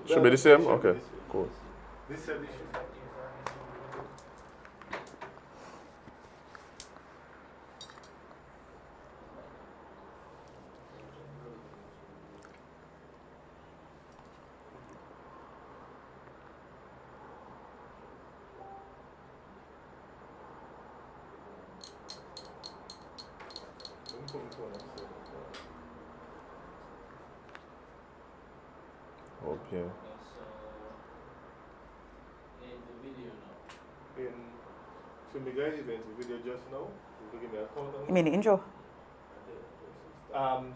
Should be the same? Okay, cool. This edition. Okay. So me guys, you went to video just now. You give me a count on You mean the intro?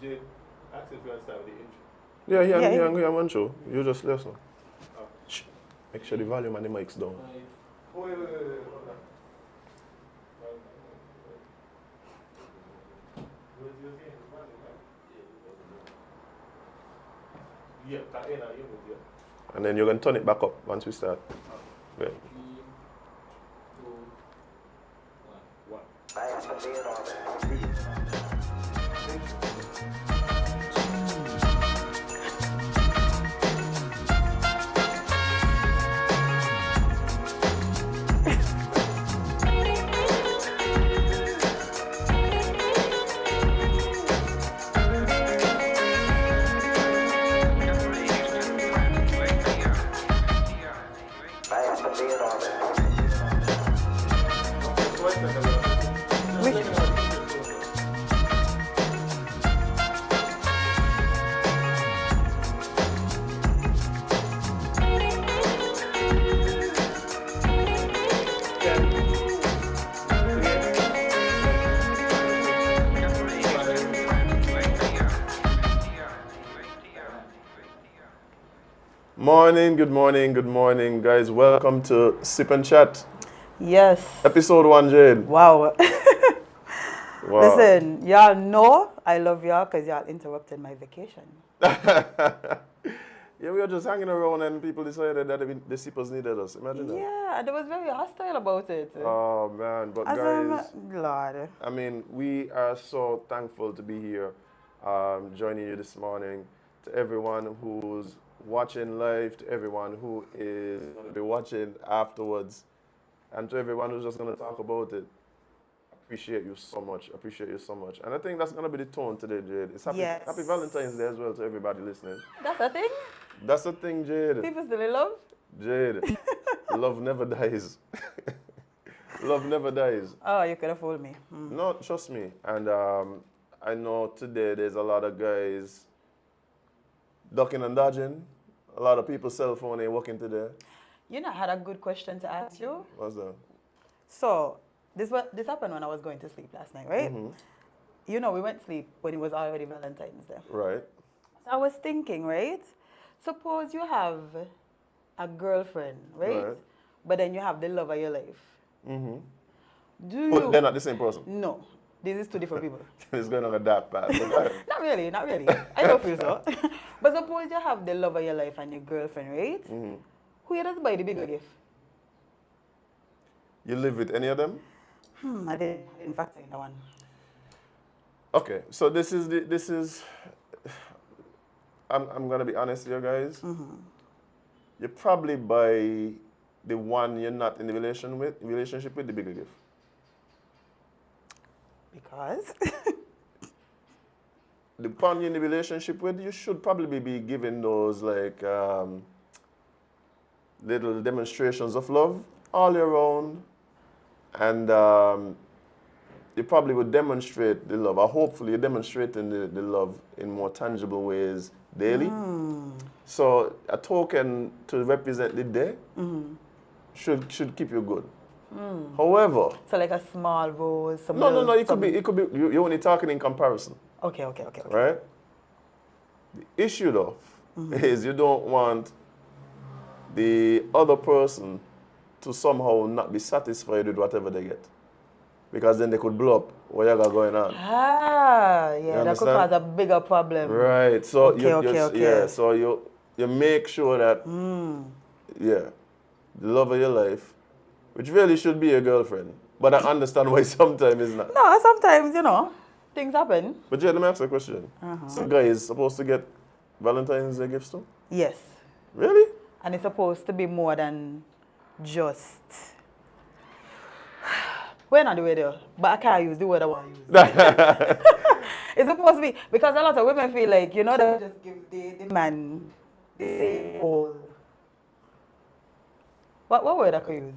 Jade, ask if you understand the intro. I'm on show. You just listen. Oh. Shh. Make sure the volume and the mic's down. Wait, hold on. Yeah, that ain't you with you. And then you're going to turn it back up once we start. Yeah. 3, 2, 1. Good morning, guys. Welcome to SipNchat. Yes. Episode 1, Jade. Wow. Wow. Listen, y'all know I love y'all because y'all interrupted my vacation. Yeah, we were just hanging around and people decided that the Sippers needed us. Imagine that. Yeah, and they was very hostile about it. Oh, man. But guys, Lord. I mean, we are so thankful to be here joining you this morning. To everyone who's watching live, to everyone who is going to be watching afterwards, and to everyone who's just going to talk about it. Appreciate you so much. And I think that's going to be the tone today, Jade. It's happy Valentine's Day as well to everybody listening. That's a thing? That's the thing, Jade. People still in love? Jade, love never dies. Love never dies. Oh, you could have fooled me. No, trust me. And I know today there's a lot of guys ducking and dodging. A lot of people's cell phone ain't working today. You know, I had a good question to ask you. What's that? So, this happened when I was going to sleep last night, right? Mm-hmm. You know, we went to sleep when it was already Valentine's Day. Right. So I was thinking, right? Suppose you have a girlfriend, right? But then you have the love of your life. Mm-hmm. But they're not the same person? No. This is two different people. It's going on a dark path. Not really. I don't feel so. But suppose you have the love of your life and your girlfriend, right? Mm-hmm. Who you does buy the bigger gift? You live with any of them? I didn't factor in that one. Okay, so this is I'm gonna be honest here, guys. Mm-hmm. You probably buy the one you're not in the relationship with the bigger gift. Because? The one you're in the relationship with, you should probably be giving those like little demonstrations of love all year round, and you probably would demonstrate the love, or hopefully you're demonstrating the love in more tangible ways daily. So a token to represent the day should keep you good. However, So like a small rose. no, it could be you're only talking in comparison. Okay. Right? The issue though is you don't want the other person to somehow not be satisfied with whatever they get. Because then they could blow up what you got going on. That could cause a bigger problem. Right. So Okay. Yeah, so you make sure that the love of your life, which really should be your girlfriend. But I understand why sometimes it's not. No, sometimes, things happen. But yeah, let me ask you a question. So guys supposed to get Valentine's Day gifts too? Yes. Really? And it's supposed to be more than just... We're not the way there, but I can't use the word I want to use. It's supposed to be, because a lot of women feel like, you know, they just give the man the same old... What word I could use?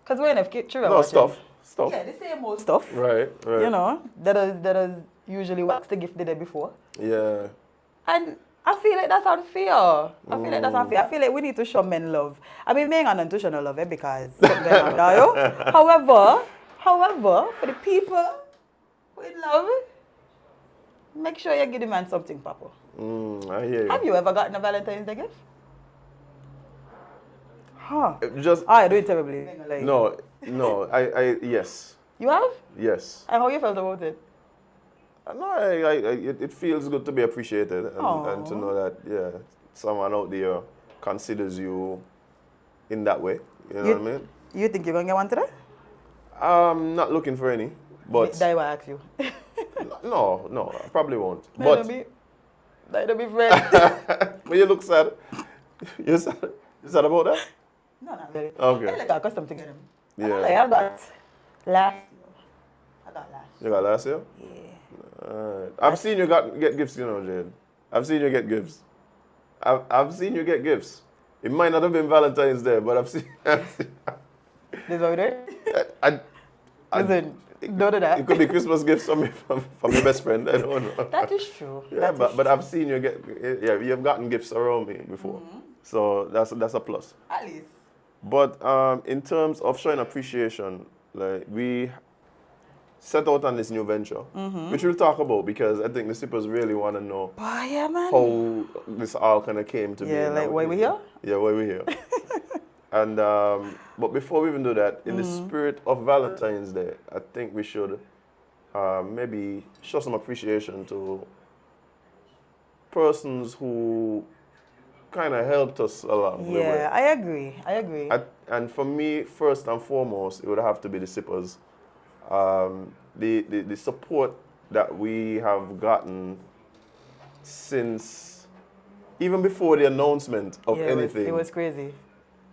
Because we're in a true No, stuff. Yeah, the same old stuff. Right. You know, that is usually what's the gift the day before. Yeah. And I feel like that's unfair. I feel like we need to show men love. I mean, men are not to show no love because something going on with you. However, for the people who in love, make sure you give the man something, Papa. I hear you. Have you ever gotten a Valentine's Day gift? Huh. I do it terribly. No, yes. You have? Yes. And how you felt about it? No, it feels good to be appreciated and to know that, someone out there considers you in that way. You know what I mean? You think you're going to get one today? I'm not looking for any, but... That will ask you. No, I probably won't. That'll be friends. But you look sad. You sad about that? No, not really. Okay. I like accustomed to get them. Yeah. I got last year. You got last year? Yeah. I've seen you get gifts, you know, Jade. I've seen you get gifts. I've seen you get gifts. It might not have been Valentine's Day, but I've seen. This is what we do? Listen, don't do that. It could be Christmas gifts from your best friend. I don't know. That is true. Yeah, but I've seen you you've gotten gifts around me before. So that's a plus. At least. But in terms of showing appreciation, like we set out on this new venture, which we'll talk about because I think the sippers really want to know how this all kind of came to be. Yeah, like why we here? Yeah, why we here. And but before we even do that, in the spirit of Valentine's Day, I think we should maybe show some appreciation to persons who kind of helped us along the way. Yeah, I agree. And for me, first and foremost, it would have to be the sippers. The support that we have gotten since even before the announcement of anything. It was crazy.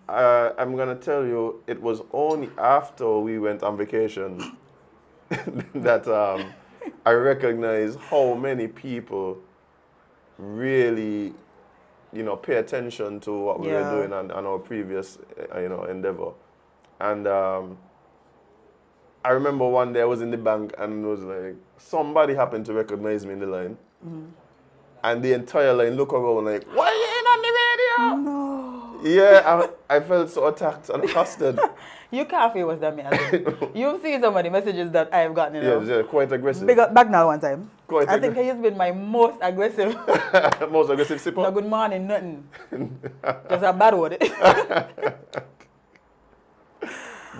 I'm gonna tell you, it was only after we went on vacation that I recognized how many people really, pay attention to what we were doing on our previous, endeavor. And I remember one day I was in the bank and it was like, somebody happened to recognize me in the line. And the entire line looked around like, why are you in on the radio? No. Yeah, I felt so attacked and accosted. You can't feel what's that mean. You've seen some of the messages that I have gotten. Yeah, quite aggressive. Back now one time. I think he's been my most aggressive. Most aggressive sipper? No good morning, nothing. Just a bad word.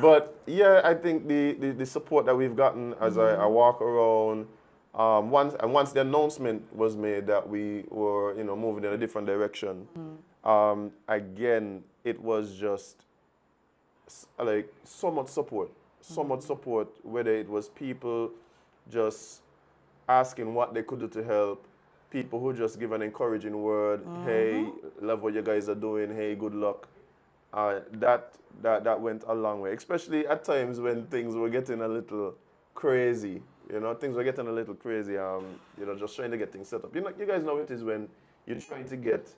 But yeah, I think the support that we've gotten as I walk around, once the announcement was made that we were, moving in a different direction, again, it was just like so much support, whether it was people just asking what they could do to help, people who just give an encouraging word, hey, love what you guys are doing, hey, good luck. That went a long way, especially at times when things were getting a little crazy. Things were getting a little crazy. Just trying to get things set up. You guys know it is when you're trying to get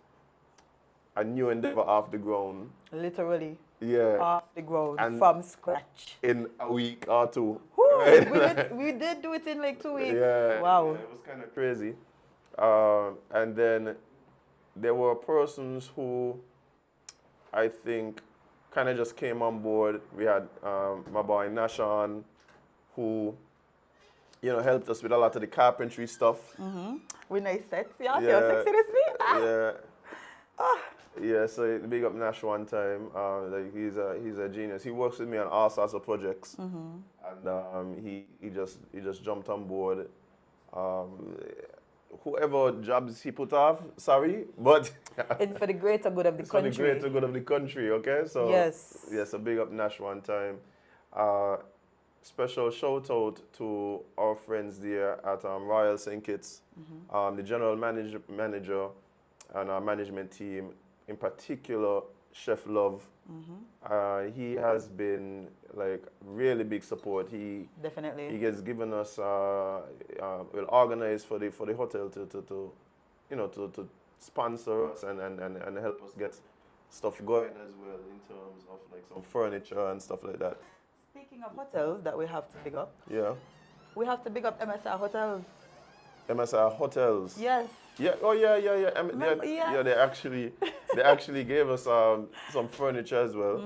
a new endeavor off the ground. Literally. Yeah. Off the ground, and from scratch. In a week or two. Right? we did do it in like 2 weeks. Yeah. Wow. Yeah, it was kind of crazy. And then there were persons who I think kind of just came on board. We had my boy Nashon, who, helped us with a lot of the carpentry stuff. With nice sets. Yeah, see how sexy this be? Yeah. Yeah, so big up Nash one time. He's a genius. He works with me on all sorts of projects, and he just jumped on board. Whoever jobs he put off, sorry, but it's for the greater good of the country. For the greater good of the country, okay? So yes, so big up Nash one time. Special shout out to our friends there at Royal St. Kitts, the general manager and our management team. in particular, Chef Love. He has been like really big support. He Definitely. has given us will organize for the hotel to you know to sponsor us and help us get stuff going as well in terms of like some furniture and stuff like that. Speaking of hotels that we have to big up, Yeah. we have to big up MSR Hotels. MSR Hotels. Yes. Yeah. Oh yeah. Remember, Yeah. yes. They actually gave us some furniture as well.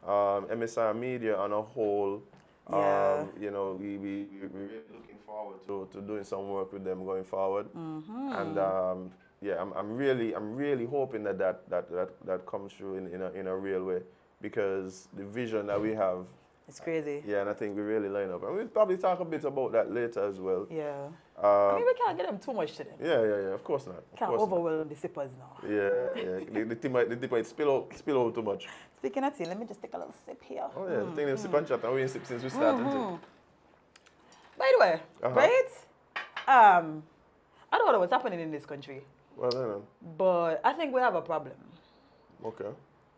MSR Media on a whole. Yeah. You know, we're really looking forward to doing some work with them going forward. And yeah, I'm really hoping that comes through in a real way, because the vision that we have. It's crazy. Yeah, and I think we really line up. And we'll probably talk a bit about that later as well. Yeah. I mean, we can't get them too much today. Yeah, of course not. Can't overwhelm the sippers now. Yeah. The tea might spill out too much. Speaking of tea, let me just take a little sip here. Oh yeah, the thing is sip and chat, and we ain't sip since we started. By the way, right? I don't know what's happening in this country, Well, then, but I think we have a problem. okay.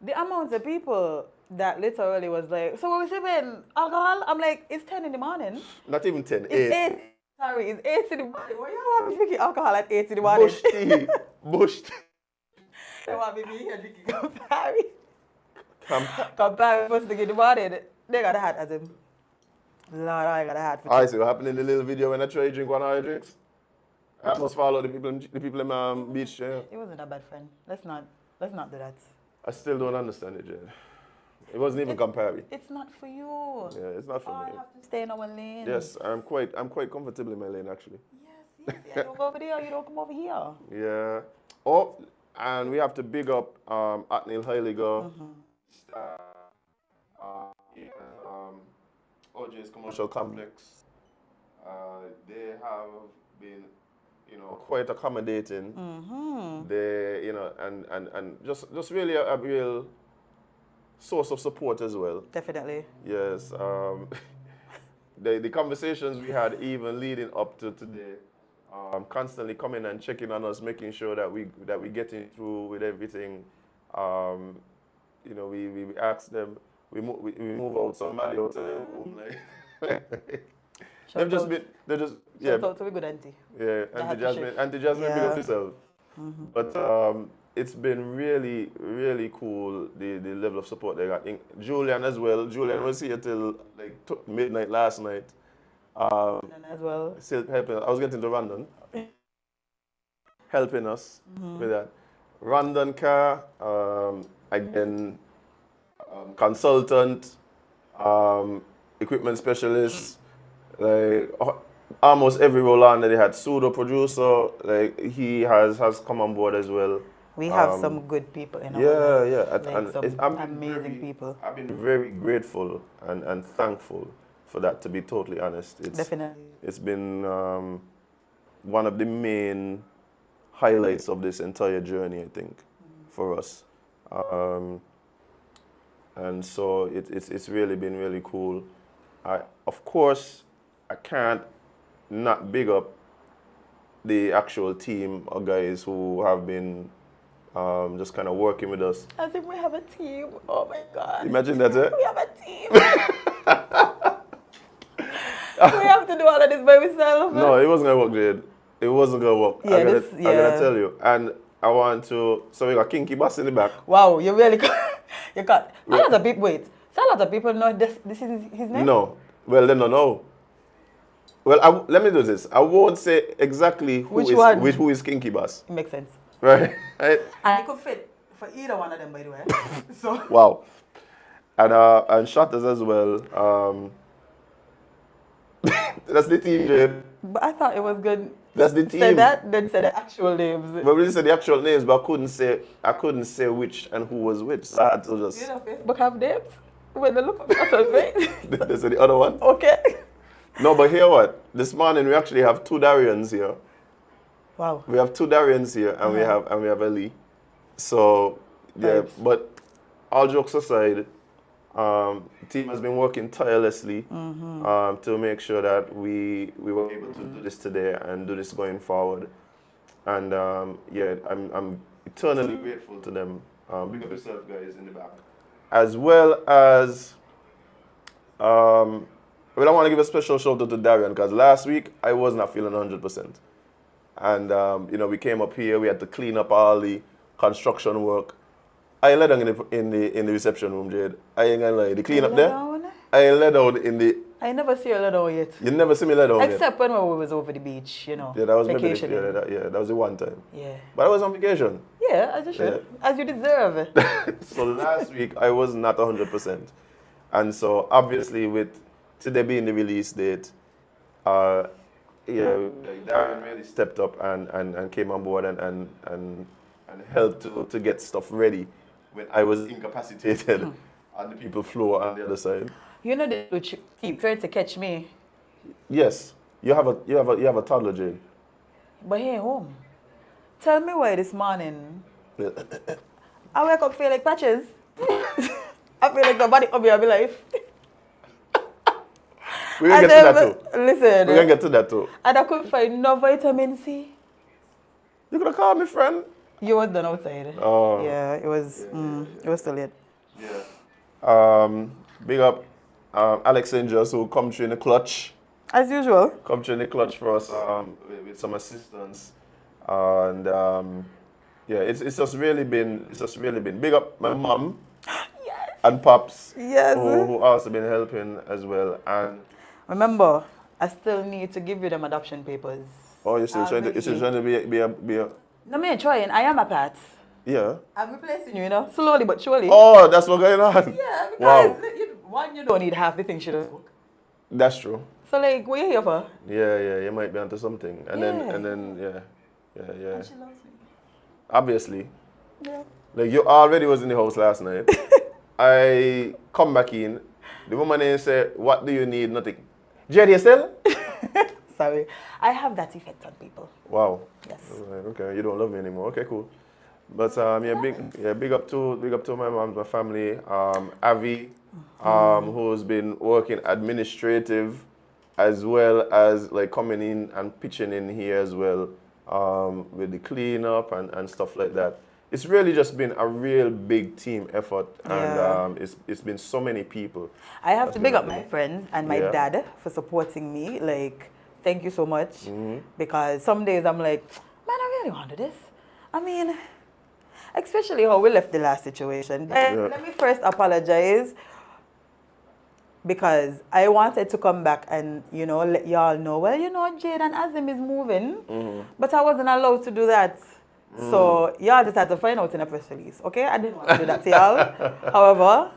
The amount of people that literally was like, so what we sipping? Alcohol? I'm like, it's 10 in the morning. Not even 10, It's 8. 8. Sorry, it's 8 in the morning. Why you want me drinking alcohol at 8 in the morning? Bush tea. Bush tea. They want me here drinking Campari. Campari first thing in the morning. They got a hat, Azem. Lord, I got a hat for I see what happened in the little video when I tried to drink one of your drinks. I must follow the people in beach. Yeah. It wasn't a bad friend. Let's not do that. I still don't understand it, Jade. It wasn't even Campari. It's not for you. Yeah, it's not for I me. have to stay in our lane. Yes, I'm quite comfortable in my lane actually. Yes. You don't go over there, you don't come over here. Yeah. Oh, and we have to big up Atnil Heiliger. OJ's Commercial Complex. They have been, quite accommodating. They, and just really a real source of support as well. Definitely. Yes. The conversations we had even leading up to today, constantly coming and checking on us, making sure that we getting through with everything. We asked them, we move out somebody out of their room, like. They've just Shout out to a good auntie. Yeah, Auntie Jasmine, big up yourself. But it's been really, really cool, the level of support they got. Julian as well. Julian was here till like midnight last night. As well. Still helping. I was getting to Randon. Helping us with that. Randon car, again, consultant, equipment specialist, like almost every role on that they had. Pseudo producer, like he has come on board as well. We have some good people in our life. Yeah. Like some amazing people. I've been very grateful and thankful for that, to be totally honest. Definitely. It's been one of the main highlights of this entire journey, I think, for us. And so it's really been really cool. Of course, I can't not big up the actual team of guys who have been just kind of working with us. I think we have a team. Oh my God. Imagine that, eh? We have a team. We have to do all of this by ourselves. No, it wasn't going to work, Jade. It wasn't going to work. Yeah, I'm going to tell you. And I want to... So we got Kinky Bass in the back. Wow, you really you got... A lot of people... Wait. So a lot of people know this is his name? No. Well, they don't know. Well, let me do this. I won't say exactly who is Kinky Bass. It makes sense. Right? And it could fit for either one of them, by the way. So... Wow. And Shutters as well. That's the team, Jade. But I thought it was good. That's the team. Say that, then say the actual names. But we said the actual names, but I couldn't say which and who was which. So I had to just... You know, Facebook have names. When they look up the right? They said the other one. Okay. No, but hear what? This morning we actually have 2 Darrions here. Wow. We have 2 Darrions here, and we have Ellie. So yeah, but all jokes aside, the team has been working tirelessly to make sure that we were able to do this today and do this going forward. And yeah, I'm eternally grateful to them. Big up yourself, guys, in the back. As well as, well, I want to give a special shout out to Darrione because last week I was not feeling 100%. And, you know, we came up here, we had to clean up all the construction work. I lay down in the reception room, Jade. I ain't gonna lie. The clean up there, I lay down in the... I never see you lay down yet. You never see me lay down Except when we was over the beach, you know. Yeah, that was vacation. maybe that was the one time. Yeah. But I was on vacation. Yeah, as you should. Yeah. As you deserve. So last week, I was not 100%. And so, obviously, with today being the release date, Darrione really stepped up and came on board and helped to get stuff ready when I was incapacitated on the people floor on the other side. You know they keep trying to catch me. Yes. You have a toddler, Jade. But he ain't home. Tell me why this morning I wake up feel like patches. I feel like somebody up here be like. We're gonna get to that too. Listen. We're gonna get to that too. And I couldn't find no vitamin C. You could have called me, friend. You was done outside. Oh. Yeah, it was it was too late. Yeah. Big up Alexandra, who come through in the clutch. As usual. Come through in the clutch for us with some assistance. And yeah, it's just really been big up my mom. Yes. And pops. Yes. Who also been helping as well. And remember, I still need to give you them adoption papers. oh, you're still trying to be a No, me trying. I am a part. Yeah. I'm replacing you, you know, slowly but surely. Oh, that's what's going on. Yeah, because wow. you don't need half the things she does cook. That's true. So like, what you here for? Yeah, you might be onto something. And then yeah. And she loves me. Obviously. Yeah. Like you already was in the house last night. I come back in. The woman then say, "What do you need?" Nothing. Jade, you still? Sorry. I have that effect on people. Wow. Yes. Right, okay, you don't love me anymore. Okay, cool. But big up to my mom, my family. Avi, who's been working administrative as well as like coming in and pitching in here as well, with the cleanup and stuff like that. It's really just been a real big team effort, and it's been so many people. I have to big up my friends and my dad for supporting me. Like, thank you so much. Because some days I'm like, man, I really want to do this. I mean, especially how we left the last situation. Let me first apologize because I wanted to come back and, you know, let y'all know, well, you know, Jade and Azem is moving, but I wasn't allowed to do that. So y'all just had to find out in a press release, okay? I didn't want to do that to y'all. However,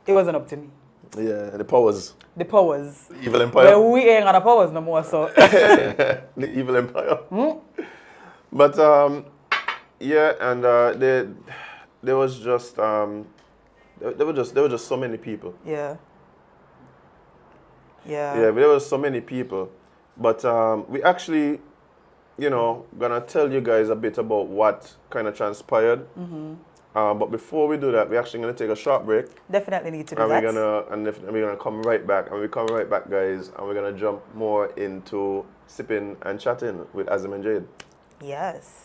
it wasn't up to me. Yeah, the powers. The powers. The evil empire. Well, we ain't got the powers no more, so. The evil empire. But yeah, and there was just there were just so many people. Yeah. Yeah, there were so many people. But we actually, you know, gonna tell you guys a bit about what kind of transpired. But before we do that, we're actually gonna take a short break. Definitely need to do that. We're gonna come right back. And we come right back, guys, and we're gonna jump more into sipping and chatting with Azem and Jade. Yes.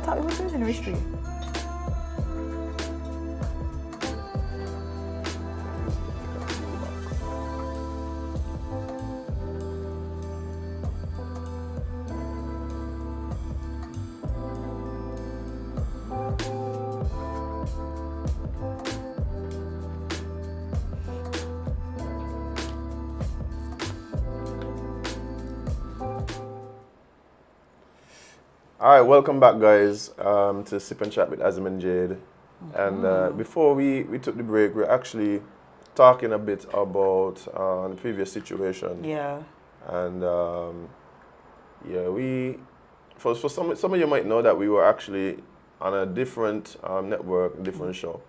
thought it was using history. All right, welcome back, guys, to Sip and Chat with Azem and Jade. And before we took the break, we're actually talking a bit about the previous situation. Yeah. And yeah, for some of you might know that we were actually on a different network, different show,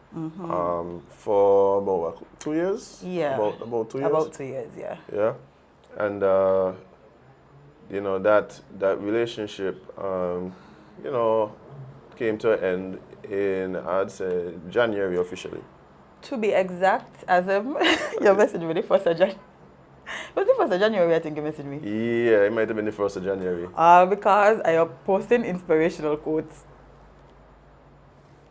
for about what, 2 years. Yeah. About 2 years. About 2 years, yeah. Yeah, and you know that relationship, you know, came to an end in, I'd say, January officially. To be exact, Azem, you messaged me the 1st of January. Was it 1st of January, I think you messaged me? Yeah, it might have been the 1st of January. Because I am posting inspirational quotes.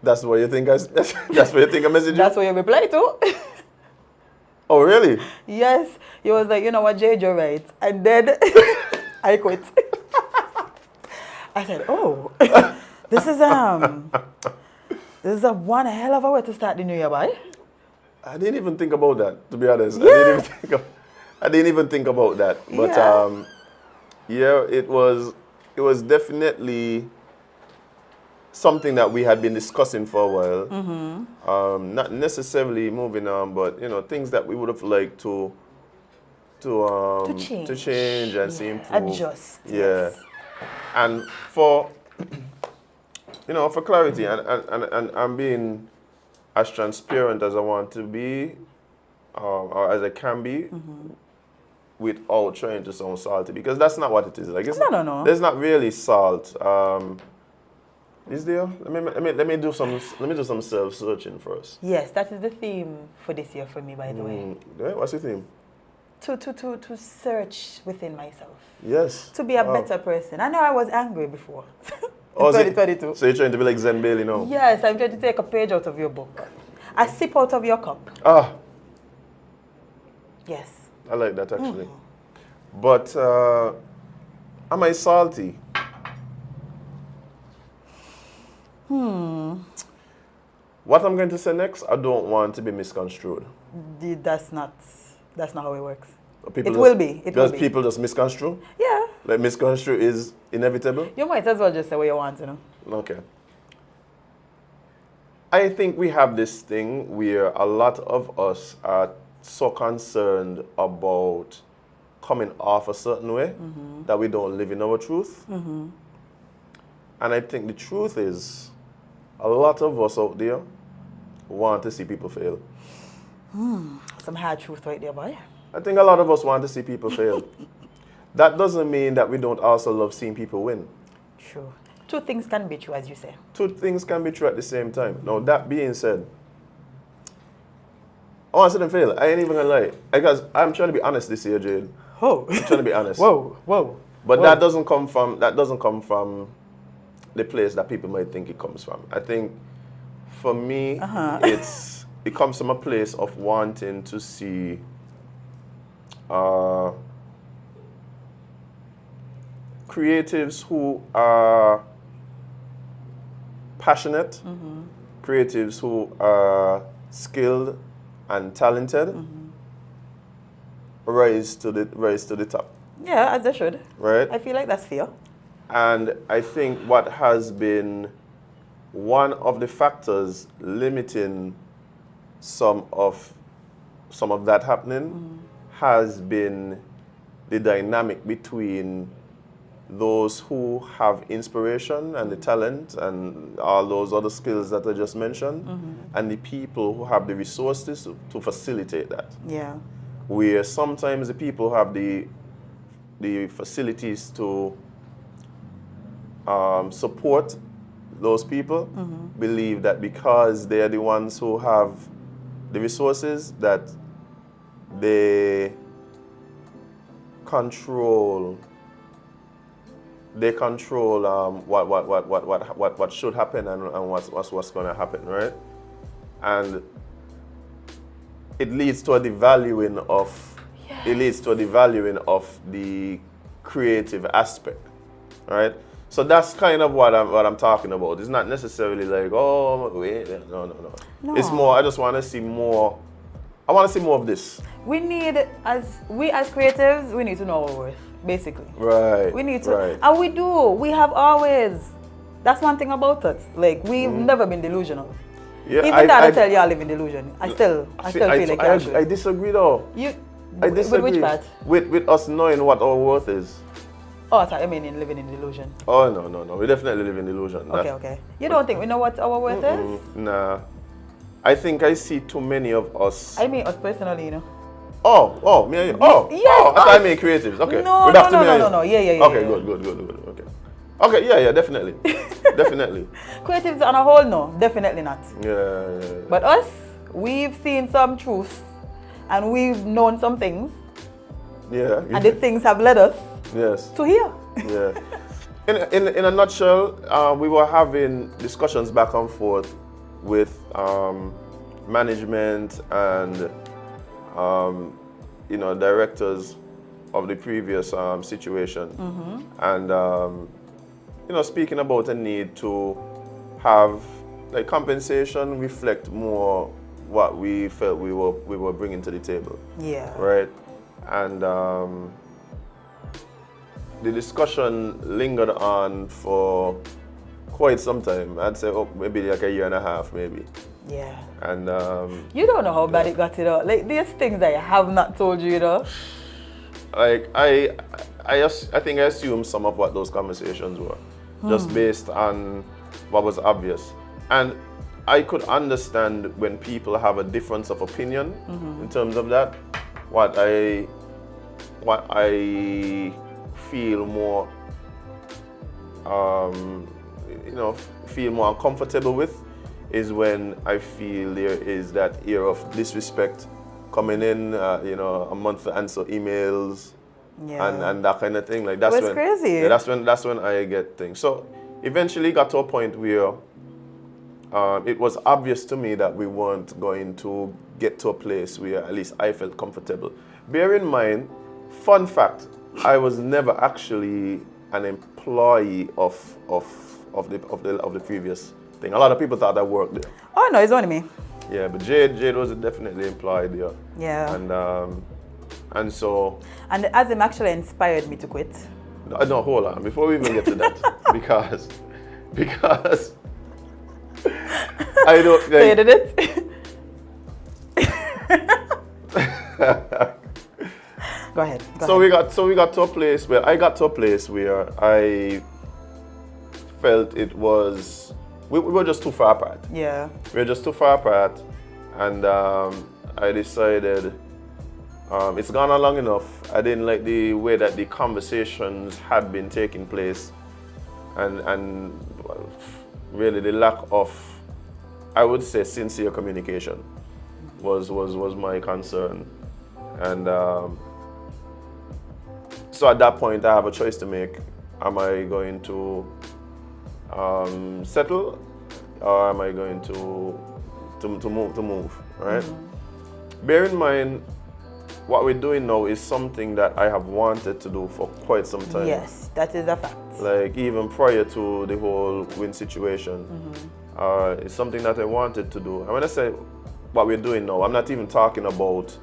That's what you think that's what you think I messaged you? That's what you reply to. Oh, really? Yes. He was like, you know what, Jade, you're right. And then I quit. I said, oh, this is one hell of a way to start the new year, boy. I didn't even think about that, to be honest. Yeah. I didn't even think about that. But yeah, it was definitely something that we had been discussing for a while. Not necessarily moving on, but you know, things that we would have liked to change and see improve. Adjust. Yeah. Yes. And for you know, for clarity and I'm being as transparent as I want to be, or as I can be, without trying to sound salty, because that's not what it is. Like, it's no. There's not really salt. Is there? Let me do some self searching first. Yes, that is the theme for this year for me, by the way. Yeah, what's the theme? To search within myself. Yes. To be a better person. I know I was angry before. In Oh, 2022. So you're trying to be like Zen Bailey now? Yes, I'm trying to take a page out of your book. A sip out of your cup. Ah. Yes. I like that actually. But am I salty? What I'm going to say next, I don't want to be misconstrued. That's not how it works. People It will be. People just misconstrue? Yeah. Like misconstrue is inevitable? You might as well just say what you want to know. Okay. I think we have this thing where a lot of us are so concerned about coming off a certain way that we don't live in our truth. And I think the truth is, a lot of us out there want to see people fail. Some hard truth right there, boy. I think a lot of us want to see people fail. That doesn't mean that we don't also love seeing people win. True. Two things can be true, as you say. Two things can be true at the same time. Now, that being said, I want to see them fail. I ain't even gonna lie. Because I'm trying to be honest this year, Jade. Oh. I'm trying to be honest. Whoa. But that doesn't come from the place that people might think it comes from. I think for me, it comes from a place of wanting to see creatives who are passionate, creatives who are skilled and talented, rise to the top. Yeah, as they should. Right? I feel like that's fair. And I think what has been one of the factors limiting some of that happening has been the dynamic between those who have inspiration and the talent and all those other skills that I just mentioned, and the people who have the resources to facilitate that. Yeah. Where sometimes the people have the facilities to support those people, believe that because they are the ones who have the resources, that they control they control what should happen and what's going to happen, right? And it leads to a devaluing of the creative aspect, right? So that's kind of what I'm talking about. It's not necessarily like, oh wait, no. It's more, I just want to see more. I want to see more of this. We as creatives, we need to know our worth, basically. Right. We need to, and we do. We have always. That's one thing about us. Like we've never been delusional. Yeah, even though I tell you I live in delusion, I still feel like I disagree though. I disagree. With which part? With us knowing what our worth is. Oh, sorry, I mean in living in delusion. Oh no. We definitely live in delusion. Okay. You don't think we know what our worth is? Nah. I think I see too many of us. I mean us personally, you know. Me and you. Yes, I thought I mean creatives. Okay. No. Yeah. Okay, good. Okay, yeah, definitely. Definitely. Creatives on a whole, no, definitely not. Yeah. But us, we've seen some truths and we've known some things. Yeah. And the things have led us to here. Yeah. In a nutshell, we were having discussions back and forth with management and directors of the previous situation, and speaking about a need to have like compensation reflect more what we felt we were bringing to the table. Yeah. Right, and the discussion lingered on for quite some time. I'd say maybe like a year and a half, maybe. Yeah. And you don't know how bad it got, Like these things that I have not told you, Like I think I assumed some of what those conversations were, just based on what was obvious. And I could understand when people have a difference of opinion in terms of that. What I feel more, feel more uncomfortable with is when I feel there is that air of disrespect coming in, a month to answer emails and that kind of thing. Like that's when crazy. Yeah, that's when I get things. So eventually got to a point where it was obvious to me that we weren't going to get to a place where at least I felt comfortable. Bear in mind, fun fact, I was never actually an employee of the previous thing. A lot of people thought I worked there. Oh no, it's only me. Yeah, but Jade was definitely employed there. Yeah. And so. And Azem actually inspired me to quit. No, hold on. Before we even get to that, because I don't. Like, so you did it. Go ahead. We got to a place where I felt it was we were just too far apart. Yeah. We were just too far apart, and I decided it's gone on long enough. I didn't like the way that the conversations had been taking place, and really the lack of, I would say, sincere communication was my concern, and so at that point I have a choice to make. Am I going to settle, or am I going to move? Right. Bear in mind, what we're doing now is something that I have wanted to do for quite some time. Yes, that is a fact. Like even prior to the whole Win situation, it's something that I wanted to do. And when I say what we're doing now, I'm not even talking about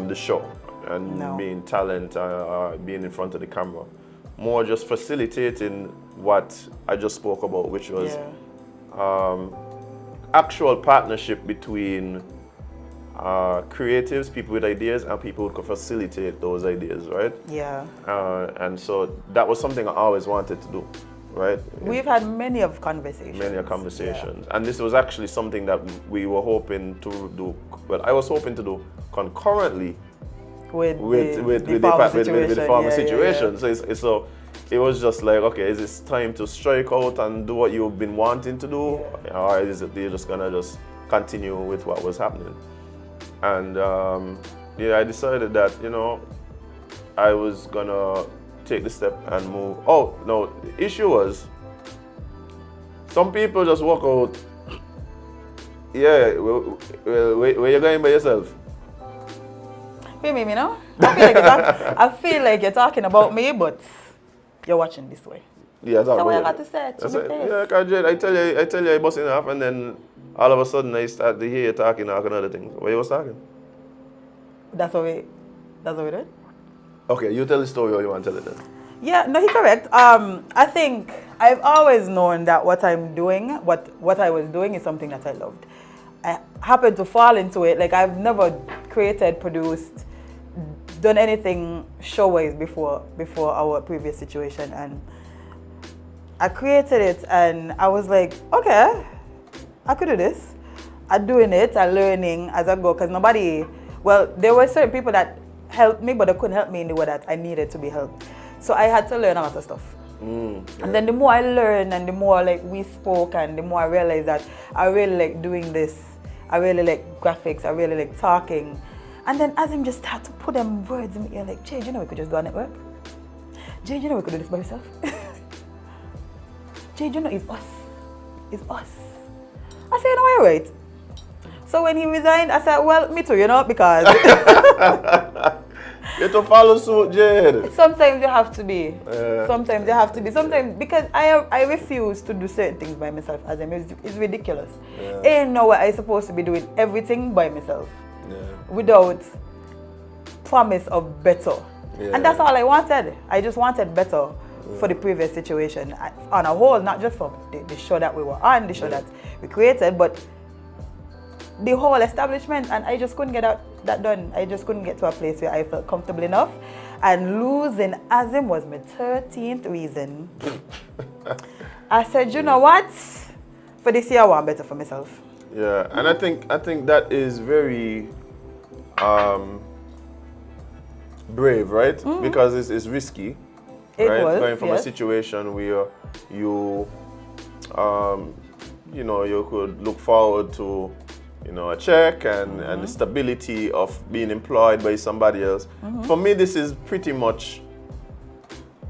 the show and being talent, being in front of the camera. More just facilitating what I just spoke about, which was actual partnership between creatives, people with ideas, and people who could facilitate those ideas, right? Yeah. And so that was something I always wanted to do, right? We've had many conversations. Yeah. And this was actually something that we were hoping to do. Well, I was hoping to do concurrently with the farmer situation. Yeah. So it was just like, okay, is it time to strike out and do what you've been wanting to do, or is it you're just gonna just continue with what was happening? And I decided that I was gonna take the step and move. Oh, no, the issue was some people just walk out. Yeah, where you going by yourself? You mean me now? I feel like you're talking about me, but you're watching this way. Yeah, that's what I got to say. Yeah, because Jade, I tell you, I busting off, and then all of a sudden I start to hear you talking and other things. What you was talking? That's what we did. Okay, you tell the story or you want to tell it then? Yeah, no, he's correct. I think I've always known that what I'm doing, what I was doing is something that I loved. I happened to fall into it. Like, I've never created, produced, done anything show-wise before our previous situation, and I created it and I was like, okay, I could do this. I'm doing it, I'm learning as I go, because there were certain people that helped me, but they couldn't help me in the way that I needed to be helped. So I had to learn a lot of stuff. Yeah. And then the more I learned and the more like we spoke and the more I realized that I really like doing this. I really like graphics, I really like talking. And then Azem just started to put them words in my ear like, Jade, you know we could just go on network? Jade, you know we could do this by yourself? Jade, you know it's us. It's us. I said, no, you're right. So when he resigned, I said, well, me too, because... You have to follow suit, Jade. Sometimes you have to be. Sometimes you have to be. Sometimes, because I refuse to do certain things by myself, Azem. It's ridiculous. Ain't no way I'm supposed to be doing everything by myself without promise of better. And that's all I wanted. I just wanted better for the previous situation. On a whole, not just for the show that we were on, the show that we created, but the whole establishment, and I just couldn't get that done. I just couldn't get to a place where I felt comfortable enough. And losing Azem was my 13th reason. I said, you know what? For this year, I want better for myself. Yeah, and I think that is very brave, right? Because it's risky. It right? was, going from a situation where you you could look forward to a check and the stability of being employed by somebody else. For me, this is pretty much,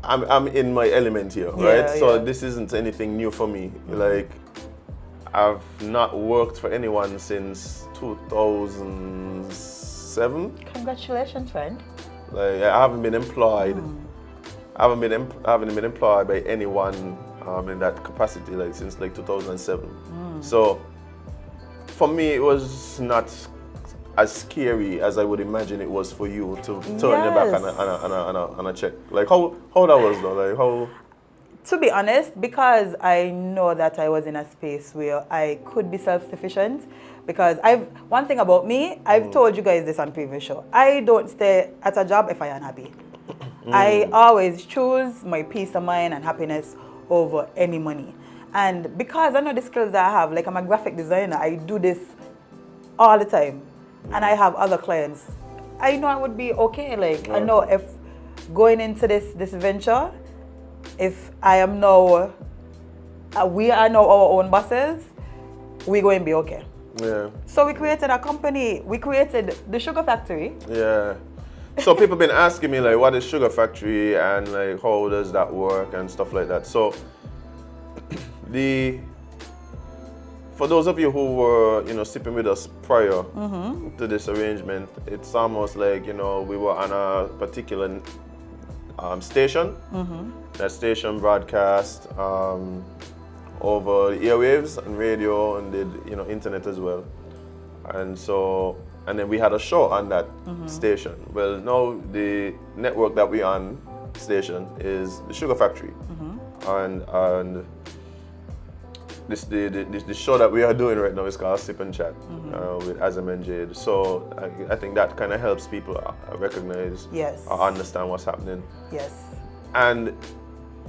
I'm in my element here, right? So this isn't anything new for me. Like, I've not worked for anyone since 2007. Congratulations, friend. Like, I haven't been employed. I haven't been employed by anyone in that capacity since 2007. So for me, it was not as scary as I would imagine it was for you to turn your back on a check. Like, how that was though? Like, how? To be honest, because I know that I was in a space where I could be self-sufficient. Because one thing about me, I've told you guys this on previous show. I don't stay at a job if I am unhappy. I always choose my peace of mind and happiness over any money. And because I know the skills that I have, like I'm a graphic designer, I do this all the time. And I have other clients. I know I would be okay. Like, I know if going into this venture, if I am now, we are now our own bosses, we're going to be okay. Yeah. So we created a company. We created the Sugar Factory. Yeah. So people been asking me like, what is Sugar Factory and like how does that work and stuff like that. So for those of you who were sipping with us prior to this arrangement, it's almost like we were on a particular station. That station broadcast over the airwaves and radio and did internet as well. And then we had a show on that station. Well, now the network that we're on station is the Sugar Factory. And the show that we are doing right now is called SipNchat with Azem and Jade. So I think that kind of helps people recognize or understand what's happening. Yes. And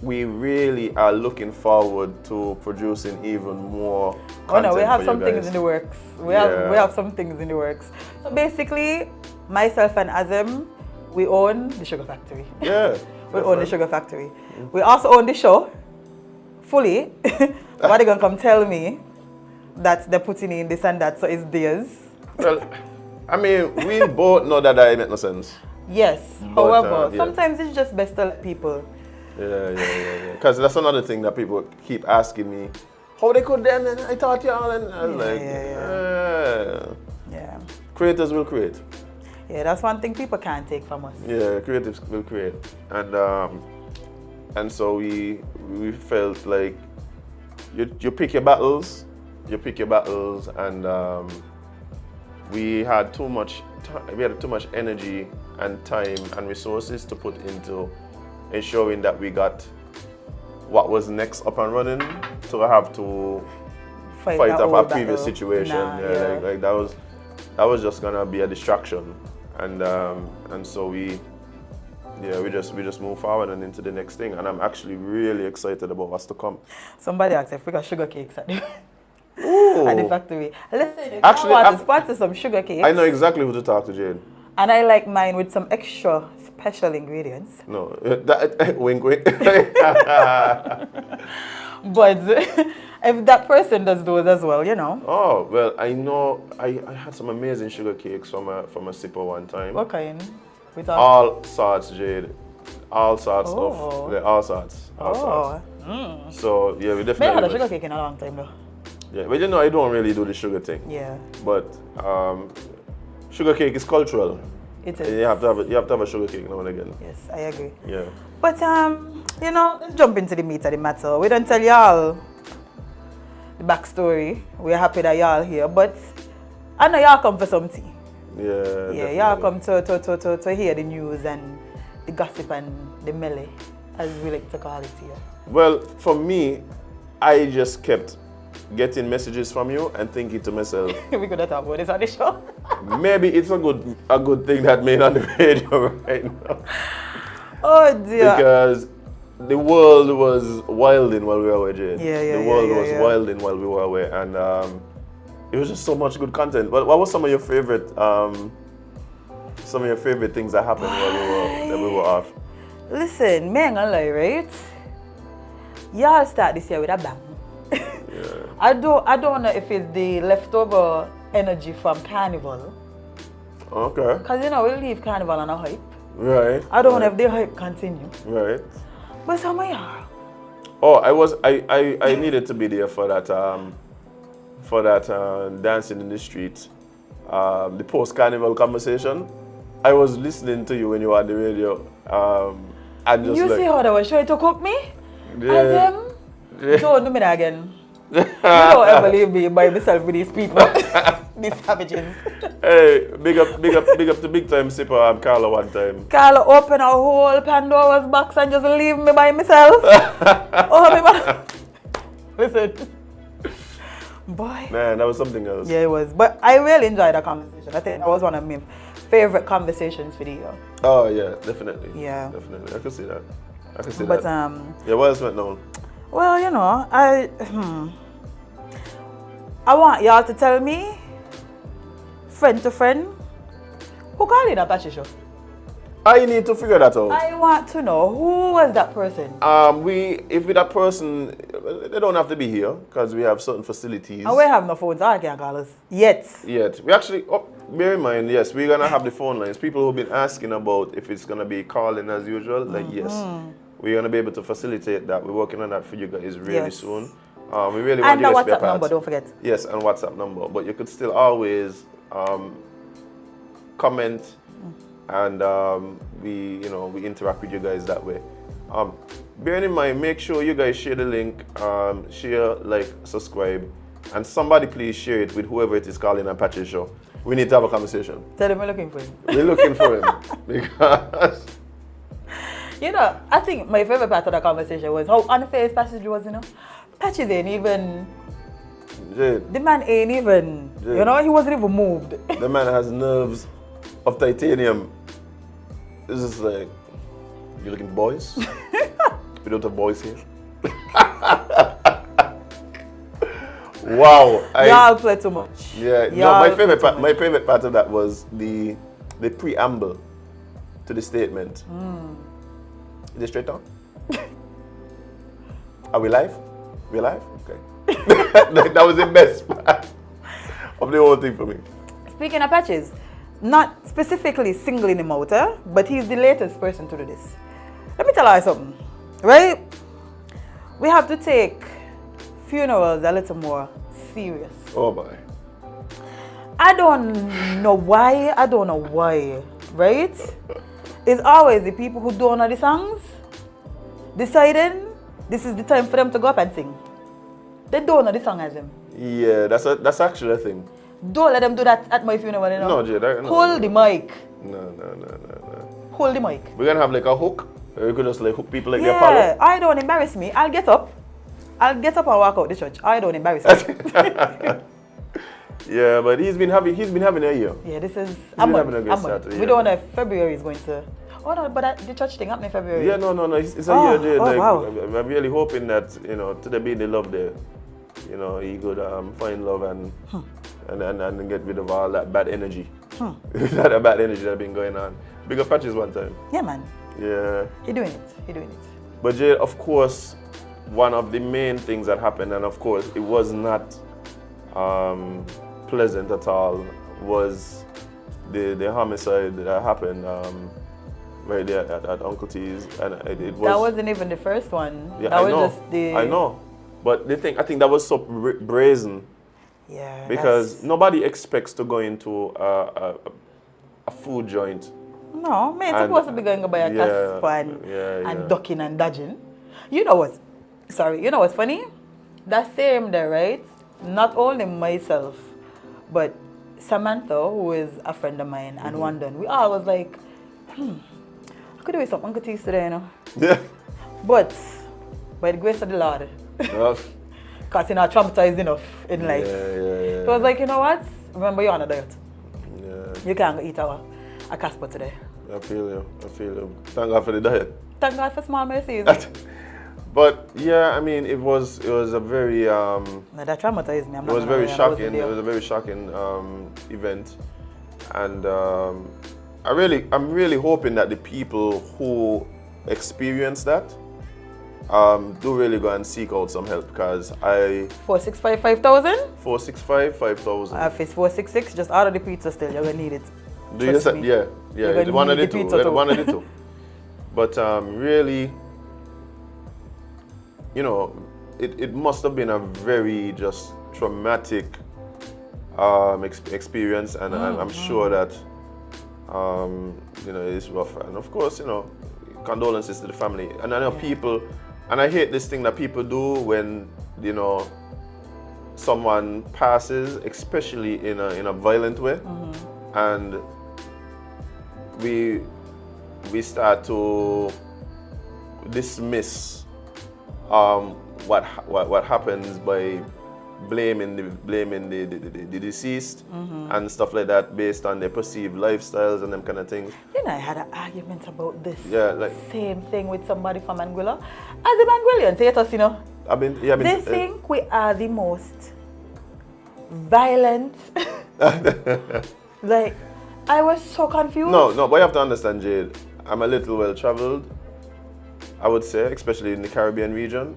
we really are looking forward to producing even more content. Oh no, we have some things in the works. We have some things in the works. So basically, myself and Azem, we own the Sugar Factory. Yeah. We own the Sugar Factory. We also own the show fully. But they're gonna come tell me that they're putting in this and that, so it's theirs. Well, I mean, we both know that make no sense. Yes. But, However, yeah. sometimes it's just best to let people. Yeah. Because that's another thing that people keep asking me. How they could then? And I thought y'all, and I was Yeah. Creators will create. Yeah, that's one thing people can't take from us. Yeah, creatives will create, and so we felt like you pick your battles, and we had too much energy and time and resources to put into ensuring that we got what was next up and running to have to fight up our previous situation. Like that was just gonna be a distraction, and so we just move forward and into the next thing. And I'm actually really excited about what's to come. Somebody asked if we got sugar cakes at the factory. Listen, if actually, I want to sponsor some sugar cakes. I know exactly who to talk to, Jade. And I like mine with some extra special ingredients. No, wink, wink. But if that person does those as well, you know. Oh, well, I know I had some amazing sugar cakes from a sipper one time. What kind? All sorts, Jade. All sorts Oh. of, all sorts. So, yeah, we definitely... I had a sugar cake in a long time, though. Yeah, but you know, I don't really do the sugar thing. Yeah. But sugar cake is cultural. It is. And you have to have a sugar cake now and again. Yes, I agree. Yeah. But you know, let's jump into the meat of the matter. We don't tell y'all the backstory. We're happy that y'all here, but I know y'all come for something. Yeah. Yeah, y'all come to hear the news and the gossip and the melee, as we like to call it here. Well, for me, I just kept getting messages from you and thinking to myself, We're gonna talk about this on the show. maybe it's a good thing that made on the radio right now. Oh dear. Because the world was wilding while we were away, Jade. Yeah, the world was wilding while we were away, and it was just so much good content. What was some of your favorite things that happened while we were off? Listen, me ain't gonna lie, right? Y'all start this year with a bang. Yeah. I don't know if it's the leftover energy from Carnival. Okay. Because you know, we leave Carnival on a hype. Right. I don't know if the hype continue. Right. But some of y'all. Oh, I needed to be there for that dancing in the street, the post-carnival conversation. I was listening to you when you were on the radio, and just you see how they were trying to cook me? Yeah. Azem, don't do me that again. You don't ever leave me by myself with these people, these savages. Hey, big up to big time sipper Carla one time. Carla open a whole Pandora's box and just leave me by myself. Listen. Boy. Man, that was something else. Yeah, it was. But I really enjoyed that conversation. I think that was one of my favorite conversations for the year. Oh yeah, definitely. Yeah. Definitely. I could see that. But yeah, what else went on? well, you know, I want y'all to tell me, friend to friend, who called it a Apache show? I need to figure that out. I want to know, who was that person? If that person, they don't have to be here because we have certain facilities. And we have no phones, I can't call us. Yet. We actually, bear in mind, yes, we're going to have the phone lines. People who've been asking about if it's going to be calling as usual, like yes, we're going to be able to facilitate that. We're working on that for you guys really soon. We really want you guys to be a part. And the WhatsApp number, don't forget. Yes, and WhatsApp number. But you could still always comment, and we interact with you guys that way. Bearing in mind, make sure you guys share the link, share, like, subscribe, and somebody please share it with whoever it is calling Apache Show. We need to have a conversation. Tell them we're looking for him. We're looking for him because you know, I think my favorite part of the conversation was how unfair his passage was. You know, Patches ain't even. Jade, the man ain't even. Jade. You know, he wasn't even moved. The man has nerves of titanium. This is like, you looking for boys? We don't have boys here. Wow. Y'all play too much. Yeah. No, my favorite part of that was the preamble to the statement. Is it straight on? Are we live? We live? Okay. That was the best part of the whole thing for me. Speaking of Patches, not specifically singling him out, but he's the latest person to do this. Let me tell you something, right? We have to take funerals a little more serious. Oh boy. I don't know why, right? It's always the people who don't know the songs deciding this is the time for them to go up and sing. They don't know the song as him. Yeah, that's actually a thing. Don't let them do that at my funeral, you know? No, Jade. No, Hold the mic. No. Hold the mic. We're gonna have like a hook. Or you could just like hook people like Yeah, their follow. I don't embarrass me. I'll get up and walk out the church. I don't embarrass me. Yeah, but he's been having a year. Yeah, this is a good start. We don't know if February is going to. Oh no, but the church thing happened in February. Yeah, no. It's a year, Jade. Like, wow. I'm really hoping that today being the love day, he could find love and get rid of all that bad energy. That bad energy that's been going on. Bigger patches one time. Yeah, man. Yeah. He doing it. But Jade, of course, one of the main things that happened, and of course it was not pleasant at all, was the homicide that happened right there at Uncle T's, and it was. That wasn't even the first one. Yeah, that I was know. just the. I know, but I think that was so brazen. Yeah. Because nobody expects to go into a food joint. No, man, it's supposed to be going by a cusp and ducking and dodging. You know what? Sorry, you know what's funny? That same day, right? Not only myself, but Samantha, who is a friend of mine, and Wandon, we all was like, I could do with some Uncle T's today, Yeah. But by the grace of the Lord, because you're not traumatized enough in life. Yeah. So I was like, you know what? Remember, you're on a diet. Yeah. You can't go eat a Casper today. I feel you. Thank God for the diet. Thank God for small mercies. But yeah, I mean, it was a very No, that traumatized me. It was very shocking. It was a very shocking event, and I'm really hoping that the people who experienced that do really go and seek out some help, because 465 5,000. 465 5,000. If it's 466, just order the pizza. Still, you're gonna need it. Do you say, yeah, one of the two. One of the two. But really, it must have been a very just traumatic experience, and I'm sure that it's rough. And of course, condolences to the family. And I know people, and I hate this thing that people do when someone passes, especially in a violent way, and we start to dismiss what happens by blaming the deceased and stuff like that based on their perceived lifestyles and them kind of things. I had an argument about this. Yeah, like same thing with somebody from Anguilla. As a Anguillian, say it us, they think we are the most violent. Like, I was so confused. No, but you have to understand, Jade. I'm a little well traveled, I would say, especially in the Caribbean region.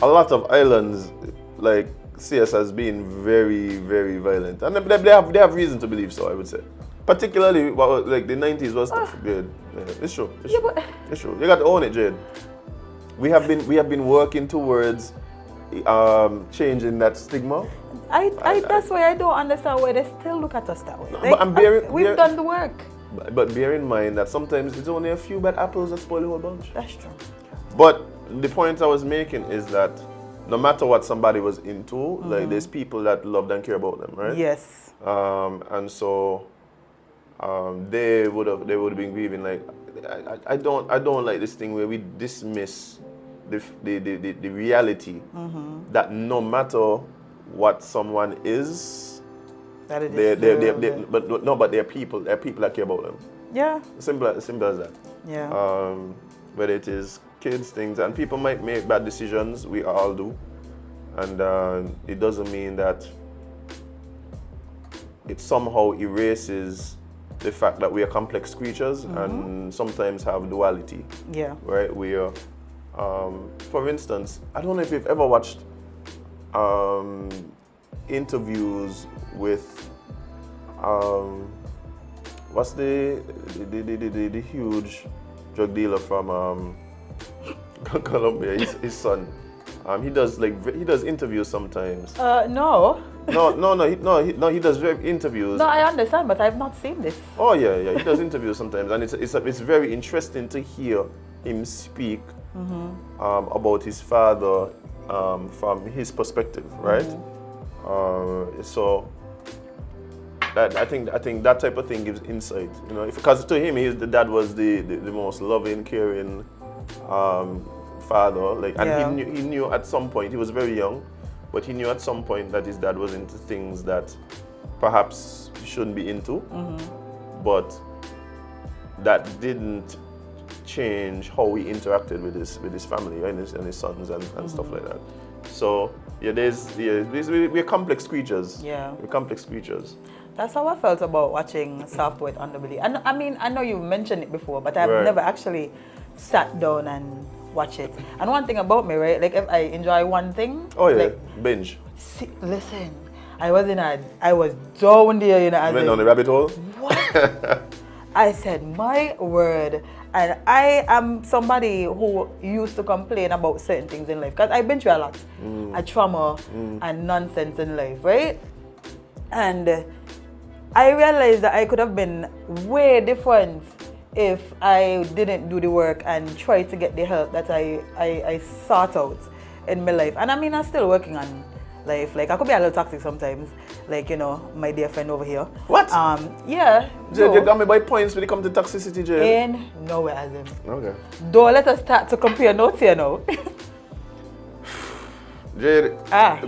A lot of islands like see us as being very, very violent, and they have reason to believe so, I would say. Particularly like the 90s was good. Yeah, it's true. It's true. You got to own it, Jade. We have been working towards changing that stigma. That's why I don't understand why they still look at us that way. No, like, we've done the work. But bear in mind that sometimes it's only a few bad apples that spoil the whole bunch. That's true. But the point I was making is that no matter what somebody was into, like there's people that loved and care about them, right? Yes. And so they would have been grieving. Like I don't like this thing where we dismiss the reality that no matter what someone is, that it is but they're people that care about them. Yeah. Simple as that. Yeah. Whether it is kids, things, and people might make bad decisions, we all do. And it doesn't mean that it somehow erases the fact that we are complex creatures and sometimes have duality. Yeah. Right? We are, for instance, I don't know if you've ever watched interviews with what's the huge drug dealer from Colombia? His son. He does interviews sometimes. No. No. He does interviews. No, I understand, but I've not seen this. Oh yeah. He does interviews sometimes, and it's very interesting to hear him speak about his father from his perspective, right? So that I think that type of thing gives insight, you know, because to him the dad was the most loving, caring father, like, and he knew at some point, he was very young, but he knew at some point that his dad was into things that perhaps he shouldn't be into, but that didn't change how he interacted with his family and his sons and stuff like that. So we're complex creatures. Yeah, we're complex creatures. That's how I felt about watching Software Underbelly. And I mean, I know you've mentioned it before, but I've never actually sat down and watched it. And one thing about me, right? Like if I enjoy one thing, like, binge. See, listen, I was down there, you know. You went down the rabbit hole. What? I said, my word. And I am somebody who used to complain about certain things in life, because I've been through a lot, a trauma and nonsense in life, right? And I realized that I could have been way different if I didn't do the work and try to get the help that I sought out in my life. And I mean, I'm still working on life. Like, I could be a little toxic sometimes, like, you know, my dear friend over here. What? Yeah. Jade, you got me by points when it comes to toxicity, Jade. In nowhere, Azem. Okay. Don't let us start to compare notes here now. Jade,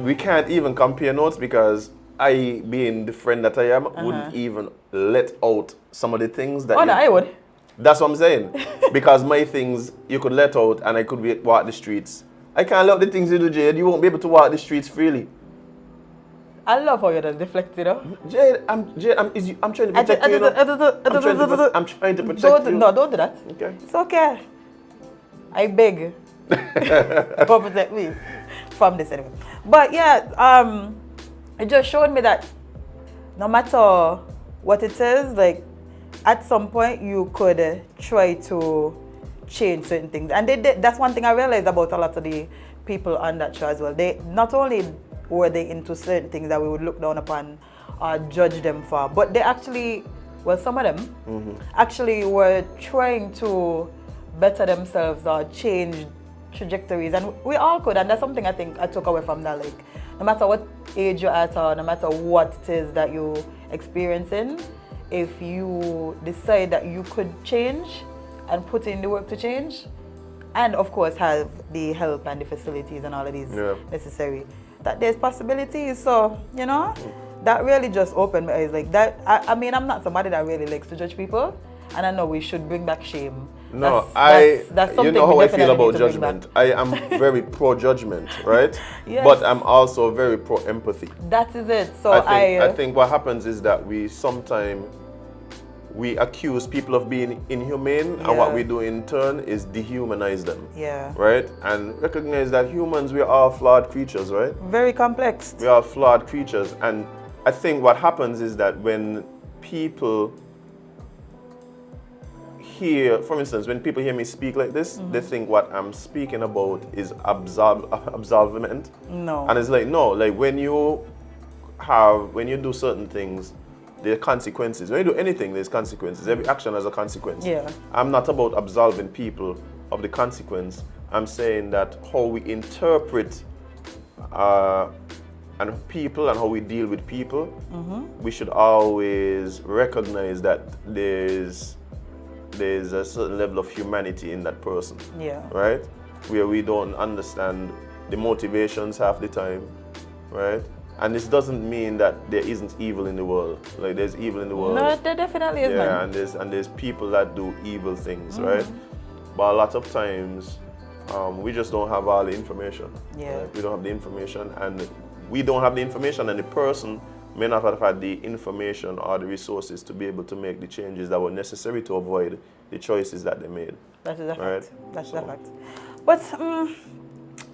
we can't even compare notes, because I, being the friend that I am, wouldn't even let out some of the things that no, I would. That's what I'm saying. Because my things, you could let out and I could walk the streets. I can't let out the things you do, Jade. You won't be able to walk the streets freely. I love how you're just deflected, you know? Jade, I'm trying to protect you, I'm trying to protect you. No, don't do that. Okay. It's okay. I beg. Don't protect me from this anyway. But yeah, it just showed me that no matter what it is, like, at some point you could try to change certain things. And that's one thing I realized about a lot of the people on that show as well. They not only were they into certain things that we would look down upon or judge them for, but they actually, well, some of them actually were trying to better themselves or change trajectories, and we all could. And that's something I think I took away from that. Like, no matter what age you're at or no matter what it is that you're experiencing, if you decide that you could change and put in the work to change, and of course have the help and the facilities and all of these necessary, that there's possibilities. So, you know, that really just opened my eyes. Like that, I mean, I'm not somebody that really likes to judge people, and I know we should bring back shame. No, that's something you know how I feel about to judgment. I am very pro-judgment, right? Yes. But I'm also very pro-empathy. That is it. So I think what happens is that we sometimes accuse people of being inhumane, and what we do in turn is dehumanize them. Yeah. Right? And recognize that humans, we are all flawed creatures, right? Very complex. We are flawed creatures. And I think what happens is that when people hear, for instance, when people hear me speak like this, they think what I'm speaking about is absolvement. No. And it's like, no, like when you do certain things, there are consequences. When you do anything, there's consequences. Every action has a consequence. Yeah. I'm not about absolving people of the consequence. I'm saying that how we interpret and people and how we deal with people, we should always recognize that there's a certain level of humanity in that person. Yeah. Right? Where we don't understand the motivations half the time, right? And this doesn't mean that there isn't evil in the world. Like, there's evil in the world. No, there definitely is. Yeah, and there's people that do evil things, right? But a lot of times, we just don't have all the information. Yeah. Right? We don't have the information, and we don't have the information, and the person may not have had the information or the resources to be able to make the changes that were necessary to avoid the choices that they made. That is a fact. That's a fact. But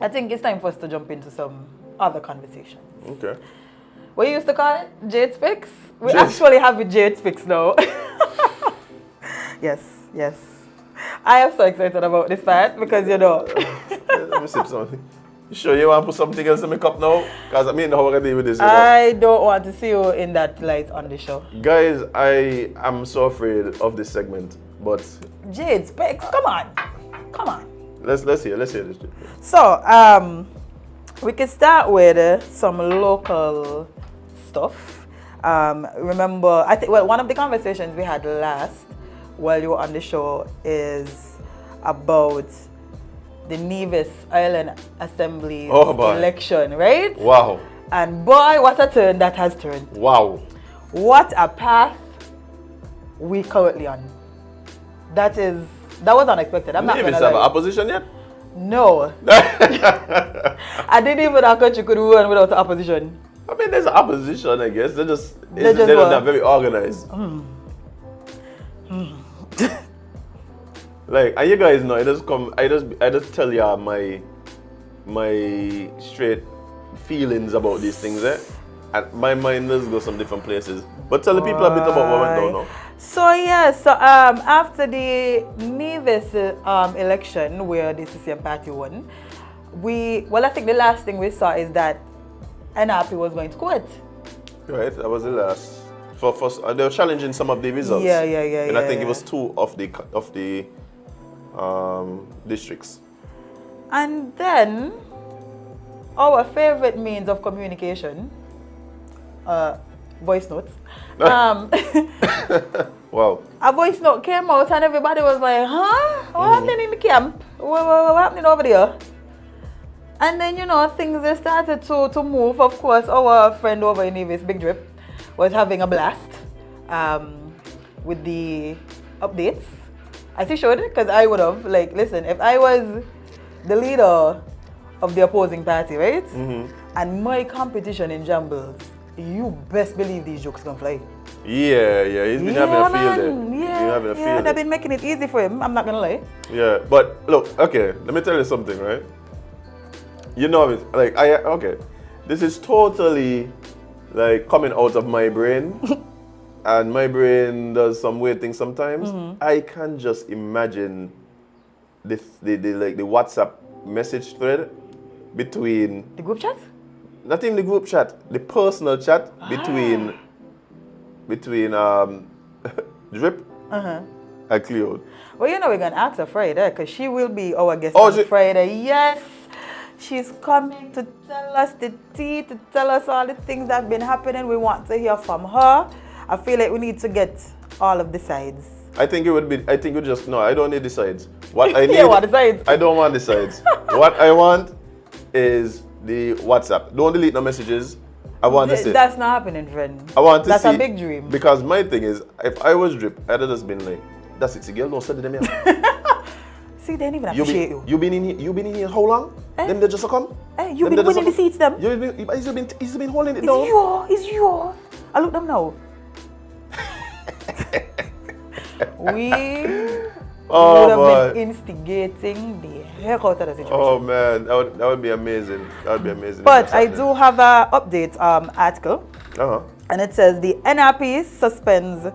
I think it's time for us to jump into some other conversations. Okay. What you used to call it? Jade Specs? We actually have a Jade Specs now. Yes, yes. I am so excited about this part because, you know. Let me sip something. You sure you want to put something else in my cup now? Because I mean, how am I going to deal with this? I don't want to see you in that light on the show. Guys, I am so afraid of this segment, but... Jade Specs, come on. Come on. Let's hear this. So, we can start with some local stuff. Remember, I think, well, one of the conversations we had last while you were on the show is about the Nevis Island Assembly election, right? Wow. And boy, what a turn that has turned. Wow. What a path we currently on. That was unexpected. I'm not gonna lie. Have an opposition yet? No. I didn't even know our country could run without opposition. I mean, there's an opposition, I guess. They're not very organized. Like, and you guys know, I just tell you my straight feelings about these things, and my mind does go some different places. But tell the people a bit about what went down now. So yeah, after the Nevis election where the CCM party won, I think the last thing we saw is that NRP was going to quit. Right, that was the last. They were challenging some of the results. Yeah. And I think it was 2 of the districts. And then our favorite means of communication, voice notes. Wow. A voice note came out and everybody was like, huh? What happening in the camp? What happening over there? And then, you know, things they started to move. Of course, our friend over in Nevis, Big Drip, was having a blast with the updates. As he showed, because I would have, like, listen, if I was the leader of the opposing party, right? And my competition in Jambles, you best believe these jokes gonna fly. Yeah, he's been having a field there. Yeah, they've been making it easy for him, I'm not gonna lie. Yeah, but look, okay, let me tell you something, right? You know, it's like, this is totally like coming out of my brain, and my brain does some weird things sometimes. I can just imagine the WhatsApp message thread between the group chat. Not even the group chat, the personal chat between Drip and Cleo. Well, you know we're gonna ask her Friday because she will be our guest on Friday. Yes. She's coming to tell us the tea, to tell us all the things that have been happening. We want to hear from her. I feel like we need to get all of the sides. I don't need the sides. What I need, you want the sides? I don't want the sides. What I want is the WhatsApp. Don't delete no messages. I want to see. That's not happening, friend. I want to see. That's a big dream. Because my thing is, if I was Drip, I'd have just been like, that's it, girl, don't send them here. See, they didn't even appreciate you. You been in here how long? Them they just come? You've been winning the seats, them. He's been holding it down. It's you. I look them now. We would have been instigating the heck out of the situation. Oh man, that would be amazing. That would be amazing. But I do have an update article. And it says the NRP suspends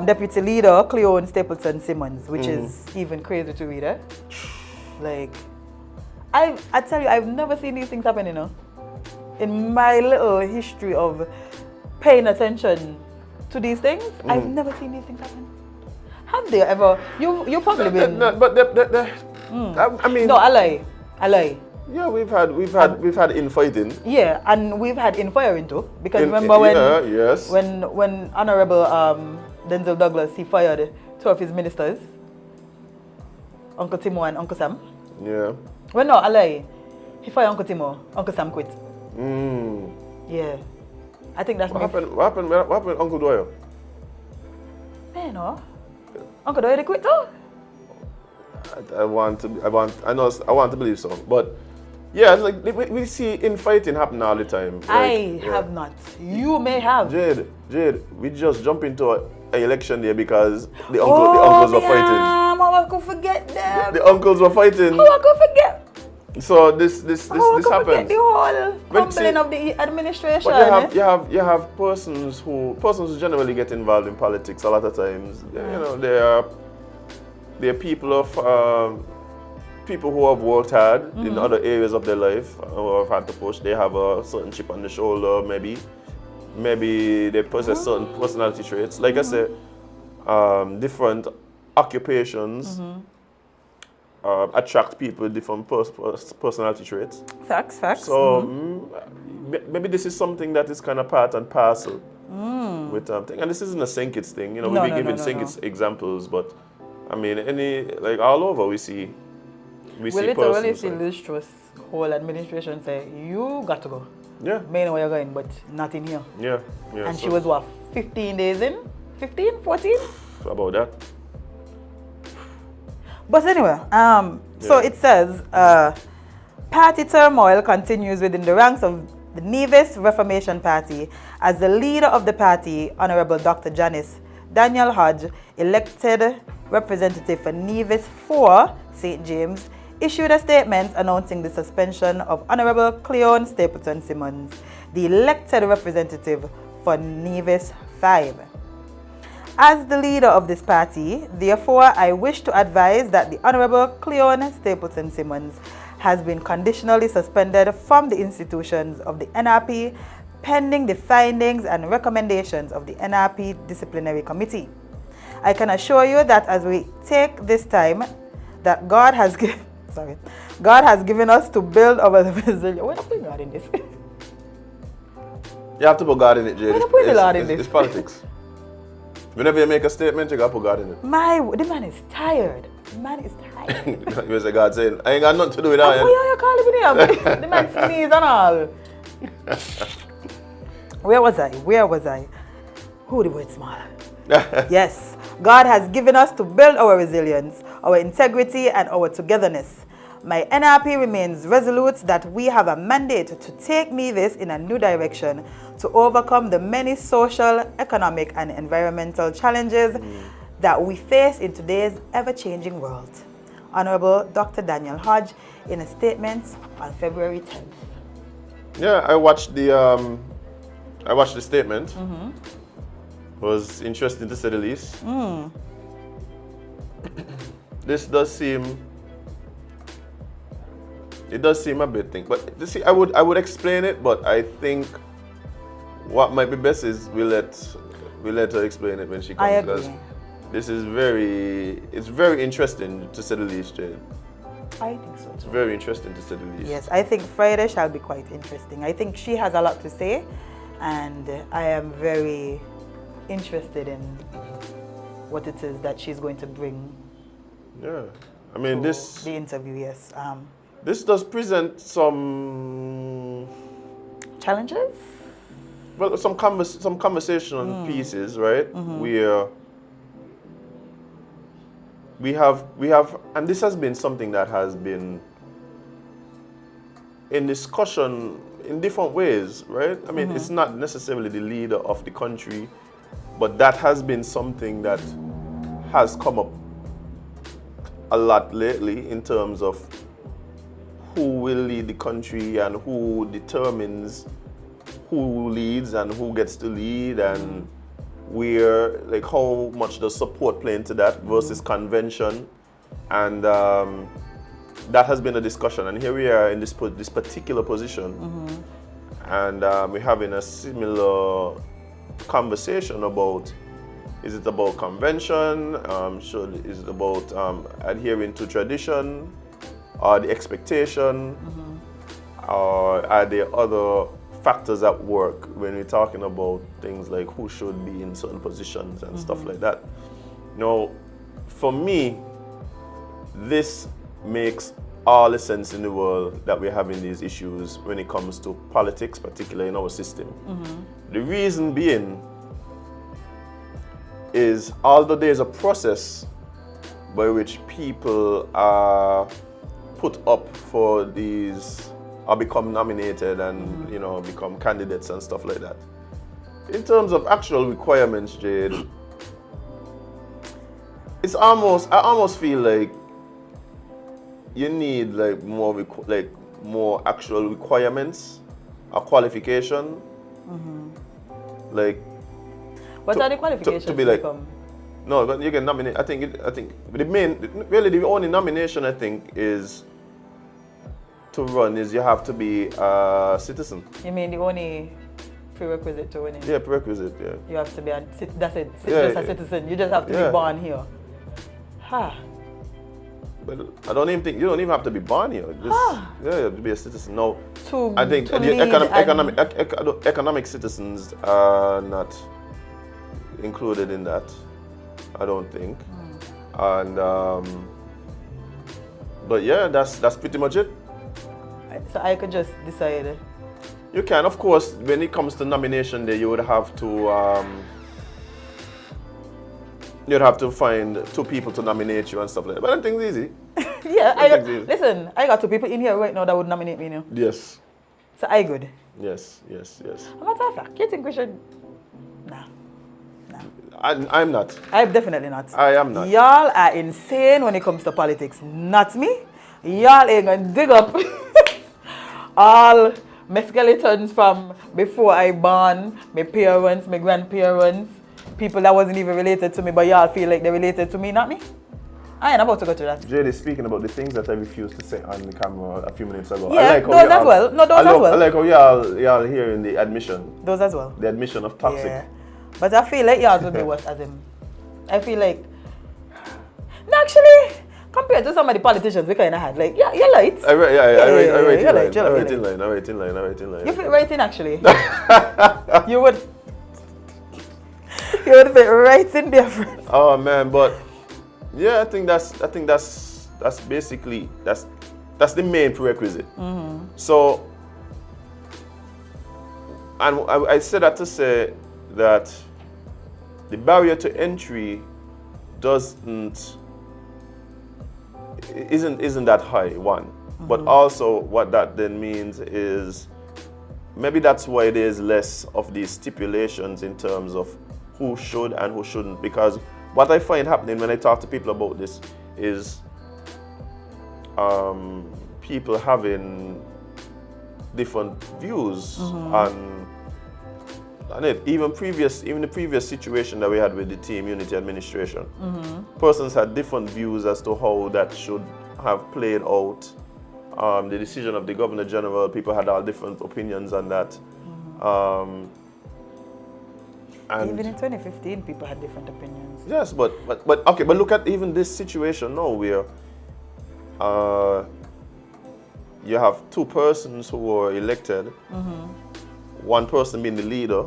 Deputy Leader Cleone Stapleton Simmons, which is even crazy to read. Like, I tell you, I've never seen these things happen, you know. In my little history of paying attention to these things, I've never seen these things happen. Have they ever? You probably been. I mean. No, I lie. Yeah, we've had infighting. Yeah, and we've had infiring too. Because remember when Honorable Denzel Douglas, he fired 2 of his ministers, Uncle Timo and Uncle Sam. Yeah. Well, no, I lie. He fired Uncle Timo. Uncle Sam quit. Yeah. I think that's what happened with Uncle Doyle? Man, no. Uncle Doyle quit too? I want to believe so. But yeah, it's like we see infighting happen all the time. I have not. You may have. Jade, we just jump into an election there because the uncles were fighting. How I could forget them? The uncles were fighting. How I could forget? So this happens. The whole crumbling of the administration. But you have persons who generally get involved in politics a lot of times. You know, they are people of people who have worked hard in other areas of their life or have had to push. They have a certain chip on the shoulder, maybe they possess certain personality traits. Like I said, different occupations attract people with different personality traits. Facts. So maybe this is something that is kind of part and parcel with thing. And this isn't a Sinkits thing. You know, we'll be giving Sinkits examples, but I mean, all over we see literally see Liz Truss whole administration say, you got to go. Yeah. May know where you're going, but not in here. Yeah. And she was what, 15 days in? 15, 14? About that. But anyway, so it says, party turmoil continues within the ranks of the Nevis Reformation Party as the leader of the party, Honorable Dr. Janice Daniel Hodge, elected representative for Nevis 4, St. James, issued a statement announcing the suspension of Honorable Cleone Stapleton Simmons, the elected representative for Nevis 5. As the leader of this party, therefore, I wish to advise that the Honorable Cleone Stapleton Simmons has been conditionally suspended from the institutions of the NRP pending the findings and recommendations of the NRP Disciplinary Committee. I can assure you that as we take this time that God has given us to build our resilience. We're not putting God in this. You have to put God in it, Jade. We're not putting God in this. It's politics. Whenever you make a statement, you got to put God in it. The man is tired. The man is tired. You say God saying, I ain't got nothing to do with that. Why are you calling me there? The man sneeze and all. Where was I? Who the word small? Yes. God has given us to build our resilience, our integrity, and our togetherness. My NRP remains resolute that we have a mandate to take Nevis in a new direction to overcome the many social, economic, and environmental challenges that we face in today's ever-changing world. Honorable Dr. Daniel Hodge in a statement on February 10th. Yeah, I watched the statement. Was interesting to say the least. This does seem a bit thing, but you see, I would explain it, but I think what might be best is we let her explain it when she comes. I agree. Because this is very interesting to say the least, Jade. I think so too. It's very interesting to say the least. Yes, I think Friday shall be quite interesting. I think she has a lot to say, and I am very interested in what it is that she's going to bring. Yeah, I mean the interview. Yes. This does present some challenges. Well, some conversation pieces, right? Where we have, and this has been something that has been in discussion in different ways, right? I mean, it's not necessarily the leader of the country, but that has been something that has come up a lot lately in terms of who will lead the country and who determines who leads and who gets to lead, and where, like, how much does support play into that versus convention, and that has been a discussion. And here we are in this particular position, and we're having a similar conversation about: is it about convention? Is it about adhering to tradition, or the expectation, or are there other factors at work when we're talking about things like who should be in certain positions and stuff like that? Now, for me, this makes all the sense in the world that we're having these issues when it comes to politics, particularly in our system. The reason being is, although there's a process by which people are put up for these, or become nominated and become candidates and stuff like that, in terms of actual requirements, Jade, I almost feel like you need like more actual requirements, a qualification, like. What are the qualifications to be like? become? No, but you can nominate. I think the only nomination I think is to run is you have to be a citizen. You mean the only prerequisite to winning? Yeah, prerequisite. Yeah. You have to be that's it. Yeah, just a citizen. You just have to be born here. Ha. But I don't even think you don't even have to be born here. Just, yeah, you have to be a citizen. No, I think economic citizens are not included in that. I don't think. And but yeah, that's pretty much it. So I could just decide. You can, of course, when it comes to nomination day, you would have to you'd have to find 2 people to nominate you and stuff like that. But I think it's easy. Yeah, listen, I got 2 people in here right now that would nominate me now. Yes. So I good. Yes. A matter of fact, you think we should? Nah. I'm not. I'm definitely not. I am not. Y'all are insane when it comes to politics. Not me. Y'all ain't gonna dig up all my skeletons from before I born, my parents, my grandparents, people that wasn't even related to me, but y'all feel like they're related to me, not me. I ain't about to go to that. Jade is speaking about the things that I refused to say on the camera a few minutes ago. Yeah, I like those as well. No, those as well. I like how y'all hearing the admission. Those as well. The admission of toxic. Yeah. But I feel like y'all would be worse as him. I feel like, no, actually, compared to some of the politicians we kind of had, like, yeah, you're light. I write in line. You fit right in, actually. you would fit right in there, friend. Oh man, but yeah, I think that's basically that's the main prerequisite. So, and I said that to say that the barrier to entry isn't that high, one. But also what that then means is maybe that's why there's less of these stipulations in terms of who should and who shouldn't, because what I find happening when I talk to people about this is people having different views on it. Even the previous situation that we had with the team unity administration, persons had different views as to how that should have played out. The decision of the Governor General, people had all different opinions on that. And even in 2015, people had different opinions. Yes, but look at even this situation now where you have 2 persons who were elected. One person being the leader,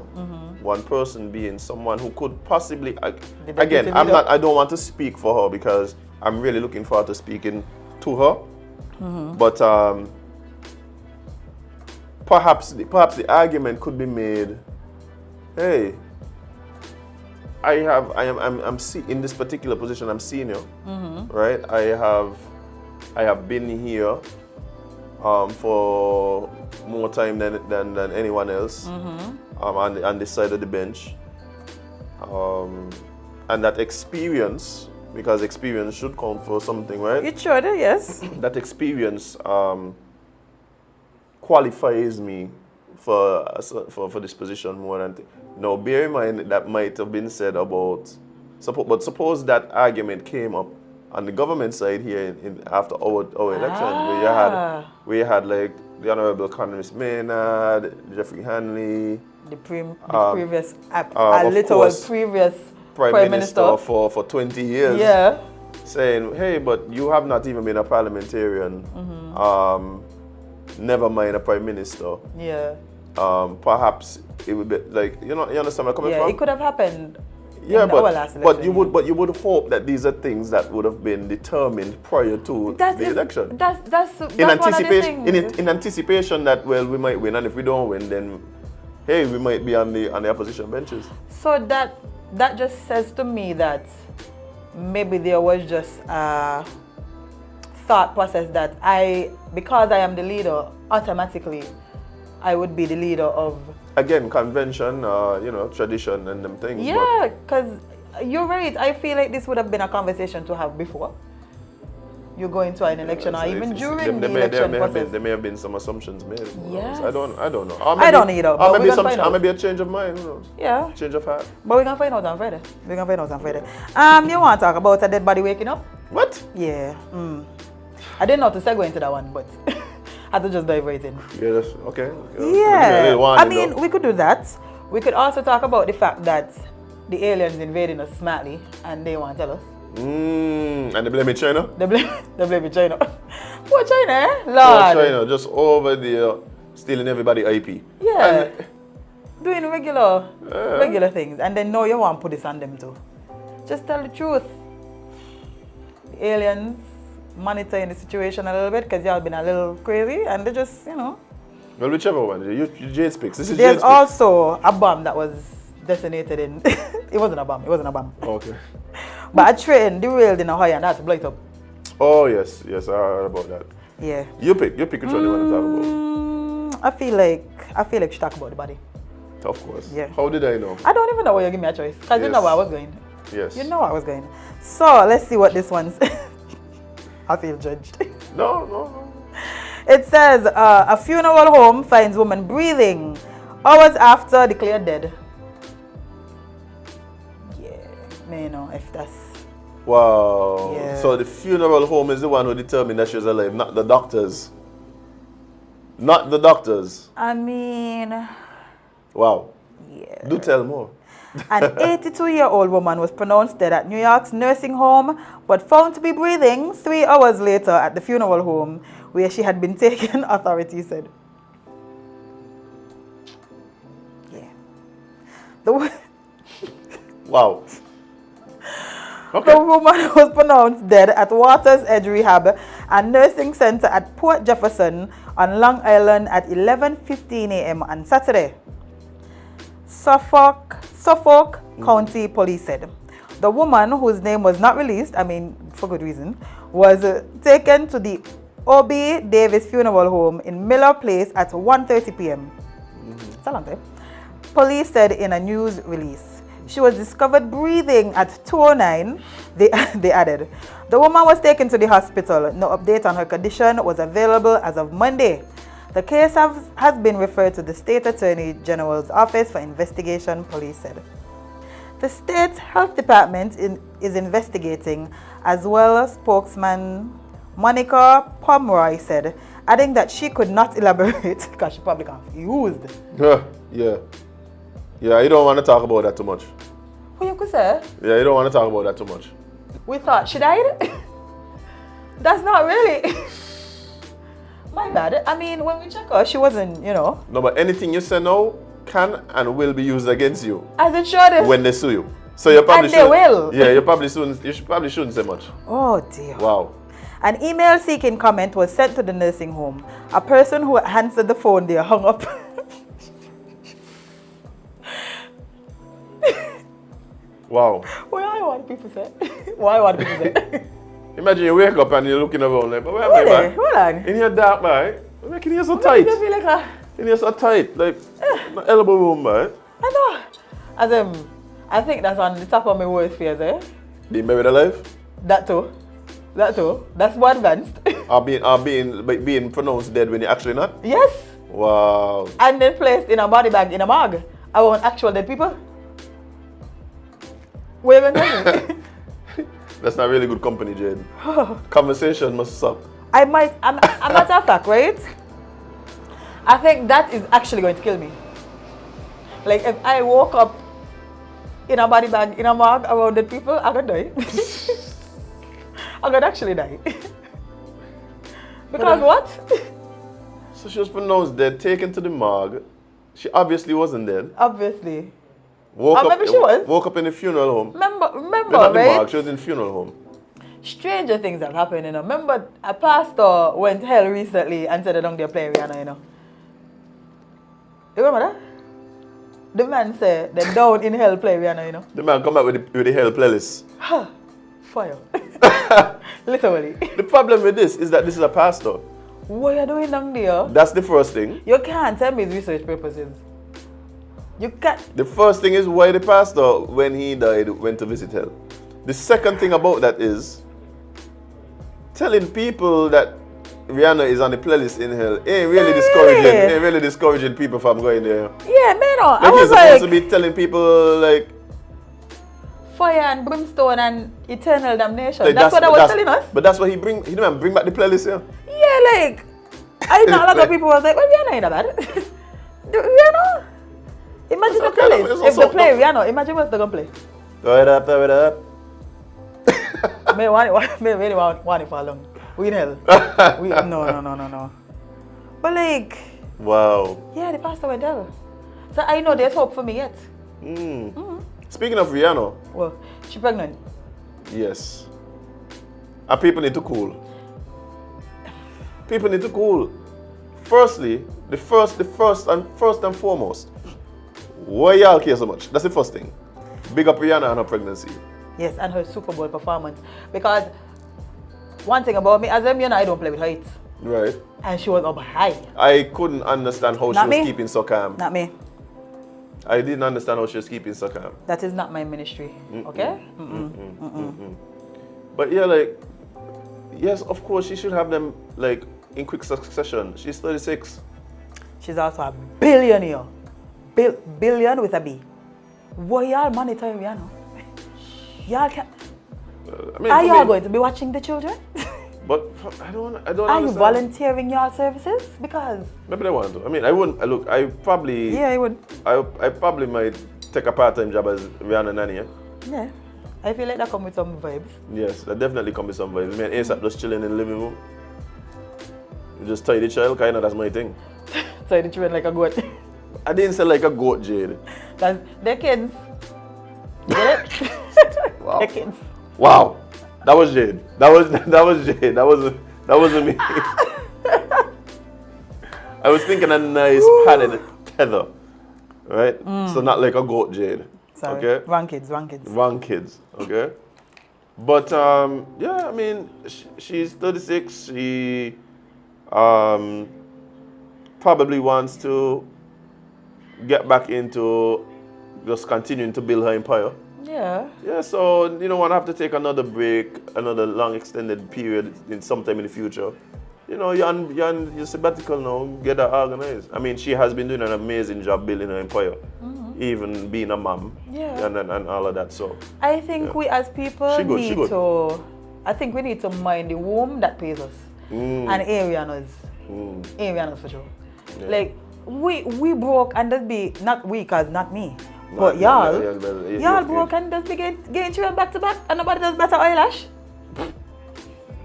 one person being someone who could possibly, again, I don't want to speak for her because I'm really looking forward to speaking to her. But perhaps the argument could be made, hey, I'm in this particular position, I'm senior, right? I have been here for more time than anyone else on this side of the bench. And that experience, because experience should count for something, right? It should, yes. That experience qualifies me for this position more than... Now, bear in mind that might have been said about... But suppose that argument came up on the government side here after our election, where you had like the Honorable Economist Maynard, Jeffrey Hanley, the previous Prime Minister for 20 years, saying, hey, but you have not even been a parliamentarian, never mind a Prime Minister. Yeah. Perhaps it would be like, you understand where I'm coming from? Yeah, it could have happened. Yeah, but you would hope that these are things that would have been determined prior to the election. That's in anticipation. In anticipation that, well, we might win, and if we don't win, then hey, we might be on the opposition benches. So that just says to me that maybe there was just a thought process that because I am the leader, automatically I would be the leader of. Again, convention, tradition and them things. Yeah, because you're right. I feel like this would have been a conversation to have before. you go into an election or even during the election process. There may have been some assumptions made. Yes. I don't know. I don't either. Or maybe a change of mind. Who knows? Yeah. Change of heart. But we're going to find out on Friday. You want to talk about a dead body waking up? What? Yeah. I didn't know how to segue into that one, but I had to just dive right in. Yeah, okay. Yeah. I mean, we could do that. We could also talk about the fact that the aliens invading us smartly and they want to tell us. And they blame it China? They blame it China. Poor China, eh? Lord. Poor China, just over there stealing everybody IP. Yeah. Doing regular things. And then now you want to put this on them too. Just tell the truth. The aliens monitoring the situation a little bit because y'all been a little crazy and they just, Well, whichever one. Jade speaks. This is There's Jade speaks. also a bomb that was detonated in... It wasn't a bomb. Okay. But a train derailed in Ohio and that's blow it up. Oh, yes, I heard about that. Yeah. You pick which one you want to talk about. I feel like she talk about the body. Of course. Yeah. How did I know? I don't even know why you give me a choice. Because you know where I was going. Yes. You know where I was going. So, let's see what this one's... I feel judged. No. It says, a funeral home finds woman breathing hours after declared dead. Yeah, may know if that's... Wow. Yeah. So the funeral home is the one who determined that she was alive, not the doctors. Not the doctors. I mean... Wow. Yeah. Do tell more. An 82-year-old woman was pronounced dead at New York's nursing home, but found to be breathing 3 hours later at the funeral home where she had been taken, authorities said. Yeah. Wow. Okay. The woman was pronounced dead at Waters Edge Rehab and Nursing Center at Port Jefferson on Long Island at 11:15 a.m. on Saturday. Suffolk County Police said. The woman, whose name was not released, I mean, for good reason, was taken to the O.B. Davis Funeral Home in Miller Place at 1:30 p.m. It's a long time. Police said in a news release. She was discovered breathing at 2:09, they added. The woman was taken to the hospital. No update on her condition was available as of Monday. The case has been referred to the State Attorney General's office for investigation, police said. The State Health Department is investigating, as well, spokesman Monica Pomeroy said, adding that she could not elaborate because she probably confused. Yeah, you don't want to talk about that too much. What you could say? Yeah, you don't want to talk about that too much. We thought she died? That's not really. My bad. I mean, when we check her, she wasn't, No, but anything you say now can and will be used against you. As it should. When they sue you. So you probably and they will. Yeah, you probably shouldn't say much. Oh dear. Wow. An email seeking comment was sent to the nursing home. A person who answered the phone there hung up. Wow. What people say? Imagine you wake up and you're looking around like, but where am I, man? Hold on. In here dark, man. I'm making here so tight. In here so tight, like my elbow room, man. I know. Azem, I think that's on the top of my worst fears, eh? Being buried alive? That too. That's more advanced. being pronounced dead when you're actually not? Yes. Wow. And then placed in a body bag in a morgue around actual dead people. Where are you going? That's not really good company, Jade. Conversation must suck. A matter of fact, right? I think that is actually going to kill me. Like if I woke up in a body bag in a morgue around dead people, I'm gonna die. I'm gonna actually die. Because what? So she was pronounced dead, taken to the morgue. She obviously wasn't dead. Obviously. Maybe she was. Woke up in the funeral home. Remember, not right? The morgue, she was in the funeral home. Stranger things have happened, Remember, a pastor went to hell recently and said they don't play Rihanna, You remember that? The man said they down in hell play Rihanna, The man come back with the hell playlist. Fire. Literally. The problem with this is that this is a pastor. What are you doing down there? That's the first thing. You can't tell me it's research purposes. You can't. The first thing is why the pastor, when he died, went to visit hell. The second thing about that is telling people that Rihanna is on the playlist in hell ain't really discouraging people from going there. Yeah, man. I was supposed to be telling people like fire and brimstone and eternal damnation. Like, that's what I was telling us. But that's what he bring back the playlist here. Yeah, like I know a lot of people was like, well, Rihanna ain't that bad. Rihanna? Imagine the playlist. If they play Rihanna, imagine what's they gonna play. Throw it up. May really want it for long. We in hell. No. But like, wow. Yeah, the pastor went there. So I know there's hope for me yet. Speaking of Rihanna. Well, she pregnant. Yes. And people need to cool. People need to cool. Firstly, the first and foremost, why y'all care so much? That's the first thing. Big up Rihanna and her pregnancy. Yes, and her Super Bowl performance. Because one thing about me, Azem, I don't play with height. Right. And she was up high. I couldn't understand how she was keeping so calm. Not me. I didn't understand how she was keeping so calm. That is not my ministry. Okay? But yeah, like, yes, of course, she should have them, like, in quick succession. She's 36. She's also a billionaire. Billion with a B. What y'all monitoring Rihanna? Y'all can. Are y'all going to be watching the children? But I don't Are understand. you volunteering your services? Because maybe they want to. I mean, I wouldn't. Look, I probably. Yeah, I would. I probably might take a part-time job as Rihanna nanny. Yeah. I feel like that come with some vibes. Yes, that definitely come with some vibes. I mean, ASAP just chilling in the living room. You just tie the child, because I know that's my thing. Tie the children like a goat. I didn't say like a goat, Jade. That's their kids. Get it? Wow. Their kids. Wow. That was Jade. That was Jade. That wasn't me. I was thinking a nice padded tether. Right? So not like a goat, Jade. Sorry. Okay? Wrong kids. Okay? But yeah, I mean, she's 36. She probably wants to get back into just continuing to build her empire. Yeah. Yeah, so you don't want to have to take another break, another long extended period in sometime in the future. You know, you're on your sabbatical now, get her organized. I mean, she has been doing an amazing job building her empire, even being a mom, and all of that. So I think we as people need to. I think we need to mind the womb that pays us, and Ariana's for sure. Yeah. Like we broke, and that be not we, cause not me. But y'all broke and just be getting children back to back, and nobody does better eyelash.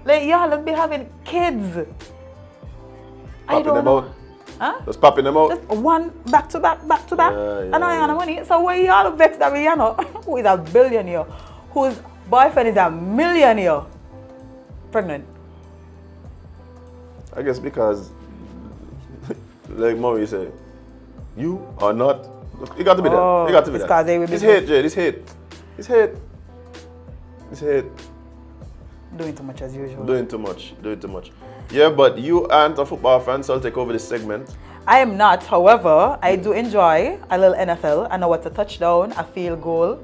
Like y'all just be having kids. Popping them out. Huh? Just popping them out. Just one back to back, and I have money. So why y'all vex that Rihanna, who is a billionaire, whose boyfriend is a millionaire, pregnant? I guess because, like Maury said, you are not. It got to be that. It got to be that. It's hate, Jade. It's hate. Doing too much as usual. Doing too much. Yeah, but you aren't a football fan, so I'll take over this segment. I am not. However, I do enjoy a little NFL. I know what's a touchdown, a field goal.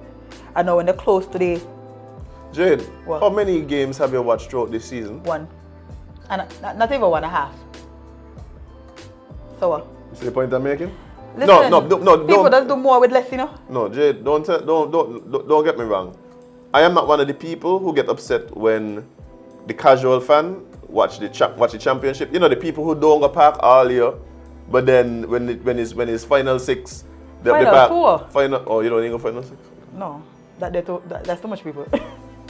I know when they're close to the... Jade, how many games have you watched throughout this season? One. And not even 1.5. So what? You see the point I'm making? Listen, no. People just do more with less, you know? No, Jade, don't get me wrong. I am not one of the people who get upset when the casual fan watch the championship. You know, the people who don't go park all year, but then when it's final six, final four. Oh, you don't even go final six? No, that's too much people.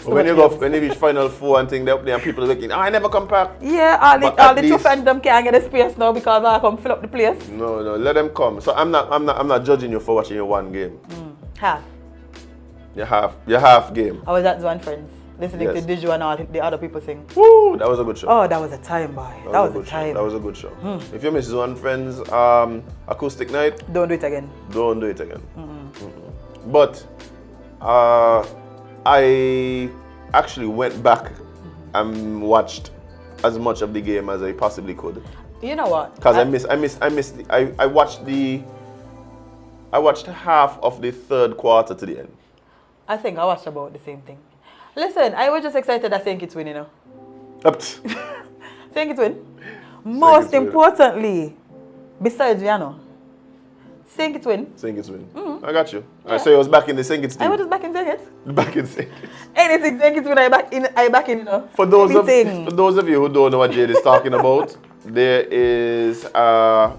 When you reach final four and thing, there people are looking, I never come back. Yeah, all the two fans them can't get the space now because I come fill up the place. No, let them come. So I'm not judging you for watching your one game. Half. Your half game. I was at Zwan Friends, listening to Diju and all the other people sing. Woo, that was a good show. Oh, that was a time, boy. That was a time. That was a good show. If you miss Zwan Friends acoustic night, don't do it again. Don't do it again. But I actually went back and watched as much of the game as I possibly could. You know what? Because I watched half of the third quarter to the end. I think I watched about the same thing. Listen, I was just excited that St. Kitts winning, you know. Think it win. Most importantly, besides Viano, Sink it win. Sink it win. I got you. Yeah. So you was back in the Sink it team. I was just back in Sink it. Back in Sink it. Anything Sink it win, I back in, you know. For those of you who don't know what Jade is talking about, there is a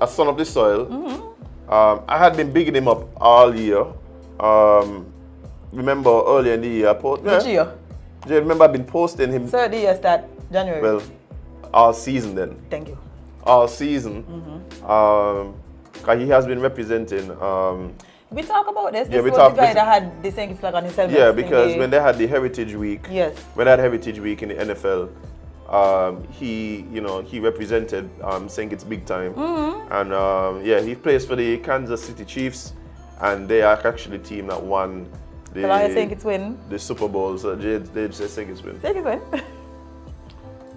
son of the soil. I had been bigging him up all year. Remember earlier in the year, Which year? Jade, remember I've been posting him. So the year start January. Well, all season then. Thank you. All season. He has been representing. We talk about this. Yeah, this was the guy that had the Saint flag on his helmet. Yeah, because when they had the Heritage Week. Yes. When they had Heritage Week in the NFL, he represented Saint Kitts big time. And he plays for the Kansas City Chiefs, and they are actually the team that won the Super Bowl. So Jade says Saint Kitts win. Saint Kitts win.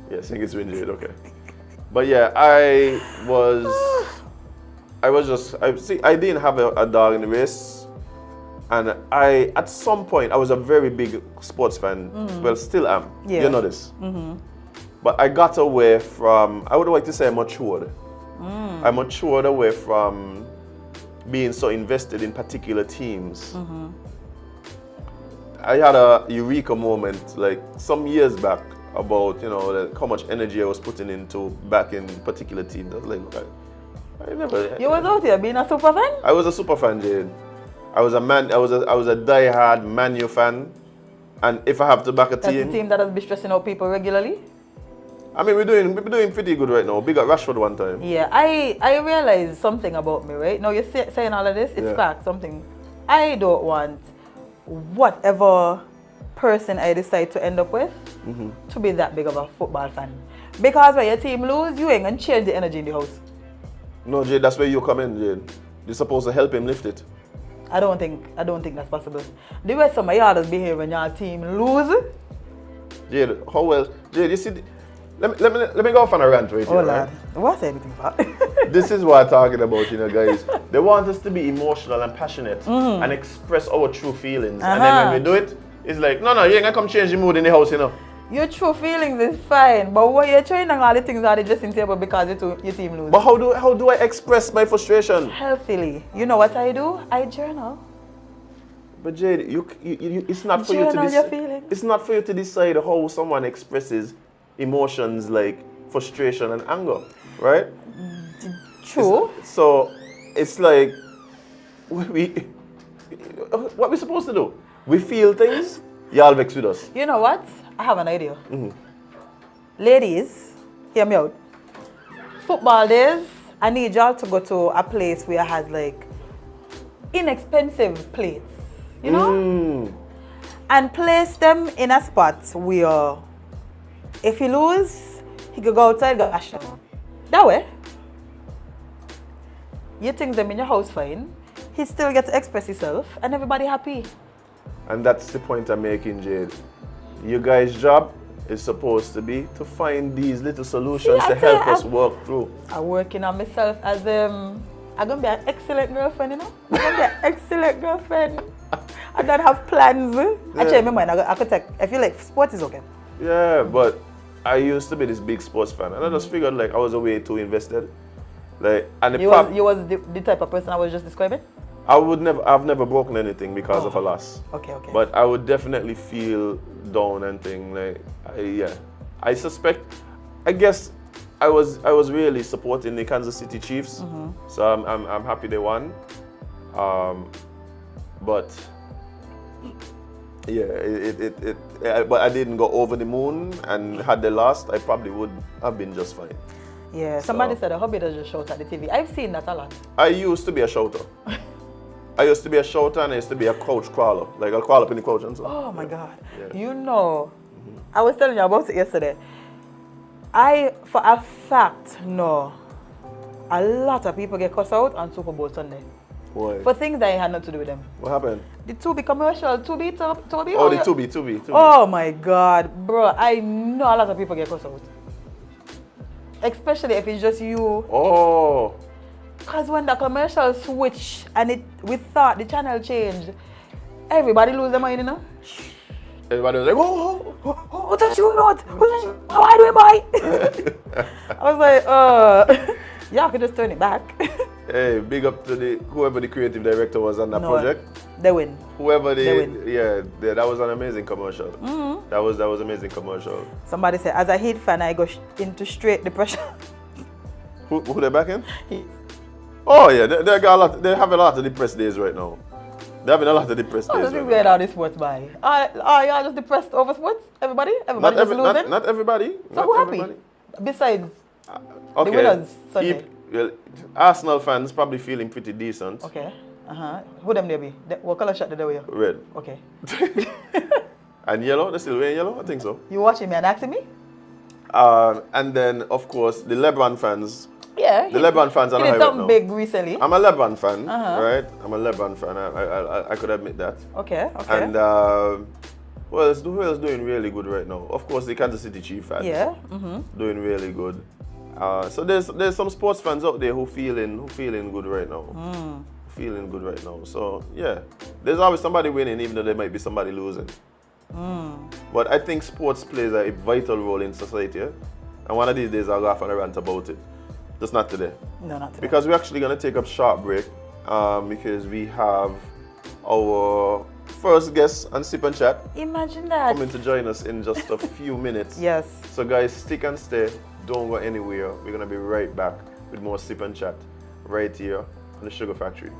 Yeah, Saint Kitts win, Jade. Okay. But yeah, I didn't have a dog in the race, and at some point I was a very big sports fan. Well, still am. Yeah. You know this. But I got away from, I would like to say I matured. I matured away from being so invested in particular teams. I had a eureka moment like some years back about how much energy I was putting into back in particular teams. I was like, look, I never. You was out here being a super fan? I was a super fan, Jade. I was a die-hard Man U fan, and if I have to back a team. That's the team that has been stressing out people regularly. I mean, we're doing pretty good right now. Big at Rashford one time. Yeah, I realized something about me, right? Now you're saying all of this, it's fact, something. I don't want whatever person I decide to end up with to be that big of a football fan. Because when your team lose, you ain't gonna change the energy in the house. No, Jade, that's where you come in, Jade. You're supposed to help him lift it. I don't think that's possible. The way some of y'all behave when your team lose. Jade, how well? Jade, you see, let me go off on a rant right here. Lad. What's everything for? This is what I'm talking about, guys. They want us to be emotional and passionate and express our true feelings. And then when we do it, it's like, no, you ain't gonna come change the mood in the house, Your true feelings is fine, but what you're trying all the things are the dressing table because your team lose. But how do I express my frustration? Healthily. You know what I do? I journal. But Jade, it's not for you to decide. It's not for you to decide how someone expresses emotions like frustration and anger, right? True. So it's like what we're supposed to do. We feel things. Y'all vex with us. You know what? I have an idea. Ladies, hear me out. Football days, I need y'all to go to a place where it has like inexpensive plates, and place them in a spot where if he lose, he could go outside and go ash them. That way, you think them in your house fine, he still get to express himself and everybody happy. And that's the point I'm making, Jade. You guys' job is supposed to be to find these little solutions to help us work through. I'm working on myself as I'm gonna be an excellent girlfriend, I'm gonna be an excellent girlfriend. I don't have plans. Actually, in my mind, I feel like sport is okay. Yeah, but I used to be this big sports fan, and I just figured like I was a way too invested. Like, and you was the type of person I was just describing? I've never broken anything because of a loss. Okay. But I would definitely feel down and things like, I suspect, I guess I was really supporting the Kansas City Chiefs, so I'm happy they won. But yeah, but I didn't go over the moon, and had they lost, I probably would have been just fine. Yeah, somebody said a hobby does just shout at the TV. I've seen that a lot. I used to be a shouter. I used to be a shouter, and I used to be a couch crawler. Like, I'll crawl up in the couch and so. Oh my God. Yeah. I was telling you about it yesterday. I, for a fact, know a lot of people get cussed out on Super Bowl Sunday. Why? For things that had nothing to do with them. What happened? The Tubi commercial, Tubi. Oh, the Tubi. Oh my God, bro. I know a lot of people get cussed out. Especially if it's just you. Oh. Because when the commercial switch and we thought the channel changed, everybody lose their mind, Everybody was like, oh, What are you not? Why do I? I was like, yeah, I could just turn it back. Hey, big up to whoever the creative director was on that project. They win. Whoever they win. Yeah, that was an amazing commercial. Mm-hmm. That was amazing commercial. Somebody said, as a Heat fan, I go into straight depression. Who they backing? Heat. Oh yeah, they have a lot of depressed days right now. They're having a lot of depressed days. This is where all this sports by. Are y'all just depressed over sports? Everybody just losing? Not everybody. So not who everybody. happy? Besides okay. the winners Sunday. Well, Arsenal fans probably feeling pretty decent. Okay. Who them they be? What color shirt did they wear? Red. Okay. And yellow? They still wearing yellow? I think so. You watching me and asking me? And then, of course, the LeBron fans. Yeah. The LeBron fans are he did right something now. big recently. I'm a LeBron fan, right? I'm a LeBron fan. I could admit that. Okay. And who else doing really good right now? Of course, the Kansas City Chiefs fans. Yeah. Doing really good. So there's some sports fans out there who feeling good right now. Feeling good right now. So yeah, there's always somebody winning, even though there might be somebody losing. But I think sports plays a vital role in society. Yeah? And one of these days I'll go off on a rant about it. Just not today. No, not today. Because we're actually going to take a short break because we have our first guest on Sip and Chat. Imagine that. Coming to join us in just a few minutes. Yes. So guys, stick and stay. Don't go anywhere. We're going to be right back with more Sip and Chat right here on the Sugar Factory.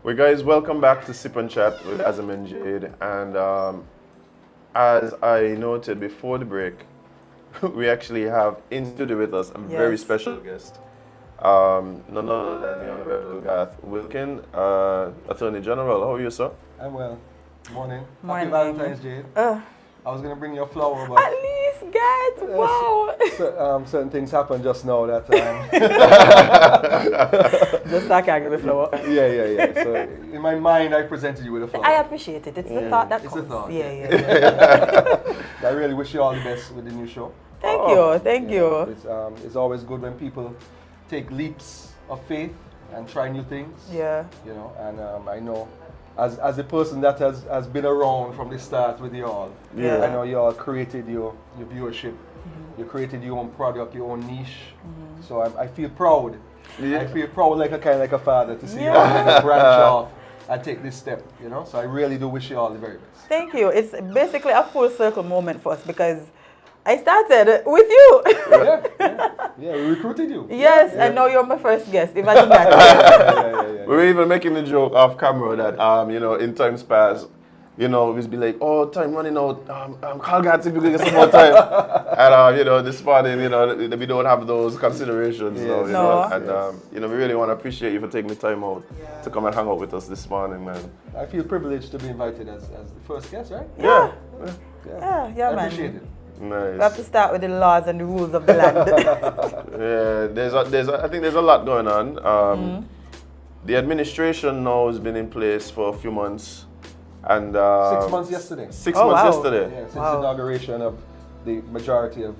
Well, guys, welcome back to SipNchat with Azem and Jade. And as I noted before the break, we actually have in studio with us a very special guest. None other than the Honorable Garth Wilkin, Attorney General. How are you, sir? I'm well. Morning. Morning. Happy Valentine's, Jade. I was going to bring you a flower, but... At least, guys, wow. Certain things happened just now that... Just I can't give a flower. Yeah. So in my mind, I presented you with a flower. I appreciate it. It's the thought that counts. It's a thought. Yeah. I really wish you all the best with the new show. Thank you. It's always good when people take leaps of faith and try new things. Yeah. You know, and I know as a person that has been around from the start with you all, I know you all created your viewership. You created your own product, your own niche. So I feel proud. Yeah. I feel proud like a father to see you all branch off and take this step, you know. So I really do wish you all the very best. Thank you. It's basically a full circle moment for us because I started with you. Yeah, we recruited you. Yes, and now you're my first guest. Imagine that. We were even making the joke off camera that, you know, in times past, you know, we'd be like, oh, time running out, call Garth if you can get some more time. And, you know, this morning, you know, we don't have those considerations. You know, and, you know, we really want to appreciate you for taking the time out to come and hang out with us this morning, man. I feel privileged to be invited as the first guest, right? Yeah, I man. appreciate it. Nice. We have to start with the laws and the rules of the land. I think there's a lot going on. The administration now has been in place for a few months. And 6 months yesterday. 6 months yesterday. Yeah, since the inauguration of the majority of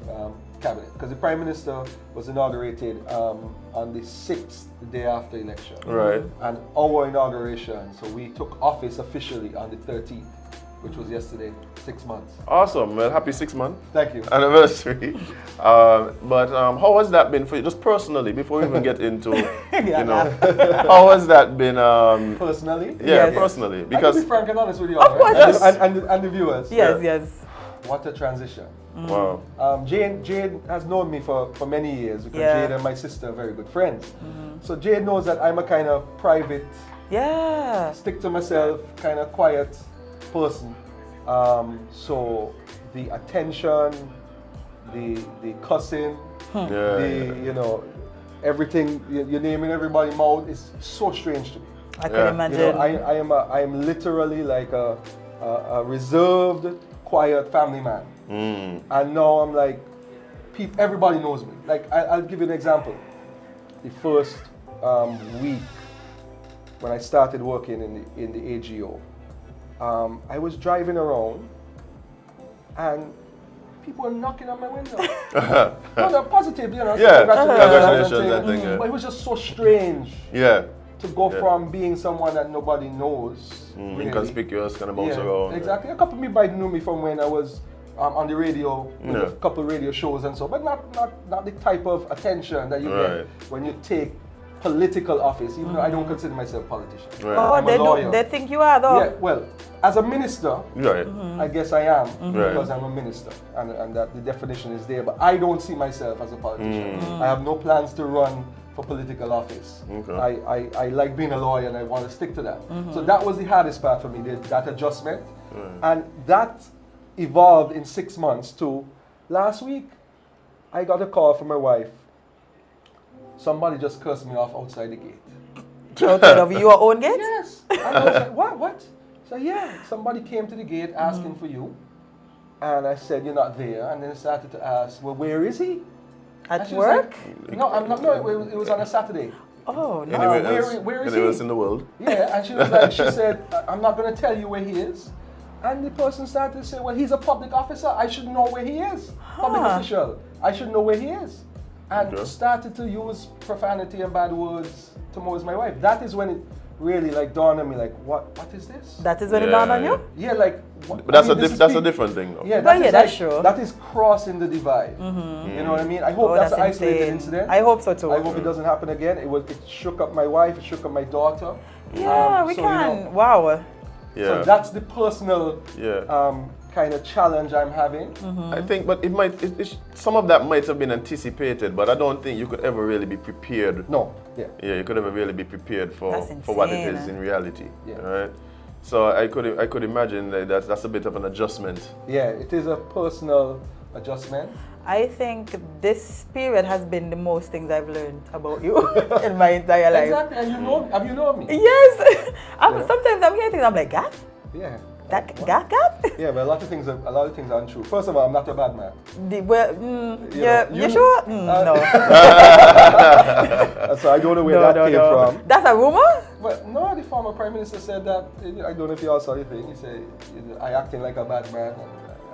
cabinet. Because the Prime Minister was inaugurated on the 6th, the day after election. Right. And our inauguration, so we took office officially on the 13th, which was yesterday, 6 months. Awesome. Well, happy 6 months. Thank you. Anniversary. But how has that been for you, just personally, before we even get into, you know, how has that been? Personally? Yeah, personally. Because I can be frank and honest with you. Of course. Yes. And the viewers. Yes. What a transition. Wow. Jade has known me for many years because Jade and my sister are very good friends. So Jade knows that I'm a kind of private, stick to myself, kind of quiet person. So the attention, the cussing, you know, everything you name in everybody's mouth is so strange to me. I can imagine. You know, I am literally like a reserved, quiet family man. And now I'm like, everybody knows me. Like I'll give you an example. The first week when I started working in the AGO, I was driving around and people were knocking on my window. No, they're positive, you know. Congratulations and things. But it was just so strange. To go from being someone that nobody knows, really. Inconspicuous, kind of bounce around. Exactly. A couple of people knew me from when I was on the radio, with a couple of radio shows and so, but not the type of attention that you get when you take political office, even though I don't consider myself a politician. Oh, they think you are though. Yeah, well, as a minister, I guess I am because I'm a minister, and that the definition is there. But I don't see myself as a politician. I have no plans to run for political office. I like being a lawyer and I want to stick to that. So that was the hardest part for me, that adjustment, and that evolved in 6 months to last week. I got a call from my wife. Somebody just cursed me off outside the gate. Outside of your own gate? Yes. And I was like, what? So yeah, somebody came to the gate asking for you. And I said, you're not there. And then I started to ask, well, where is he? At work? Like, no, I'm not. No, it was on a Saturday. Oh, no. Where is he? Anywhere else in the world? Yeah, and she was like, she said, I'm not going to tell you where he is. And the person started to say, well, he's a public officer. I should know where he is. Public official. I should know where he is. And started to use profanity and bad words towards my wife. That is when really like dawned on me, like, what is this? That is when it dawned on you? Yeah, like, but that's a different thing, though. Yeah, that's true. That is crossing the divide. You know what I mean? I hope that's an isolated incident. I hope so too. I hope it doesn't happen again. It shook up my wife, it shook up my daughter. Yeah, we can. You know, wow. Yeah. So that's the personal kind of challenge I'm having. I think, but some of that might have been anticipated, but I don't think you could ever really be prepared. No. Yeah. Yeah, you could never really be prepared for what it is in reality. Yeah. Right. So I could imagine that that's a bit of an adjustment. Yeah, it is a personal adjustment. I think this period has been the most things I've learned about you in my entire life. Exactly, and have you known me? Yes. Sometimes I'm hearing things, I'm like, God? Yeah. God? Yeah, but a lot of things aren't true. First of all, I'm not a bad man. You sure? No. So I don't know where that came from. That's a rumor? Well, no, the former prime minister said that. I don't know if you all saw the thing. He said, I acting like a bad man.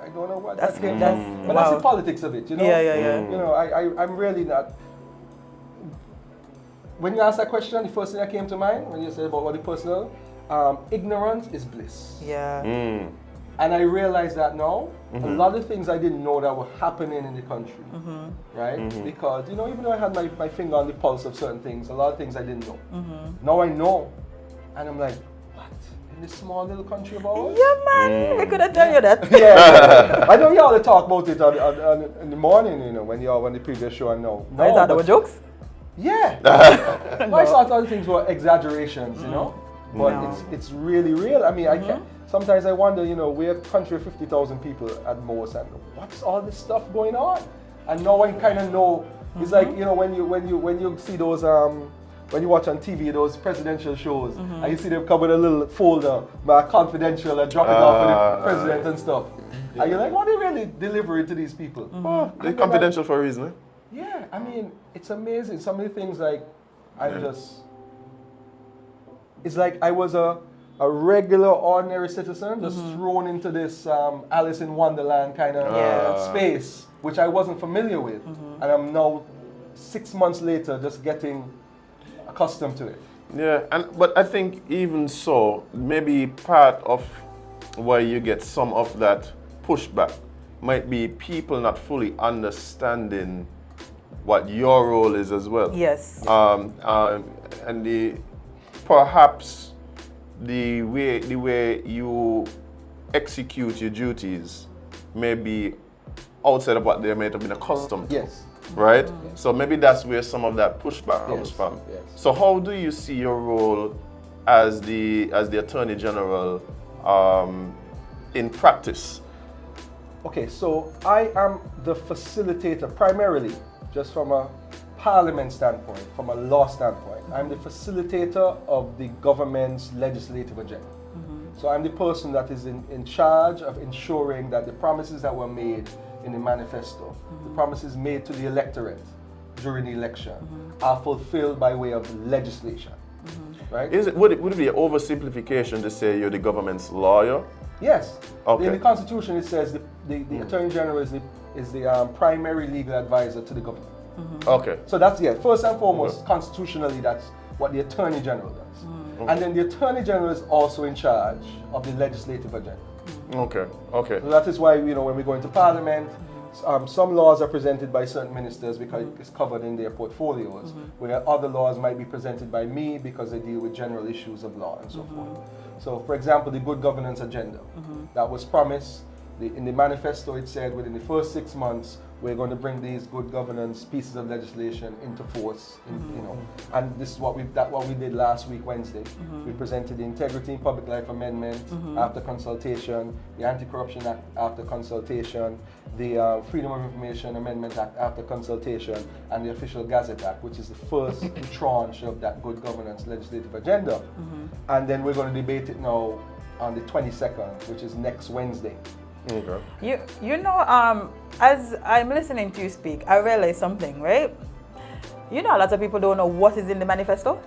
I don't know what that's good. But that's the politics of it, you know? Yeah. You know, I'm really not. When you asked that question, the first thing that came to mind, when you said about what the personal, ignorance is bliss. Yeah. And I realized that now, a lot of things I didn't know that were happening in the country, right? Because, you know, even though I had my finger on the pulse of certain things, a lot of things I didn't know. Now I know, and I'm like, what? In this small little country of ours? Yeah, man, we couldn't tell you that. Yeah. I know you all talk about it in the morning, you know, when the previous show, I know. I thought they were jokes? Yeah. I thought other things were exaggerations, you know? But it's really real. I mean, I can't. Sometimes I wonder, you know, we're a country of 50,000 people at most, and what's all this stuff going on? And now I kind of know. It's like, you know, when you see those when you watch on TV those presidential shows, and you see them come with a little folder, confidential, and drop it off for the president and stuff. And you're like, what are they really delivering to these people? Oh, they're confidential for a reason. Eh? Yeah, I mean, it's amazing. Some of the things like it's like I was a regular, ordinary citizen just thrown into this Alice in Wonderland kind of space, which I wasn't familiar with. And I'm now 6 months later just getting accustomed to it. Yeah, but I think even so, maybe part of where you get some of that pushback might be people not fully understanding what your role is as well. Yes. And perhaps the way you execute your duties may be outside of what they might have been accustomed to. Yes. Right? So maybe that's where some of that pushback comes from. Yes. So how do you see your role as the Attorney General in practice? Okay, so I am the facilitator primarily, just from a Parliament standpoint, from a law standpoint. I'm the facilitator of the government's legislative agenda. So I'm the person that is in charge of ensuring that the promises that were made in the manifesto, the promises made to the electorate during the election, are fulfilled by way of legislation. Right? Would it be an oversimplification to say you're the government's lawyer? Yes. Okay. In the Constitution, it says the Attorney General is the primary legal advisor to the government. Okay. So that's, first and foremost, constitutionally, that's what the Attorney General does. And then the Attorney General is also in charge of the legislative agenda. Okay. So that is why, you know, when we go into Parliament, some laws are presented by certain ministers because it's covered in their portfolios, where other laws might be presented by me because they deal with general issues of law and so forth. So, for example, the good governance agenda that was promised. In the manifesto, it said within the first 6 months, we're going to bring these good governance pieces of legislation into force. You know, and this is what we did last week, Wednesday. We presented the Integrity in Public Life Amendment after consultation, the Anti-Corruption Act after consultation, the Freedom of Information Amendment Act after consultation, and the Official Gazette Act, which is the first tranche of that good governance legislative agenda. And then we're going to debate it now on the 22nd, which is next Wednesday. Okay. You know, as I'm listening to you speak, I realize something, right? You know, a lot of people don't know what is in the manifesto.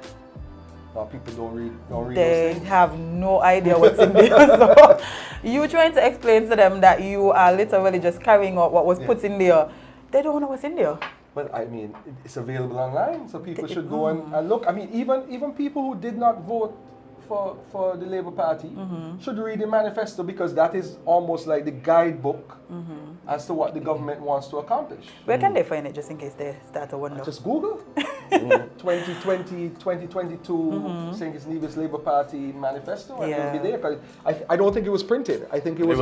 People don't read They those things. have no idea what's in there. So you trying to explain to them that you are literally just carrying out what was put in there. They don't know what's in there. Well, I mean, it's available online, so people should go and look. I mean, even people who did not vote for the Labour Party should read the manifesto, because that is almost like the guidebook as to what the government wants to accomplish. Where can they find it, just in case they start to wonder? Just Google 2020, 2022 St. Kitts Nevis Labour Party manifesto, and it'll be there. 'Cause I don't think it was printed. I think it was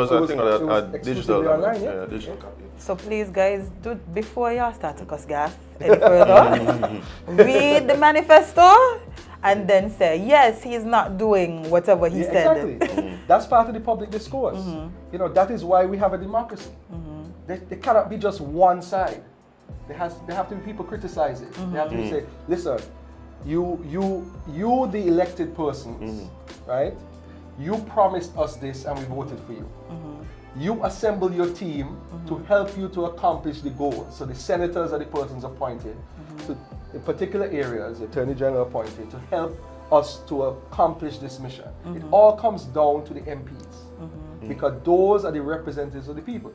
digital online. Digital copy. So please, guys, before y'all start to cuss Garth any further, read the manifesto and then say, yes, he's not doing whatever he said. Exactly. That's part of the public discourse. You know, that is why we have a democracy. There cannot be just one side. There have to be people criticizing. They have to say, listen, you the elected persons, right? You promised us this and we voted for you. You assemble your team to help you to accomplish the goals. So the senators are the persons appointed to in particular areas, the Attorney General appointed to help us to accomplish this mission. It all comes down to the MPs. Because those are the representatives of the people.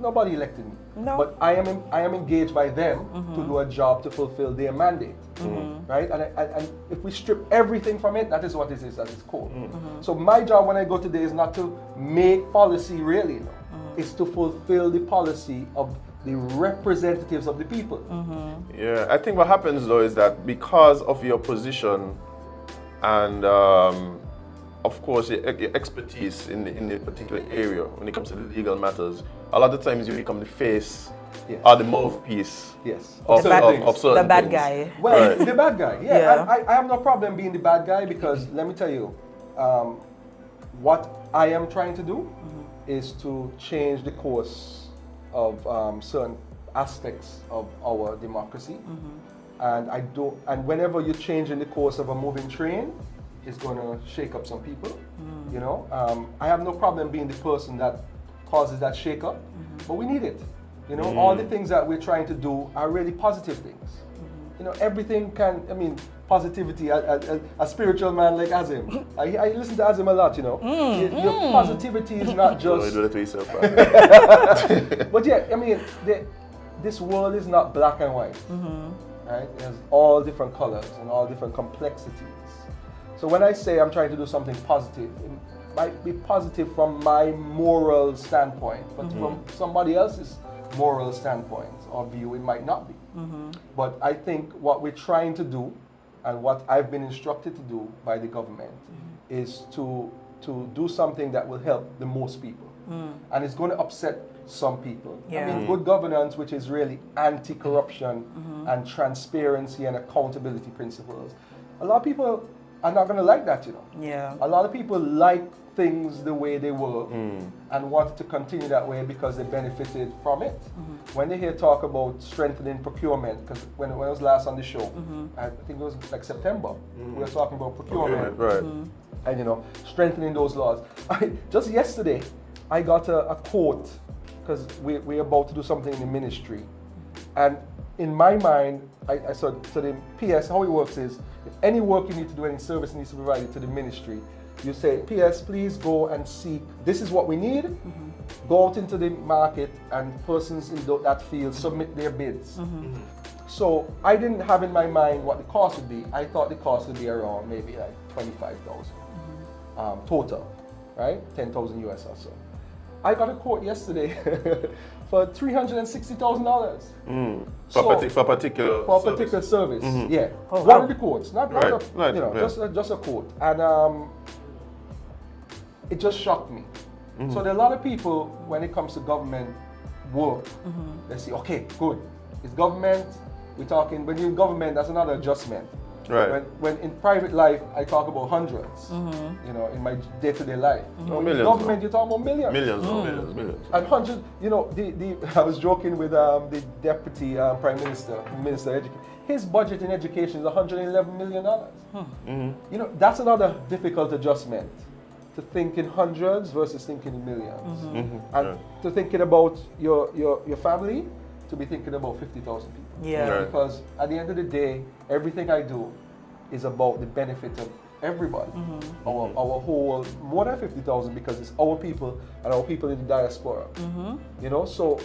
Nobody elected me. No. But I am engaged by them to do a job to fulfill their mandate. Right? And if we strip everything from it, that is what it is at its core. So my job when I go today is not to make policy really, it's to fulfill the policy of the representatives of the people. Yeah, I think what happens though is that because of your position and of course, your expertise in the particular area when it comes to the legal matters, a lot of times you become the face or the mouthpiece of certain the bad things. guy. Well, the bad guy, I have no problem being the bad guy, because let me tell you, what I am trying to do is to change the course of certain aspects of our democracy. And whenever you change in the course of a moving train, it's going to shake up some people, you know. I have no problem being the person that causes that shake up, but we need it. You know, all the things that we're trying to do are really positive things. You know, everything positivity, a spiritual man like Azem. I listen to Azem a lot, you know. Your positivity is not just... But yeah, I mean, this world is not black and white, right? There's all different colors and all different complexities. So when I say I'm trying to do something positive, it might be positive from my moral standpoint, but from somebody else's moral standpoint or view, it might not be. But I think what we're trying to do, and what I've been instructed to do by the government, is to do something that will help the most people. And it's going to upset some people. I mean, good governance, which is really anti-corruption and transparency and accountability principles. A lot of people are not going to like that, you know. A lot of people like things the way they were and wanted to continue that way because they benefited from it. When they hear talk about strengthening procurement, because when I was last on the show, I think it was like September, we were talking about procurement. And you know, strengthening those laws. Just yesterday, I got a quote, because we're about to do something in the ministry. And in my mind, I said, so the PS, how it works is, if any work you need to do, any service needs to be provided to the ministry, you say, PS, please go and seek, this is what we need. Go out into the market and persons in that field submit their bids. So I didn't have in my mind what the cost would be. I thought the cost would be around maybe like 25,000 total, right? 10,000 US or so. I got a quote yesterday for $360,000. For a particular service. Yeah. Oh, one of the quotes, not just a quote. And it just shocked me. So there are a lot of people, when it comes to government work, they say, okay, good. It's government, we're talking, when you're in government, that's another adjustment. Right. When in private life, I talk about hundreds, you know, in my day-to-day life. Millions, in government, you talk about millions. Millions. And hundreds, you know, I was joking with the Deputy Prime Minister, Minister of Education. His budget in education is $111 million. You know, that's another difficult adjustment, to think in hundreds versus thinking in millions. And to thinking about your family, to be thinking about 50,000 people. Yeah. Because at the end of the day, everything I do is about the benefit of everybody. Our whole, more than 50,000, because it's our people and our people in the diaspora. You know, so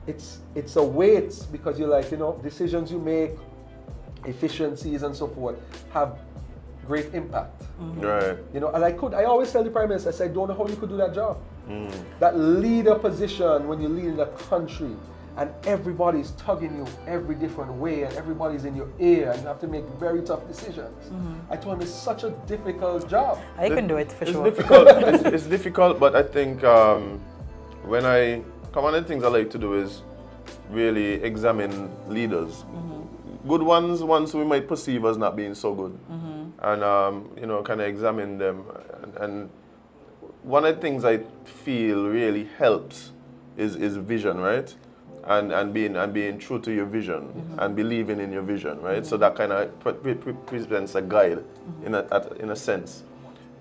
it's a weight, because you're like, you know, decisions you make, efficiencies and so forth have great impact. Right. You know, and I always tell the Prime Minister, I say, I don't know how you could do that job. That leader position when you lead in a country and everybody's tugging you every different way and everybody's in your ear and you have to make very tough decisions. I told him it's such a difficult job. I can do it for sure. Difficult. It's difficult, but I think one of the things I like to do is really examine leaders. Good ones we might perceive as not being so good. And you know, kind of examine them. And one of the things I feel really helps is vision, right? And being true to your vision and believing in your vision, right? So that kind of presents a guide in a sense.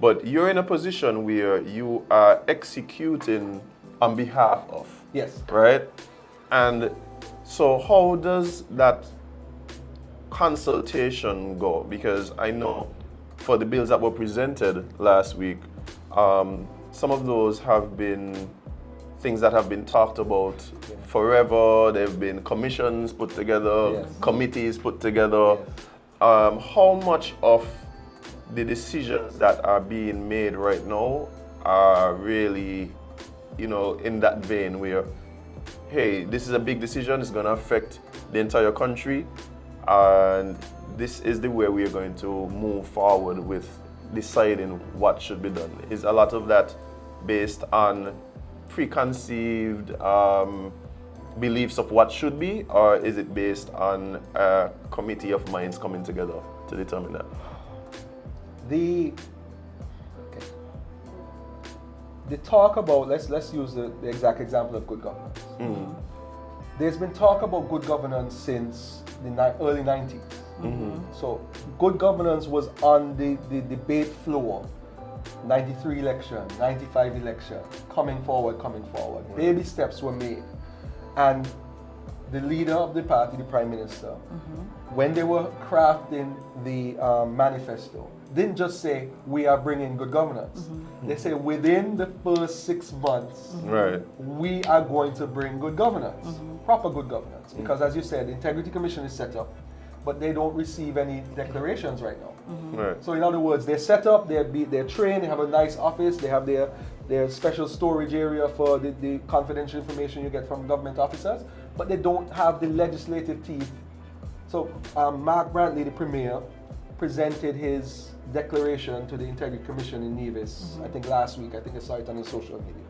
But you're in a position where you are executing on behalf of. Yes. Right? And so how does that consultation go? Because I know for the bills that were presented last week, some of those have been things that have been talked about forever. They've been commissions put together, committees put together. How much of the decisions that are being made right now are really, you know, in that vein where, hey, this is a big decision, it's going to affect the entire country, and this is the way we are going to move forward with deciding what should be done? Is a lot of that based on preconceived beliefs of what should be, or is it based on a committee of minds coming together to determine that? The talk about, let's use the exact example of good governance. There's been talk about good governance since the early 90s. So good governance was on the debate floor. 93 election, 95 election, coming forward. Baby steps were made. And the leader of the party, the Prime Minister, when they were crafting the manifesto, didn't just say, we are bringing good governance. They say, within the first 6 months, we are going to bring good governance, proper good governance. Because as you said, the Integrity Commission is set up, but they don't receive any declarations right now. So in other words, they're set up, they're trained, they have a nice office, they have their special storage area for the confidential information you get from government officers, but they don't have the legislative teeth. So Mark Brantley, the Premier, presented his declaration to the Integrity Commission in Nevis, I think last week. I think I saw it on his social media.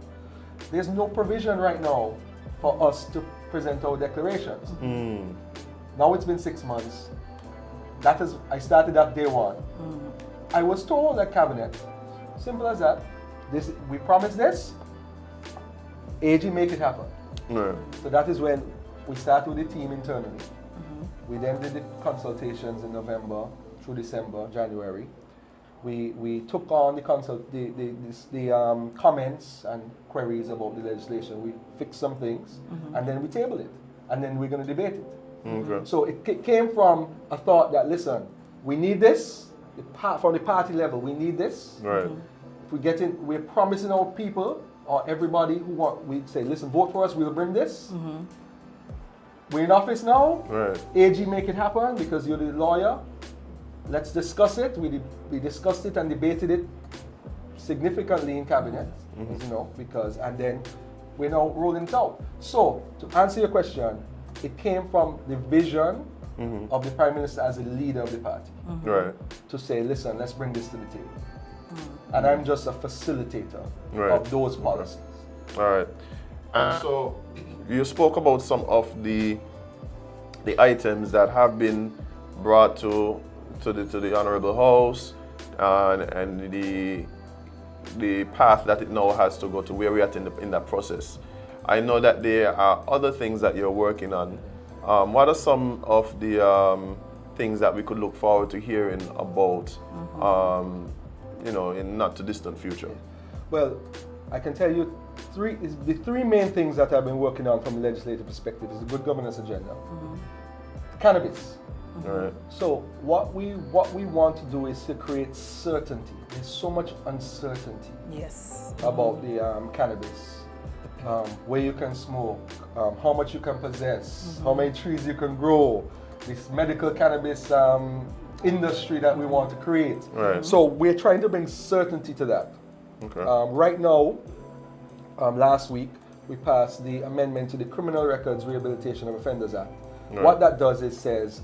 There's no provision right now for us to present our declarations. Now it's been 6 months. I started that day one. I was told at Cabinet, simple as that, we promised this, AG make it happen. So that is when we started with the team internally. We then did the consultations in November through December, January. We took on the comments and queries about the legislation. We fixed some things, and then we tabled it, and then we're going to debate it. So it came from a thought that, listen, we need this, from the party level, we need this. If we get in, we're promising our people, or everybody who we say, listen, vote for us, we'll bring this. We're in office now, AG make it happen because you're the lawyer. Let's discuss it. We discussed it and debated it significantly in Cabinet, you know, and then we're now rolling it out. So, to answer your question, it came from the vision of the Prime Minister as a leader of the party. To say, listen, let's bring this to the table. And I'm just a facilitator of those policies. And so, you spoke about some of the items that have been brought to the Honorable House and the path that it now has to go to where we're at in that process. I know that there are other things that you're working on. What are some of the things that we could look forward to hearing about, you know, in not too distant future? Well, I can tell you the three main things that I've been working on from a legislative perspective is the good governance agenda, cannabis. Right. So what we want to do is to create certainty. There's so much uncertainty. Yes. About the cannabis, where you can smoke, how much you can possess, how many trees you can grow, this medical cannabis industry that we want to create. Right. So we're trying to bring certainty to that. Okay. Right now, last week, we passed the amendment to the Criminal Records Rehabilitation of Offenders Act. Right. What that does is says,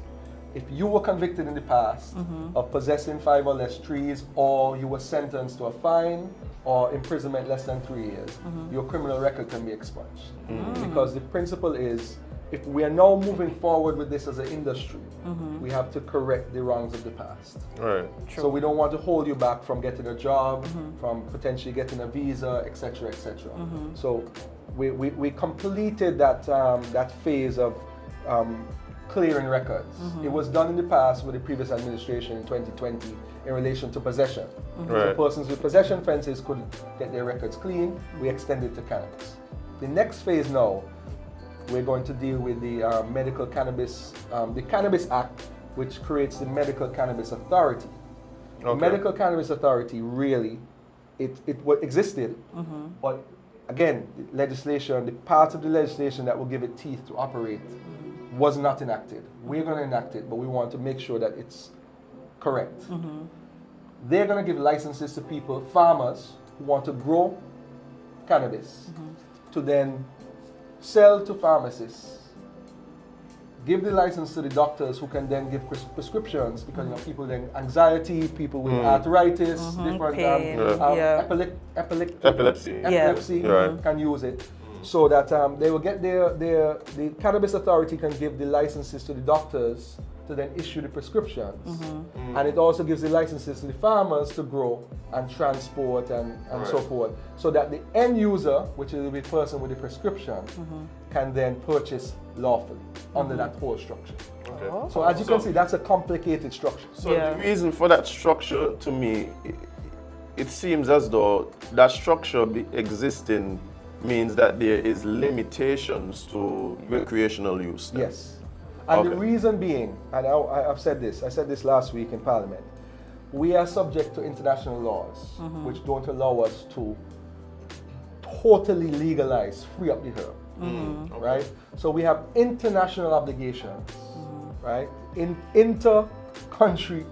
if you were convicted in the past of possessing 5 or less trees, or you were sentenced to a fine or imprisonment less than 3 years, your criminal record can be expunged. Because the principle is, if we are now moving forward with this as an industry, we have to correct the wrongs of the past. Right. True. So we don't want to hold you back from getting a job, from potentially getting a visa, etc., etc. So we completed that that phase of clearing records. It was done in the past with the previous administration in 2020 in relation to possession. Right. So persons with possession offenses could get their records clean. We extended to cannabis. The next phase now, we're going to deal with the medical cannabis, the Cannabis Act, which creates the Medical Cannabis Authority. Okay. The Medical Cannabis Authority really, it existed, but again, the legislation, the part of the legislation that will give it teeth to operate was not enacted. We're going to enact it, but we want to make sure that it's correct. They're going to give licenses to people, farmers, who want to grow cannabis, to then sell to pharmacists. Give the license to the doctors who can then give prescriptions, because you know, people then anxiety, people with arthritis, different epilepsy can use it. So that they will get the Cannabis Authority can give the licenses to the doctors to then issue the prescriptions. And it also gives the licenses to the farmers to grow and transport and so forth. So that the end user, which is the person with the prescription, can then purchase lawfully under that whole structure. Okay. So as you can see, that's a complicated structure. So the reason for that structure, to me, it seems as though that structure existing means that there is limitations to recreational use. Then. Yes. And the reason being, and I said this last week in Parliament, we are subject to international laws which don't allow us to totally legalize, free up the herb, right? So we have international obligations, right? In inter-country,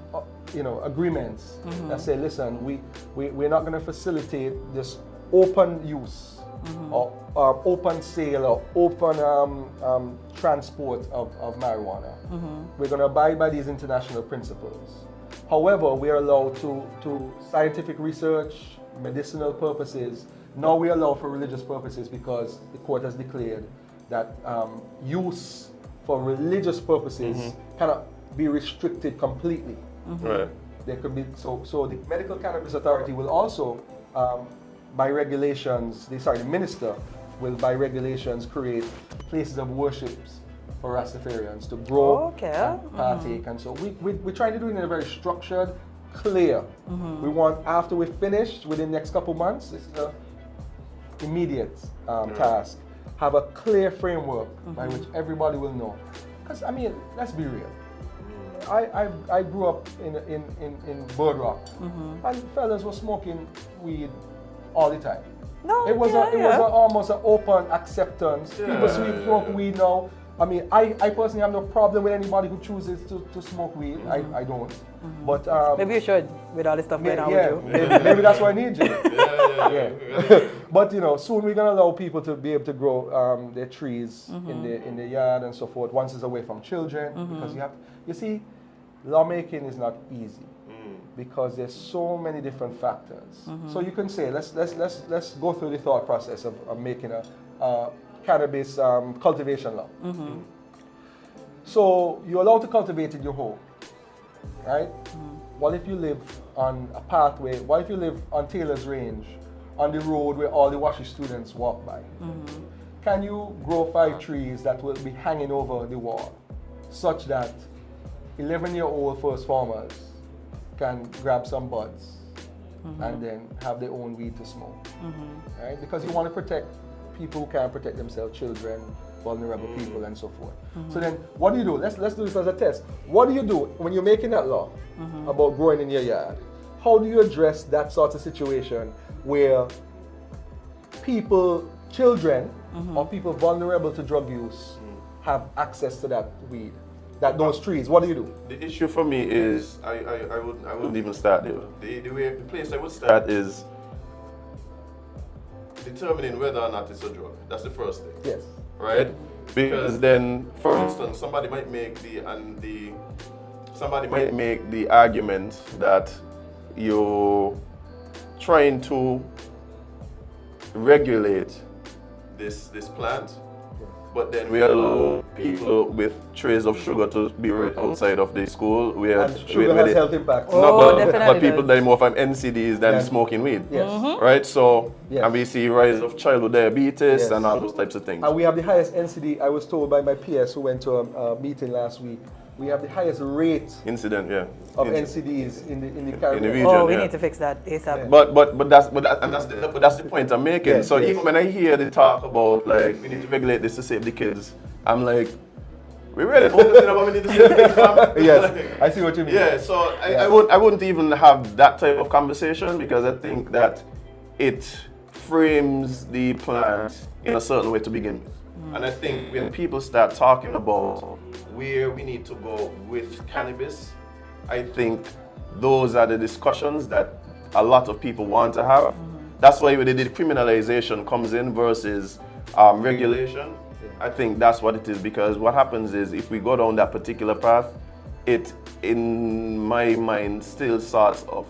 agreements that say, listen, we're not going to facilitate this open use or open sale or open transport of marijuana. We're going to abide by these international principles. However, we are allowed to scientific research, medicinal purposes. Now we allow for religious purposes because the court has declared that use for religious purposes cannot be restricted completely. Right. There could be so the Medical Cannabis Authority will also by regulations, the minister will by regulations create places of worship for Rastafarians to grow and partake. And so we're trying to do it in a very structured, clear. We want, after we're finished within the next couple months, this is an immediate task, have a clear framework by which everybody will know. Because I mean, let's be real. I grew up in Bird Rock, and fellas were smoking weed all the time. No, it was almost an open acceptance. People smoke weed now. I mean, I personally have no problem with anybody who chooses to smoke weed. I don't. But maybe you should, with all this stuff going on with you. Maybe that's why I need you. But soon we're gonna allow people to be able to grow their trees in the yard and so forth. Once it's away from children, because you see, lawmaking is not easy. Because there's so many different factors. So you can say, let's go through the thought process of making a cannabis cultivation law. So you're allowed to cultivate in your home, right? What if you live on a pathway? What if you live on Taylor's Range, on the road where all the WASHI students walk by? Can you grow 5 trees that will be hanging over the wall, such that 11-year-old first formers can grab some buds and then have their own weed to smoke, right? Because you want to protect people who can't protect themselves, children, vulnerable people and so forth. So then, what do you do? Let's do this as a test. What do you do when you're making that law about growing in your yard? How do you address that sort of situation where people, children, or people vulnerable to drug use have access to that weed, those trees? What do you do? The issue for me is I wouldn't even start there. The place I would start is determining whether or not it's a drug. That's the first thing. Yes. Right? Because then, for instance, somebody might make the argument that you're trying to regulate this plant, but then we allow people with trays of sugar to be right outside of the school. Sugar has health impacts. But people die more from NCDs than smoking weed. Yes. Right? So, and we see rise of childhood diabetes and all those types of things. And we have the highest NCD, I was told by my PS who went to a meeting last week, we have the highest rate of NCDs in the Caribbean. In the region, oh, we need to fix that ASAP. But that's the point I'm making. Yes, so even when I hear the talk about like we need to regulate this to save the kids, I'm like, we really focusing on what we need to save the kids from. Yes, I see what you mean. Yeah, so I wouldn't even have that type of conversation because I think that it frames the plant in a certain way to begin with. And I think when people start talking about where we need to go with cannabis, I think those are the discussions that a lot of people want to have. That's why the decriminalization comes in versus regulation. I think that's what it is, because what happens is if we go down that particular path, it, in my mind, still sort of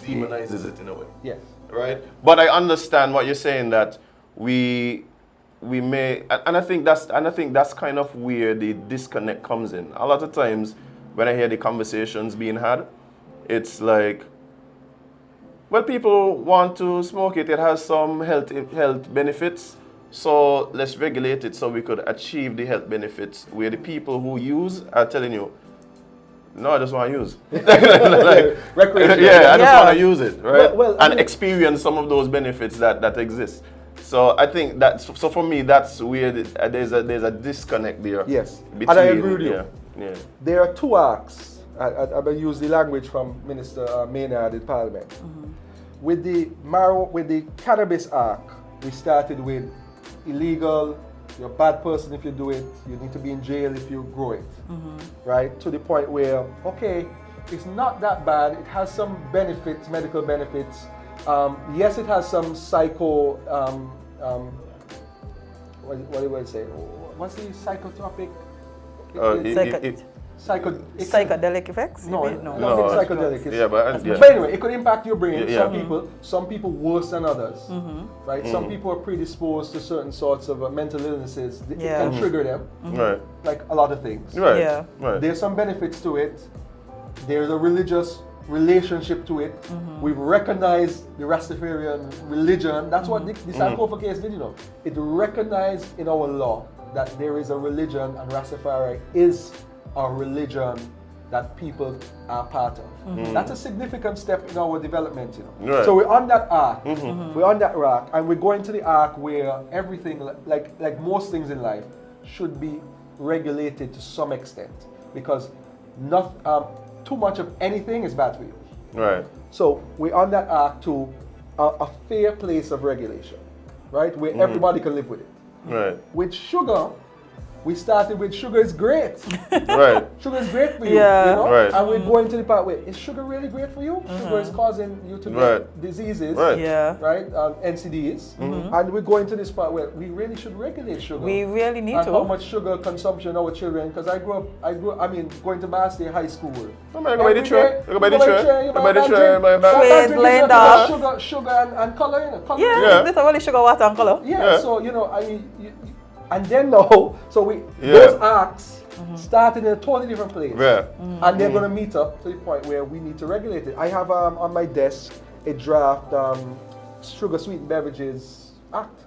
demonizes it in a way. Yes. Right? But I understand what you're saying, that we may, and I think that's kind of where the disconnect comes in. A lot of times when I hear the conversations being had, it's like, well, people want to smoke it. It has some health benefits, so let's regulate it so we could achieve the health benefits. Where the people who use are telling you, no, I just want to use. Recreation. Yeah, I just want to use it, right? And experience some of those benefits that exist. So I think so for me, that's where there's a disconnect there. Yes, between, and I agree with you. Yeah. There are two acts. I will use the language from Minister Maynard in Parliament. With the Cannabis Act, we started with illegal. You're a bad person if you do it. You need to be in jail if you grow it. Right? To the point where, okay, it's not that bad. It has some benefits, medical benefits. Yes, it has some what do I say? What's the psychotropic? Psychedelic effects? No, psychedelic. But anyway, it could impact your brain. Some people worse than others. Right? Some people are predisposed to certain sorts of mental illnesses. It can trigger them. Right. Like a lot of things. Right. Yeah. Right. There's some benefits to it. There's a religious relationship to it. We've recognized the Rastafarian religion. That's what the Sankofa case did, you know. It recognized in our law that there is a religion, and Rastafari is a religion that people are part of. That's a significant step in our development, you know. Right. So we're on that arc. We're on that arc, and we're going to the arc where everything, like most things in life, should be regulated to some extent, because not too much of anything is bad for you. Right. So we're on that arc to a fair place of regulation, right? Where everybody can live with it. Right. With sugar, we started with sugar is great. Right. Sugar is great for you, Yeah. you know? Right. And we're going to the part where, is sugar really great for you? Sugar is causing you to get diseases, Right. Yeah. right? NCDs. And we're going to this part where we really should regulate sugar. We really need and to. how much sugar consumption our children, because I grew up, going to Bastille High School. Go by the tray. Trays lined up. Sugar and color, you know. Color. Yeah, it's literally sugar, water, and color. Yeah, so, you know, and then now, so those acts started in a totally different place. Yeah. And they're going to meet up to the point where we need to regulate it. I have on my desk a draft Sugar Sweetened Beverages Act,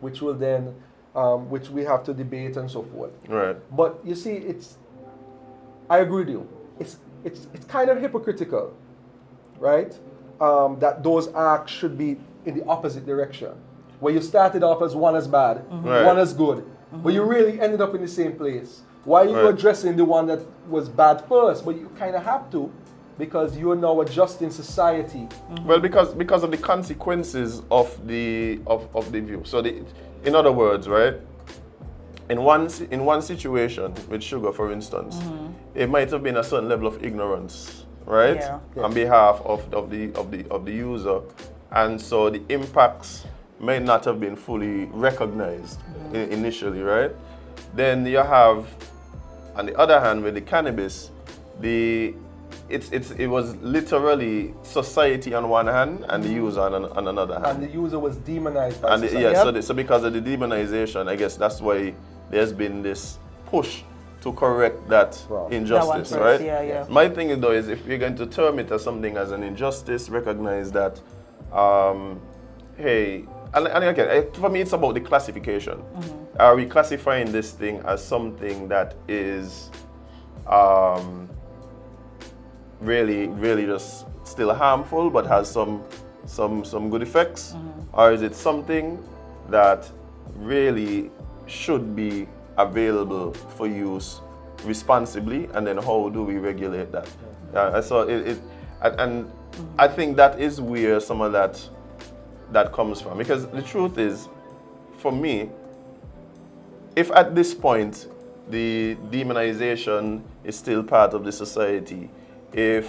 which will then, which we have to debate and so forth. Right. But you see, I agree with you. It's kind of hypocritical, right? That those acts should be in the opposite direction. where you started off as one as bad, one as good, but you really ended up in the same place. Why are you addressing the one that was bad first? But you kind of have to, because you are now adjusting society. Well, because of the consequences of the view. So in other words, right? In one situation with sugar, for instance, it might have been a certain level of ignorance, right, on behalf of the user, and so the impacts may not have been fully recognized initially, right? Then you have, on the other hand, with the cannabis, it was literally society on one hand and the user on another hand. And the user was demonized by society. So because of the demonization, I guess that's why there's been this push to correct that injustice, that right? Yeah. My thing though is, if you're going to term it as something as an injustice, recognize that, hey, and again, for me it's about the classification. Are we classifying this thing as something that is really just still harmful but has some good effects, or is it something that really should be available for use responsibly, and then how do we regulate that? So I think that is where some of that comes from, because the truth is, for me, if at this point the demonization is still part of the society, if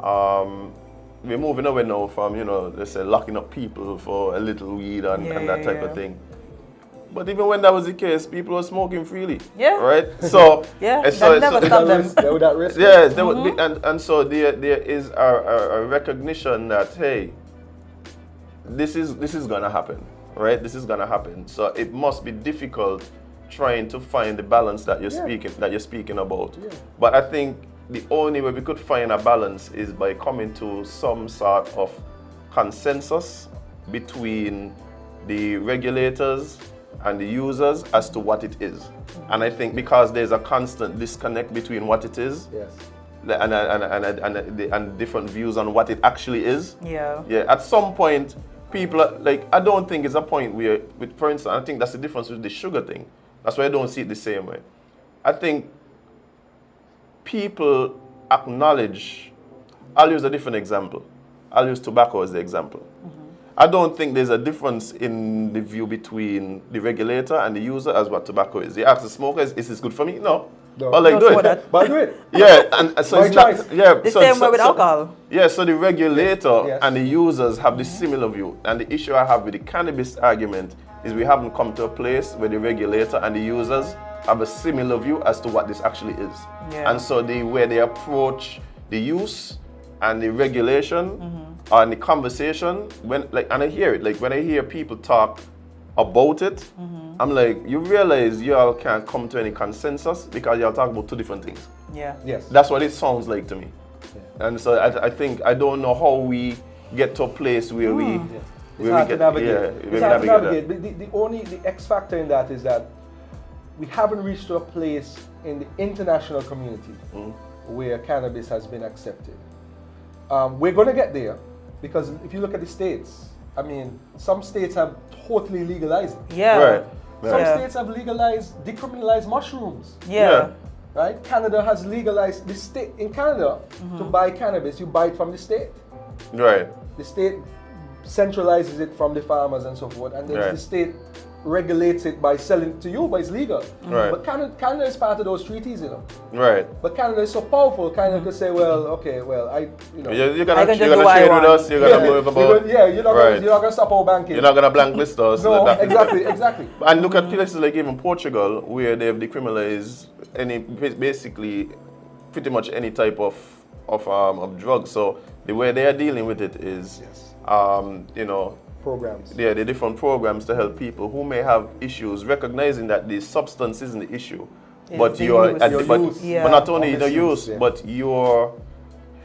we're moving away now from, let's say, locking up people for a little weed and that type of thing. But even when that was the case, people were smoking freely. Yeah. Right? So that never stopped them. They would at risk. Yes, they would be, and so there is a recognition that, hey, this is gonna happen. Right? This is gonna happen. So it must be difficult trying to find the balance that you're speaking about. Yeah. But I think the only way we could find a balance is by coming to some sort of consensus between the regulators and the users as to what it is. And I think because there's a constant disconnect between what it is and different views on what it actually is. Yeah. At some point, people are, like, I don't think it's a point where, for instance, I think that's the difference with the sugar thing. That's why I don't see it the same way. I think people acknowledge, I'll use a different example. I'll use tobacco as the example. I don't think there's a difference in the view between the regulator and the user as what tobacco is. You ask the smoker, is this good for me? No. But like, do it. But do it. Yeah, and so it's not, the same way with alcohol. Yeah, so the regulator and the users have the similar view. And the issue I have with the cannabis argument is we haven't come to a place where the regulator and the users have a similar view as to what this actually is. Yeah. And so the way they approach the use and the regulation and the conversation, and I hear it, like when I hear people talk about it, I'm like, you realize y'all can't come to any consensus because y'all talk about two different things. Yeah. Yes. That's what it sounds like to me. Yeah. And so I think, I don't know how we get to a place where we... It's hard to navigate. The X factor in that is that we haven't reached to a place in the international community where cannabis has been accepted. We're going to get there, because if you look at the states, I mean, some states have totally legalized it. Yeah. Right. Some states have decriminalized mushrooms. Yeah. Right? Canada has legalized, the state, in Canada, to buy cannabis, you buy it from the state. Right. The state centralizes it from the farmers and so forth, and then the state regulates it by selling it to you, but it's legal. Right. But Canada is part of those treaties, Right. But Canada is so powerful, Canada could say, you're gonna trade with us, you're gonna move about. You're not gonna stop our banking. You're not gonna blacklist us. No, exactly. And look at places like even Portugal, where they've decriminalized basically pretty much any type of drug. So the way they are dealing with it is, programs. Yeah, the different programs to help people who may have issues, recognizing that the substance isn't the issue, but not only the use, but your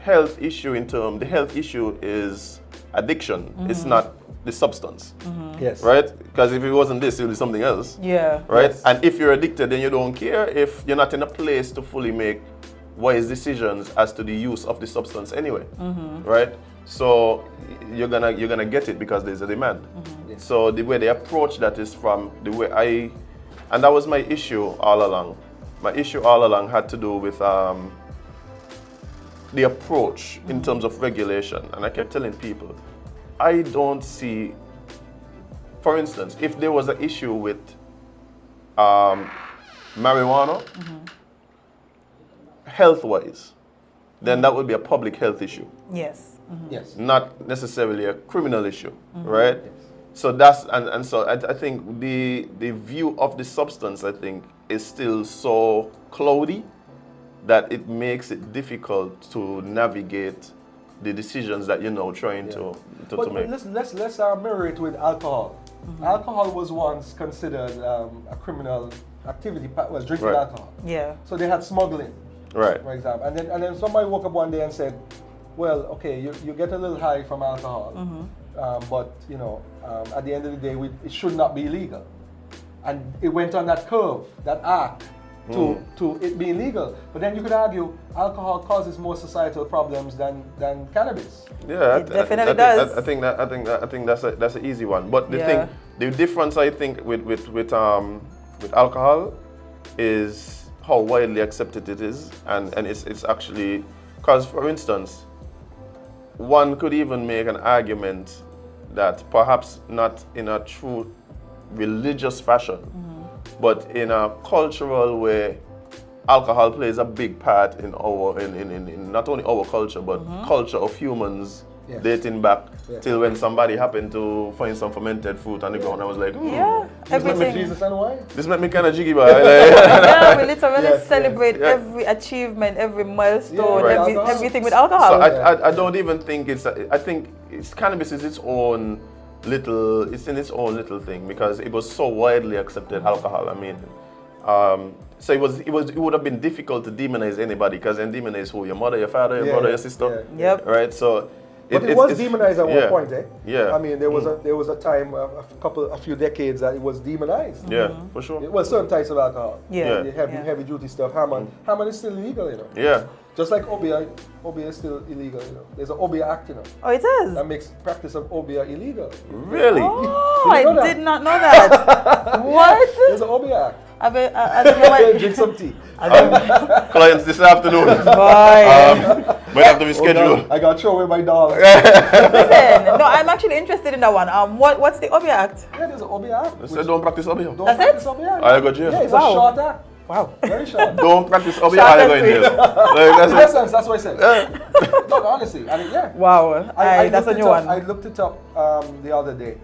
health issue the health issue is addiction. It's not the substance. Yes. Right? Because if it wasn't this, it would be something else. Yeah. Right? Yes. And if you're addicted, then you don't care if you're not in a place to fully make wise decisions as to the use of the substance anyway, right? So you're gonna get it because there's a demand. Yes. So the way they approach that is from the way and that was my issue all along. My issue all along had to do with the approach in terms of regulation. And I kept telling people, I don't see, for instance, if there was an issue with marijuana, health-wise, then that would be a public health issue. Yes. Yes. Not necessarily a criminal issue, right? Yes. So that's, and so I think the view of the substance, I think, is still so cloudy that it makes it difficult to navigate the decisions that you're now trying to make. Let's mirror it with alcohol. Alcohol was once considered a criminal activity, well, drinking alcohol. Yeah. So they had smuggling, right? For example, and then somebody woke up one day and said, well, okay, you get a little high from alcohol, but you know, at the end of the day, it should not be illegal. And it went on that curve, that arc, to it being legal. But then you could argue alcohol causes more societal problems than cannabis. Yeah, it definitely does. I think that's an easy one. But the difference I think with alcohol is how widely accepted it is, and it's actually, because for instance, one could even make an argument that perhaps not in a true religious fashion, but in a cultural way, alcohol plays a big part in our in not only our culture but culture of humans, dating back till when somebody happened to find some fermented fruit on the ground. I was like, everything. Jesus and wine. This made me kind of jiggy, but yeah, we literally celebrate every achievement, every milestone, everything with alcohol. So I don't even think I think cannabis is its own little, it's in its own little thing because it was so widely accepted, alcohol. I mean, so it would have been difficult to demonize anybody because then demonize who? Your mother, your father, your brother, your sister. Yeah. Yep. Right. So. But it was demonized at one point, eh? Yeah. I mean, there was a time, a few decades that it was demonized. Yeah, for sure. It was certain types of alcohol. Yeah. The heavy duty stuff. Hammond is still illegal, you know. Yeah. Just like Obia is still illegal, you know. There's an Obia Act, you know. Oh, it is? That makes practice of Obia illegal. Really? Oh, I did not know that. What? There's an Obia Act. Drink some tea. Clients this afternoon. Might have to reschedule. I got to throw away my dog. Listen, no, I'm actually interested in that one. What's the Obia Act? Yeah, there's an Obia Act. They said don't practice Obia. That's it? I go jail. Yeah, it's a short act. Wow. Very short. Don't practice Obia, I go in jail. In essence, that's what I said. No, honestly. I mean, Wow. That's a new one. I looked it up the other day.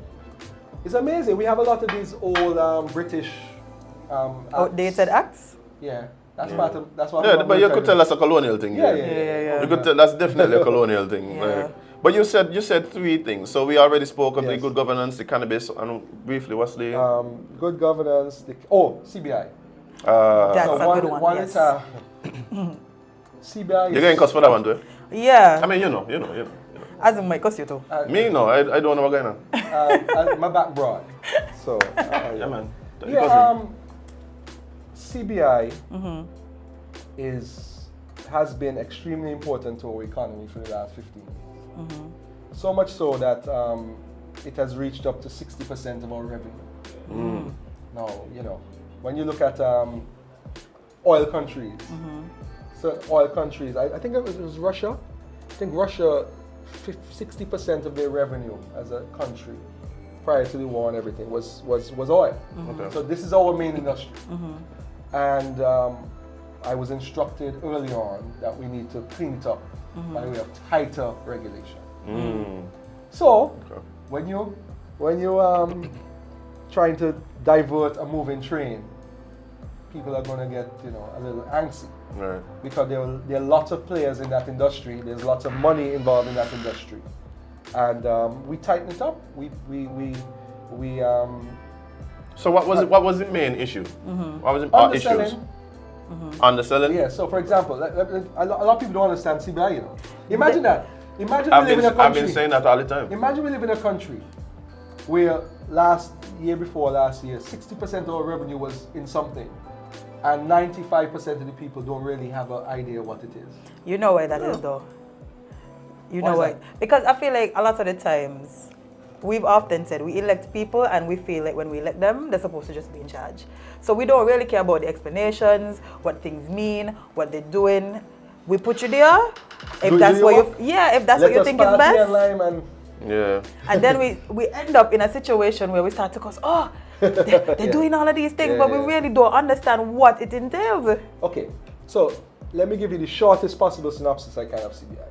It's amazing. We have a lot of these old British outdated acts? Yeah. That's part of, that's what. Yeah, but you could tell that's a colonial thing. Yeah. You could tell that's definitely a colonial thing. Yeah. But you said three things. So we already spoke of the good governance, the cannabis, and briefly, what's the good governance? CBI. That's a good one. Yes. CBI. You're getting cussed for that one, too? Yeah. I mean, you know. Azem might cuss you too. Me no, I don't know what's going on. My back broad. So. Yeah, man. CBI has been extremely important to our economy for the last 15 years. So much so that it has reached up to 60% of our revenue. Now, you know, when you look at oil countries, certain oil countries, I think it was Russia. I think Russia, 60% of their revenue as a country prior to the war and everything was oil. Okay. So this is our main industry. And I was instructed early on that we need to clean it up by way of tighter regulation. So when you trying to divert a moving train, people are going to get a little antsy, right? Because there are lots of players in that industry. There's lots of money involved in that industry, and we tighten it up. So what was the main issue? What was the issues? Underselling? Yeah. So for example, a lot of people don't understand CBI. You know, imagine that. Imagine we live in a country. I've been saying that all the time. Imagine we live in a country where last year, 60% of our revenue was in something, and 95% of the people don't really have an idea what it is. You know why that is though? You know why? Because I feel like a lot of the times, we've often said we elect people and we feel like when we elect them, they're supposed to just be in charge. So we don't really care about the explanations, what things mean, what they're doing. We put you there. If that's what you, if that's what you think is best. And then we end up in a situation where we start to go, oh, they're doing all of these things, but we really don't understand what it entails. Okay, so let me give you the shortest possible synopsis I can of CBI.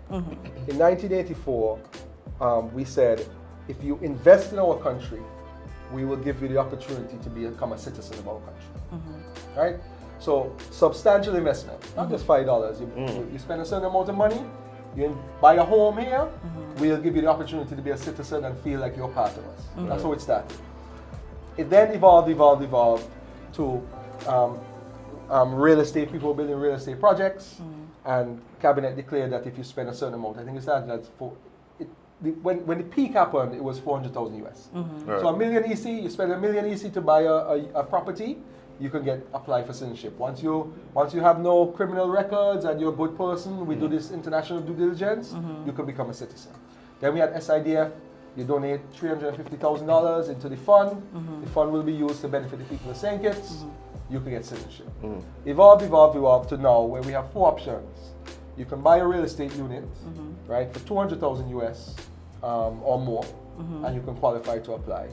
In 1984, we said, if you invest in our country, we will give you the opportunity to become a citizen of our country. Right? So substantial investment, not just $5. You spend a certain amount of money, you buy a home here, we'll give you the opportunity to be a citizen and feel like you're part of us. That's how it started. It then evolved to real estate, people building real estate projects, and cabinet declared that if you spend a certain amount, I think it started at when the peak happened, it was 400,000 US. So $1 million EC, you spend $1 million EC to buy a property, you can apply for citizenship. Once you have no criminal records and you're a good person, we do this international due diligence, you can become a citizen. Then we had SIDF, you donate $350,000 into the fund. The fund will be used to benefit the people of St. Kitts. You can get citizenship. Evolved to now where we have 4 options. You can buy a real estate unit, right, for 200,000 US or more, and you can qualify to apply.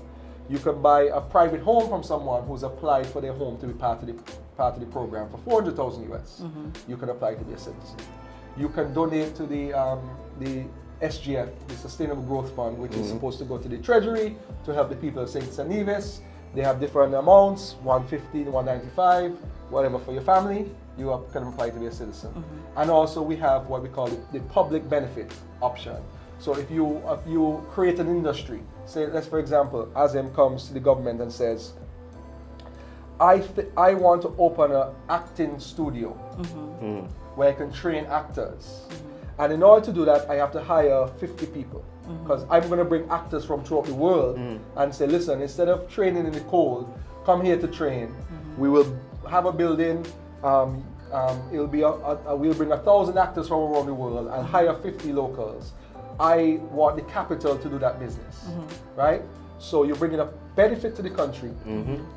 You can buy a private home from someone who's applied for their home to be part of the program for 400,000 US. You can apply to be a citizen. You can donate to the SGF, the Sustainable Growth Fund, which is supposed to go to the Treasury to help the people of St. Kitts and Nevis. They have different amounts, 150 to 195, whatever for your family. You can apply to be a citizen. And also we have what we call the public benefit option. So if you create an industry, say, let's for example, Azem comes to the government and says, I want to open an acting studio where I can train actors. And in order to do that, I have to hire 50 people. Because I'm going to bring actors from throughout the world and say, listen, instead of training in the cold, come here to train. We will have a building. It'll be we'll bring 1,000 actors from around the world and hire 50 locals. I want the capital to do that business, right? So you're bringing a benefit to the country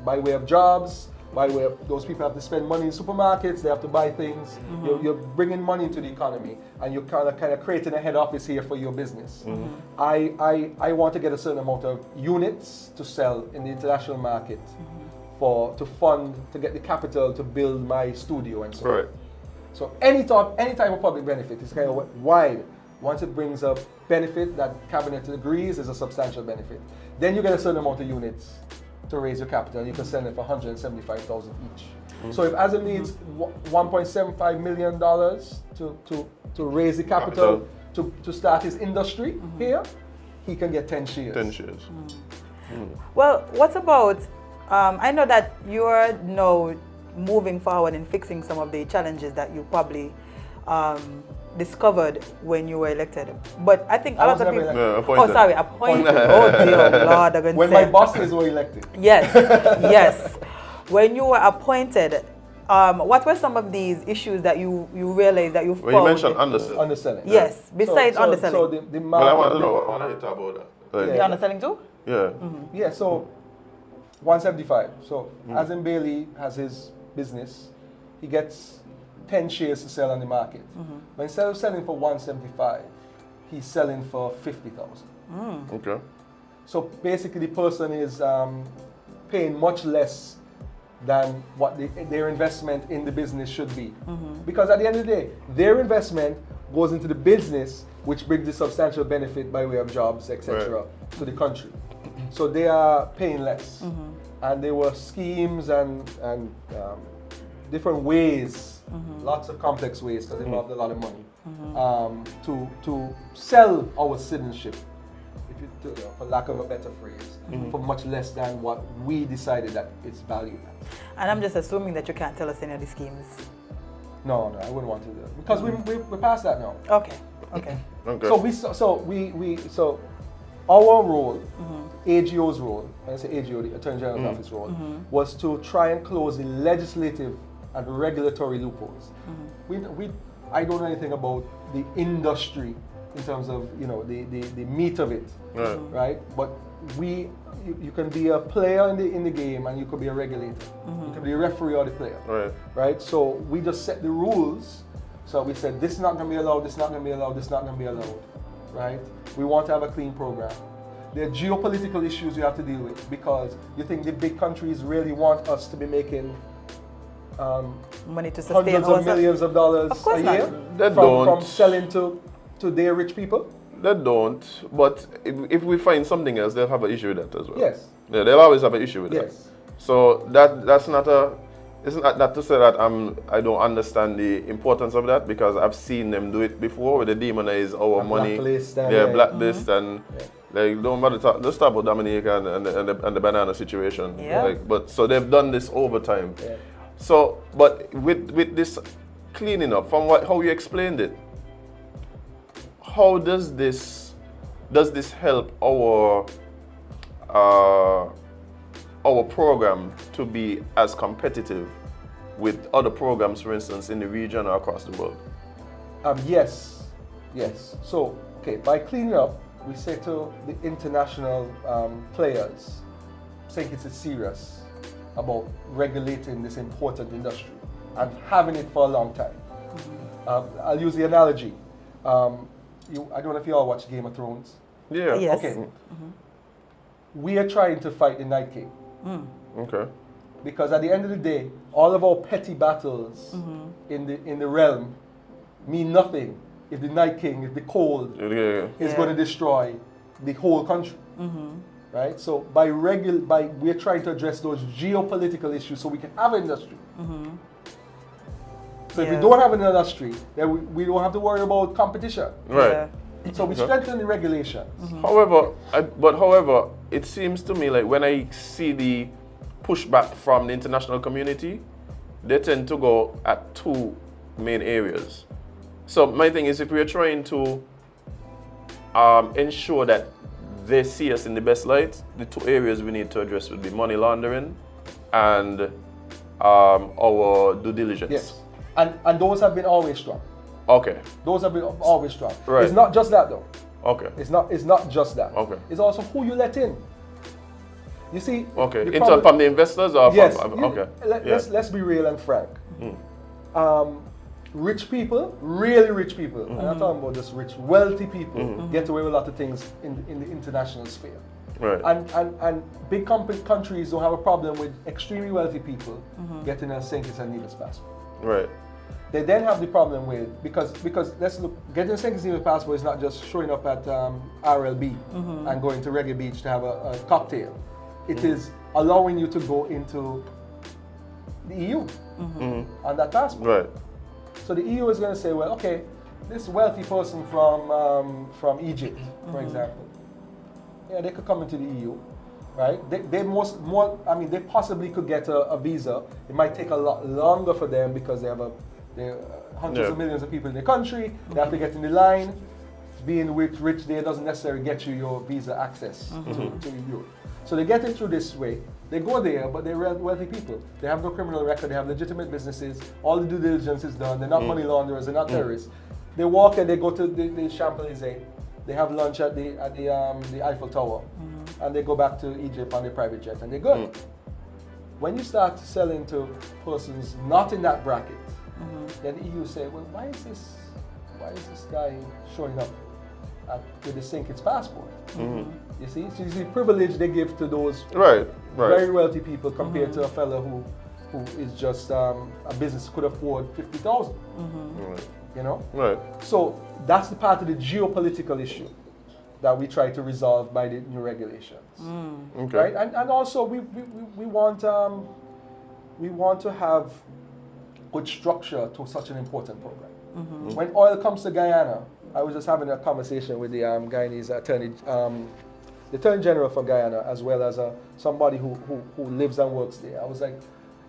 by way of jobs, by way of those people have to spend money in supermarkets, they have to buy things. You're bringing money into the economy, and you're kind of creating a head office here for your business. I want to get a certain amount of units to sell in the international market to get the capital to build my studio and so on. So any type of public benefit is kind of wide. Once it brings a benefit that cabinet agrees is a substantial benefit, then you get a certain amount of units to raise your capital. You can sell it for $175,000 each. So if Azem needs $1.75 million to raise the capital to start his industry here, he can get 10 shares. 10 shares. Well, what about, I know that you're now moving forward and fixing some of the challenges that you probably discovered when you were elected. But I think a lot of people... appointed. Oh, sorry, appointed. Oh, dear Lord. When my bosses were elected. Yes, yes. When you were appointed, what were some of these issues that you realized that you found? Well, you mentioned underselling. Underselling. Yes, besides underselling. So the market... But I want to know, I want to talk about that. The underselling too? Yeah. Yeah, so 175. So Azem Bailey has his business. He gets 10 shares to sell on the market. But instead of selling for 175, he's selling for 50,000. Okay. So basically, the person is paying much less than what their investment in the business should be. Because at the end of the day, their investment goes into the business, which brings a substantial benefit by way of jobs, etc., to the country. So they are paying less. And there were schemes and different ways, lots of complex ways, because it involved a lot of money, to sell our citizenship, for lack of a better phrase, for much less than what we decided that it's valued at. And I'm just assuming that you can't tell us any of the schemes. No, I wouldn't want to do it because we're past that now. Okay. Okay. So our role, AGO's role, when I say AGO, the Attorney General's office role, was to try and close the legislative and regulatory loopholes. I don't know anything about the industry in terms of the meat of it, right? But you can be a player in the game, and you could be a regulator. You can be a referee or the player, right? So we just set the rules. So we said this is not going to be allowed, this is not going to be allowed, this is not going to be allowed, right? We want to have a clean program. There are geopolitical issues you have to deal with, because you think the big countries really want us to be making money to sustain hundreds of millions of dollars a year from selling to their rich people? They don't, but if we find something else, they'll have an issue with that as well. Yes. Yeah, they'll always have an issue with that. So that's not not to say that I don't understand the importance of that, because I've seen them do it before, where they demonize our money, blacklist, and like don't matter. Let's talk about Dominica and the banana situation. Yeah. But so they've done this over time. Yeah. So, but with this cleaning up, from how you explained it, how does this help our program to be as competitive with other programs, for instance, in the region or across the world? Yes. So, by cleaning up, we say to the international players, think it's serious about regulating this important industry and having it for a long time. I'll use the analogy. I don't know if you all watch Game of Thrones. Yeah. Yes. Okay. We are trying to fight the Night King. Okay. Because at the end of the day, all of our petty battles in the realm mean nothing if the Night King, if the cold is going to destroy the whole country. Right? So we're trying to address those geopolitical issues so we can have an industry. So if we don't have an industry, then we don't have to worry about competition. Right. So we strengthen the regulations. However, it seems to me like when I see the pushback from the international community, they tend to go at two main areas. So my thing is, if we are trying to ensure that they see us in the best light, the two areas we need to address would be money laundering and our due diligence. Yes. And those have been always strong. Okay. Those have been always strong. Right. It's not just that though. Okay. It's not just that. Okay. It's also who you let in. You see. Okay. From the investors or from? Okay. Let's be real and frank. Rich people, really rich people, I'm not talking about just rich, wealthy people, get away with a lot of things in the international sphere. Right. And big countries don't have a problem with extremely wealthy people getting a St. Kitts and Nevis passport. Right. They then have the problem with, because let's look, getting a St. Kitts and Nevis passport is not just showing up at RLB and going to Reggae Beach to have a cocktail. It is allowing you to go into the EU on that passport. Right. So the EU is going to say, well, okay, this wealthy person from Egypt, for example, they could come into the EU, right? They possibly could get a visa. It might take a lot longer for them because they have hundreds of millions of people in the country. They have to get in the line. Being rich there doesn't necessarily get you your visa access to Europe. So they get it through this way. They go there, but they're wealthy people. They have no criminal record. They have legitimate businesses. All the due diligence is done. They're not money launderers. They're not terrorists. They walk and they go to the Champs-Élysées. They have lunch at the Eiffel Tower, and they go back to Egypt on their private jet, and they're good. When you start selling to persons not in that bracket, then the EU say, well, why is this guy showing up with the St. Kitts passport? You see, so you see privilege they give to those very wealthy people compared to a fellow who is just a business could afford 50,000. You know, right? So that's the part of the geopolitical issue that we try to resolve by the new regulations, right? And also we want to have good structure to such an important program. When oil comes to Guyana, I was just having a conversation with the Guyanese attorney. The Attorney General for Guyana, as well as somebody who lives and works there. I was like,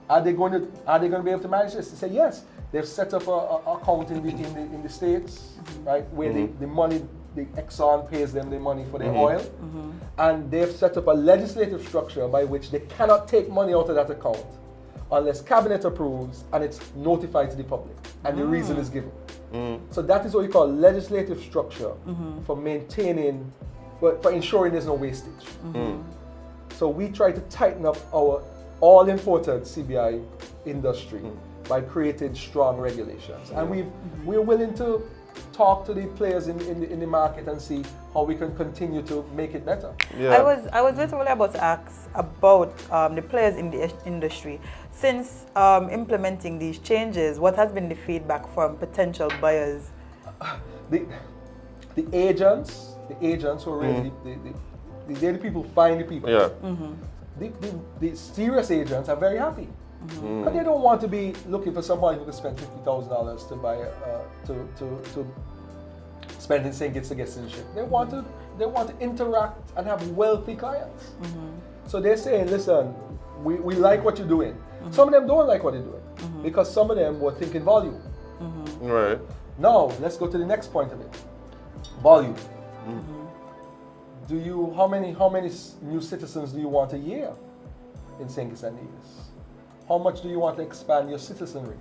are they going to be able to manage this? They said yes. They've set up a account in the States, right, where the money, the Exxon pays them the money for their oil, and they've set up a legislative structure by which they cannot take money out of that account unless cabinet approves and it's notified to the public and the reason is given. So that is what we call legislative structure for maintaining, for ensuring there's no wastage. So we try to tighten up our all-important CBI industry by creating strong regulations. And we're willing to talk to the players in the market and see how we can continue to make it better. Yeah. I was literally about to ask about the players in the industry. Since implementing these changes, what has been the feedback from potential buyers? The agents who are really the people find the people. Yeah. The serious agents are very happy. Because they don't want to be looking for somebody who can spend $50,000 to buy to spend in St. Kitts to get citizenship. They want to interact and have wealthy clients. So they're saying, listen, we like what you're doing. Some of them don't like what they're doing because some of them were thinking volume. Right. Now let's go to the next point of it. Volume. How many new citizens do you want a year in St. Kitts and Nevis? How much do you want to expand your citizenry?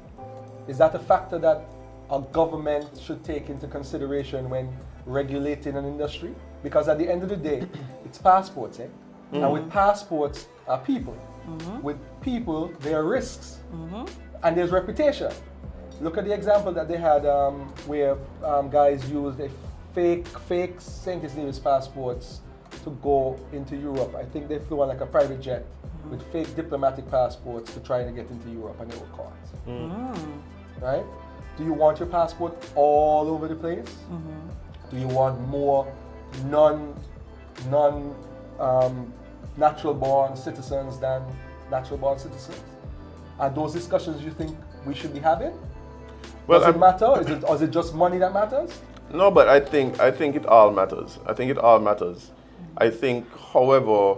Is that a factor that a government should take into consideration when regulating an industry? Because at the end of the day, it's passports, and with passports are people. With people, there are risks, and there's reputation. Look at the example that they had where guys used a fake St. Kitts Nevis passports to go into Europe. I think they flew on like a private jet with fake diplomatic passports to try to get into Europe, and they were caught. Right? Do you want your passport all over the place? Do you want more natural born citizens than natural born citizens? Are those discussions you think we should be having? Does it matter? Or is it just money that matters? No, but I think it all matters. I think, however,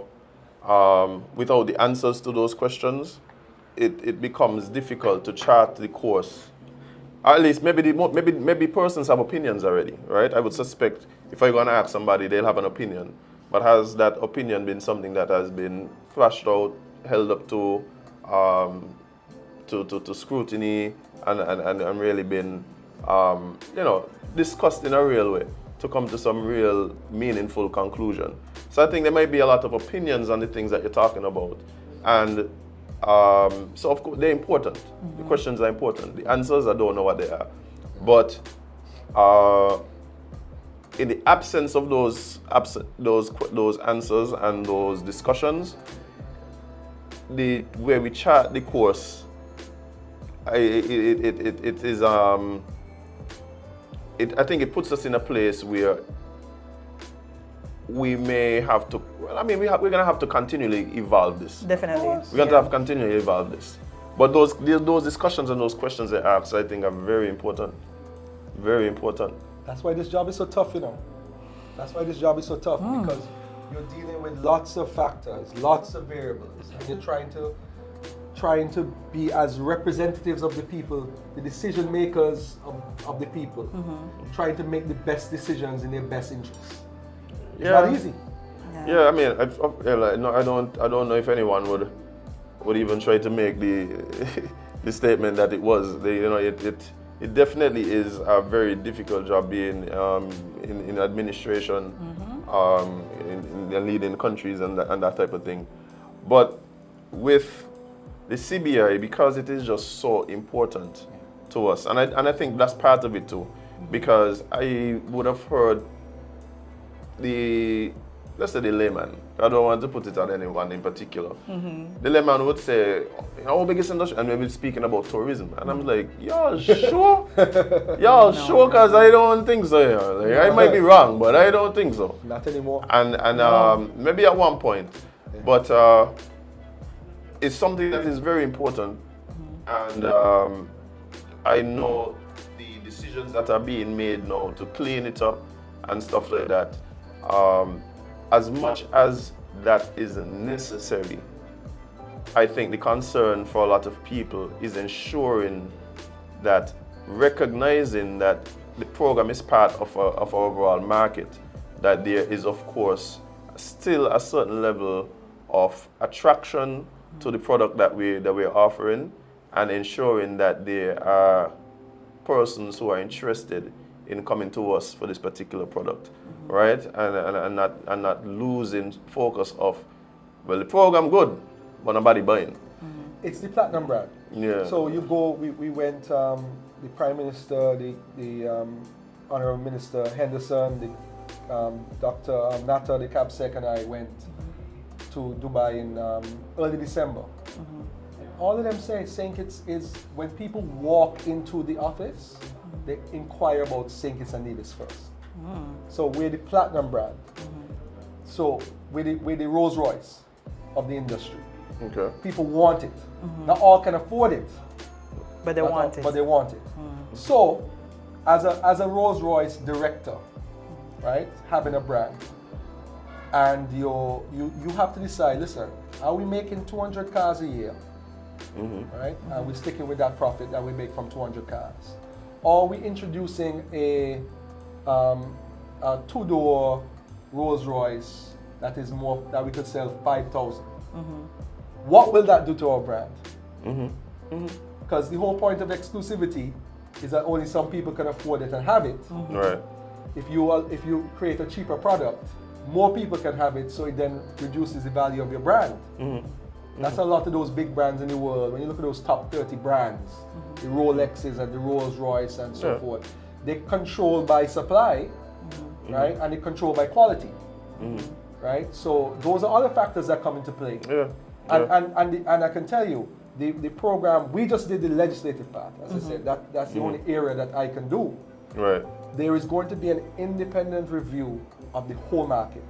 without the answers to those questions, it becomes difficult to chart the course. At least maybe persons have opinions already, right? I would suspect if I'm going to ask somebody, they'll have an opinion. But has that opinion been something that has been thrashed out, held up to scrutiny, and really been discussed in a real way to come to some real meaningful conclusion? So I think there might be a lot of opinions on the things that you're talking about, and so of course they're important. The questions are important. The answers, I don't know what they are, but in the absence of those answers and those discussions, the way we chart the course, I think it puts us in a place where we may have to. We're going to have to continually evolve this. Definitely, we're going to have to continually evolve this. But those discussions and those questions they ask, I think, are very important. Very important. That's why this job is so tough, That's why this job is so tough, because you're dealing with lots of factors, lots of variables, and you're trying to be as representatives of the people, the decision makers of the people, trying to make the best decisions in their best interests. It's not easy. Yeah, I don't know if anyone would even try to make the statement that it was. It definitely is a very difficult job being in administration, in leading countries and that type of thing. But with the CBI, because it is just so important to us, and I think that's part of it too, because I would have heard let's say the layman, I don't want to put it on anyone in particular. The layman would say, our biggest industry, and maybe speaking about tourism, and I'm like, y'all sure? Y'all sure? Because I don't think so. Yeah. Like, I might be wrong, but I don't think so. Not anymore. And maybe at one point, but it's something that is very important, and I know the decisions that are being made now to clean it up and stuff like that. As much as that is necessary, I think the concern for a lot of people is ensuring that, recognizing that the program is part of our overall market, that there is, of course, still a certain level of attraction to the product that we're offering, and ensuring that there are persons who are interested in coming to us for this particular product, right? And not losing focus of, well, the program good, but nobody buying. It's the platinum brand. Yeah. So you go, we went, the Prime Minister, the Honorable Minister Henderson, the Dr. Natta, the CAPSEC, and I went to Dubai in early December. All of them say St. Kitts is, when people walk into the office, they inquire about St. Kitts and Nevis first. So we're the platinum brand. So we're the Rolls Royce of the industry. Okay. People want it. Not all can afford it, but they want it. But they want it. So, as a Rolls Royce director, right, having a brand, and you have to decide. Listen, are we making 200 cars a year? Right? And we're sticking with that profit that we make from 200 cars. Or are we introducing a two-door Rolls Royce that is more, that we could sell 5,000? What will that do to our brand? Because the whole point of exclusivity is that only some people can afford it and have it. Right. If you create a cheaper product, more people can have it, so it then reduces the value of your brand. That's a lot of those big brands in the world. When you look at those top 30 brands, the Rolexes and the Rolls Royce and so forth, they're controlled by supply, right? And they're controlled by quality, right? So those are other factors that come into play. And I can tell you, the program, we just did the legislative part. As I said, that's the only area that I can do. Right. There is going to be an independent review of the whole market.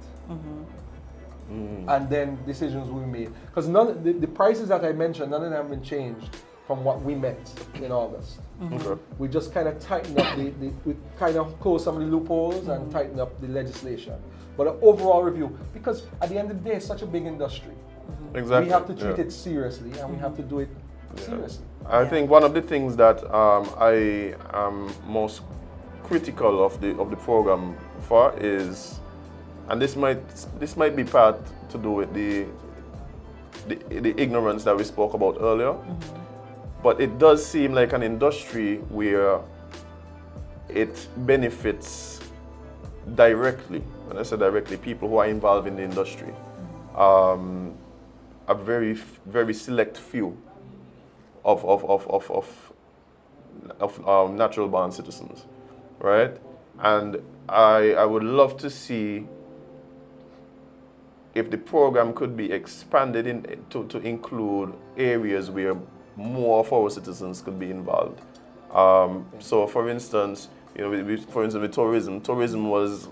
And then decisions will be made. Because the prices that I mentioned, none of them have been changed from what we met in August. We just kind of tightened up we kind of closed some of the loopholes and tightened up the legislation. But an overall review, because at the end of the day, it's such a big industry. Exactly. We have to treat it seriously, and we have to do it seriously. I think one of the things that I am most critical of the program for is, and this might be part to do with the ignorance that we spoke about earlier, but it does seem like an industry where it benefits directly. When I say directly, people who are involved in the industry, a very select few of natural born citizens, right? And I would love to see if the program could be expanded to include areas where more of our citizens could be involved. So, for instance, with tourism was,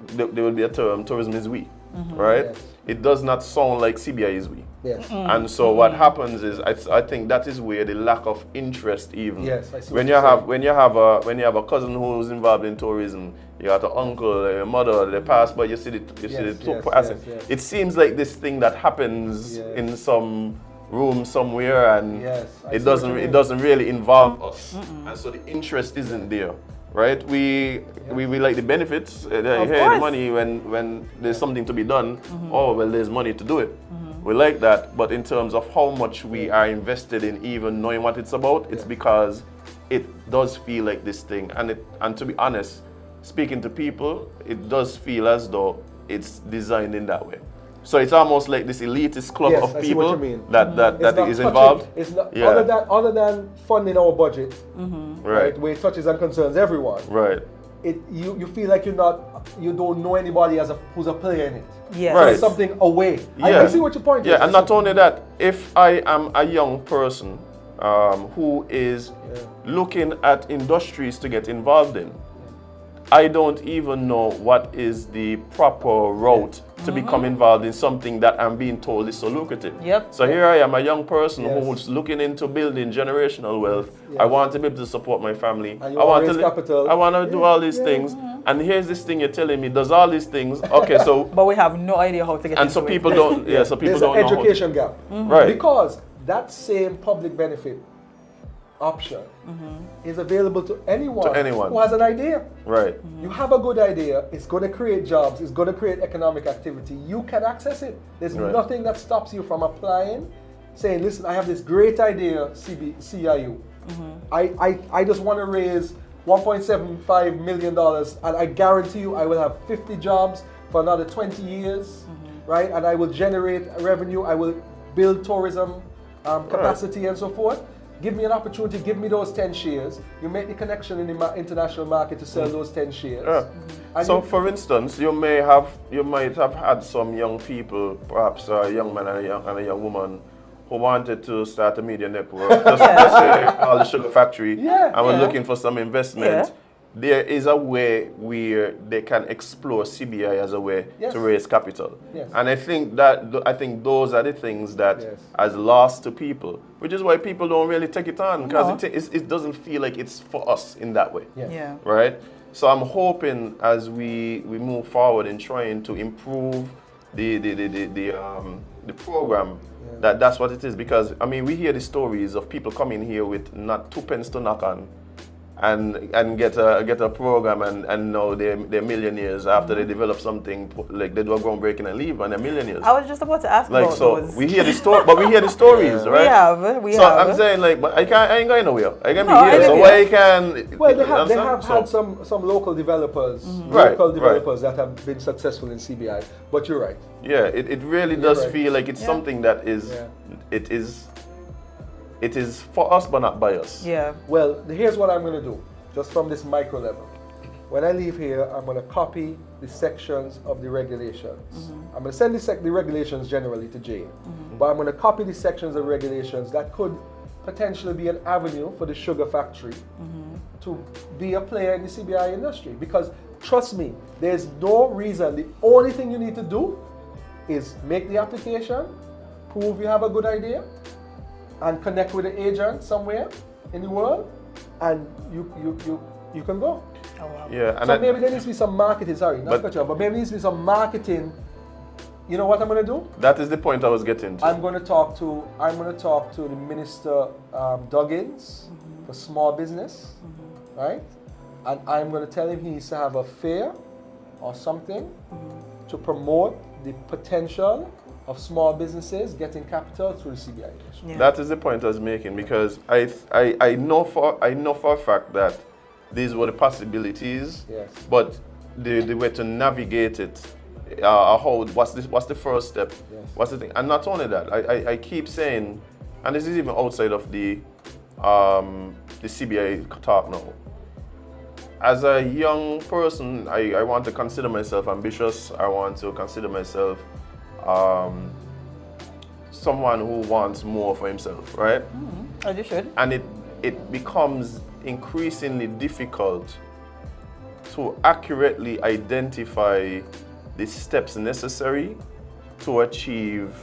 there will be a term, tourism is we, right? Yes. It does not sound like CBI is we. Yes. And so what happens is, I think that is where the lack of interest even. Yes, I see when you have a cousin who's involved in tourism, you have an uncle, your mother, they pass by, you see the two passing. It seems like this thing that happens in some room somewhere, and it doesn't really involve us, and so the interest isn't there. Right, we like the benefits. The money when there's something to be done. Oh well, there's money to do it. We like that, but in terms of how much we are invested in even knowing what it's about, it's because it does feel like this thing. And to be honest, speaking to people, it does feel as though it's designed in that way. So it's almost like this elitist club of people that is involved. It's not, other than funding our budget, right, where it touches and concerns everyone. Right. You feel like you don't know anybody who's a player in it. Yeah. Right. So it's something away. I see what your point is. Yeah, and not only that, if I am a young person who is looking at industries to get involved in, I don't even know what is the proper route to become involved in something that I'm being told is so lucrative. Yep. So here I am, a young person who's looking into building generational wealth. I want to be able to support my family. I want to raise capital. I want to do all these things. And here's this thing you're telling me does all these things. Okay, so but we have no idea how to get and into so people don't. So people There's don't an know education gap, right? Because that same public benefit option is available to anyone who has an idea. Right. You have a good idea, it's going to create jobs, it's going to create economic activity. You can access it. There's nothing that stops you from applying saying, listen, I have this great idea, CIU. I just want to raise $1.75 million, and I guarantee you I will have 50 jobs for another 20 years, right? And I will generate revenue, I will build tourism capacity and so forth. Give me an opportunity, give me those 10 shares. You make the connection in the international market to sell those 10 shares. So for instance, you might have had some young people, perhaps a young man and a young woman, who wanted to start a media network, just say call the Sugar Factory, and we're looking for some investment. There is a way where they can explore CBI as a way to raise capital. And I think those are the things that has lost to people, which is why people don't really take it on, because it doesn't feel like it's for us in that way. Right? So I'm hoping as we move forward in trying to improve the program, that's what it is. Because I mean, we hear the stories of people coming here with not 2 pence to knock on, and get a program, and now they're millionaires after they develop something, like they do a groundbreaking and leave, and they're millionaires. I was just about to ask about those. We hear the story, but we hear the stories, right? We have. I'm saying, like, but I ain't going nowhere. I can be here. So why you can? Well, they have had some local developers, that have been successful in CBI. But you're right. Yeah, it really does feel like it's something that is it is for us, but not by us. Well, here's what I'm going to do, just from this micro level. When I leave here, I'm going to copy the sections of the regulations. I'm going to send the regulations generally to Jade, but I'm going to copy the sections of regulations that could potentially be an avenue for the Sugar Factory to be a player in the CBI industry. Because trust me, there's no reason. The only thing you need to do is make the application, prove you have a good idea, and connect with an agent somewhere in the world, and you can go. Oh, wow. And so maybe there needs to be some marketing. Sorry, not cut you off, but maybe there needs to be some marketing. You know what I'm going to do? That is the point I was getting to. I'm going to talk to the Minister Duggins for small business, right? And I'm going to tell him he needs to have a fair or something to promote the potential of small businesses getting capital through the CBI. That is the point I was making, because I know for a fact that these were the possibilities, but the way to navigate it, what's the first step? What's the thing? And not only that, I keep saying, and this is even outside of the CBI talk now. As a young person, I want to consider myself ambitious. I want to consider myself someone who wants more for himself, right? As you should. And it becomes increasingly difficult to accurately identify the steps necessary to achieve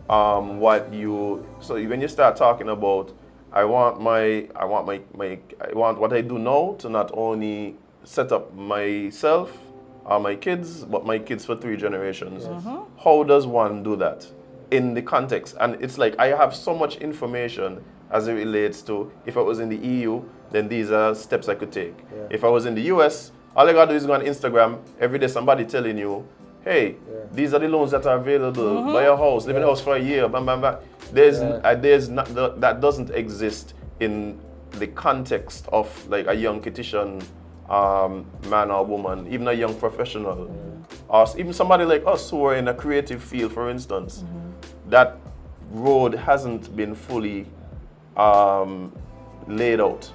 what you. So when you start talking about, I want what I do now to not only set up myself or my kids, but my kids for 3 generations. How does one do that in the context? And it's like I have so much information as it relates to, if I was in the EU, then these are steps I could take. If I was in the US, all I gotta do is go on Instagram, every day somebody telling you, hey, these are the loans that are available, buy a house, live in a house for a year, bam, bam, bam. That doesn't exist in the context of like a young Kittian man or woman, even a young professional, or even somebody like us who are in a creative field, for instance. That road hasn't been fully laid out,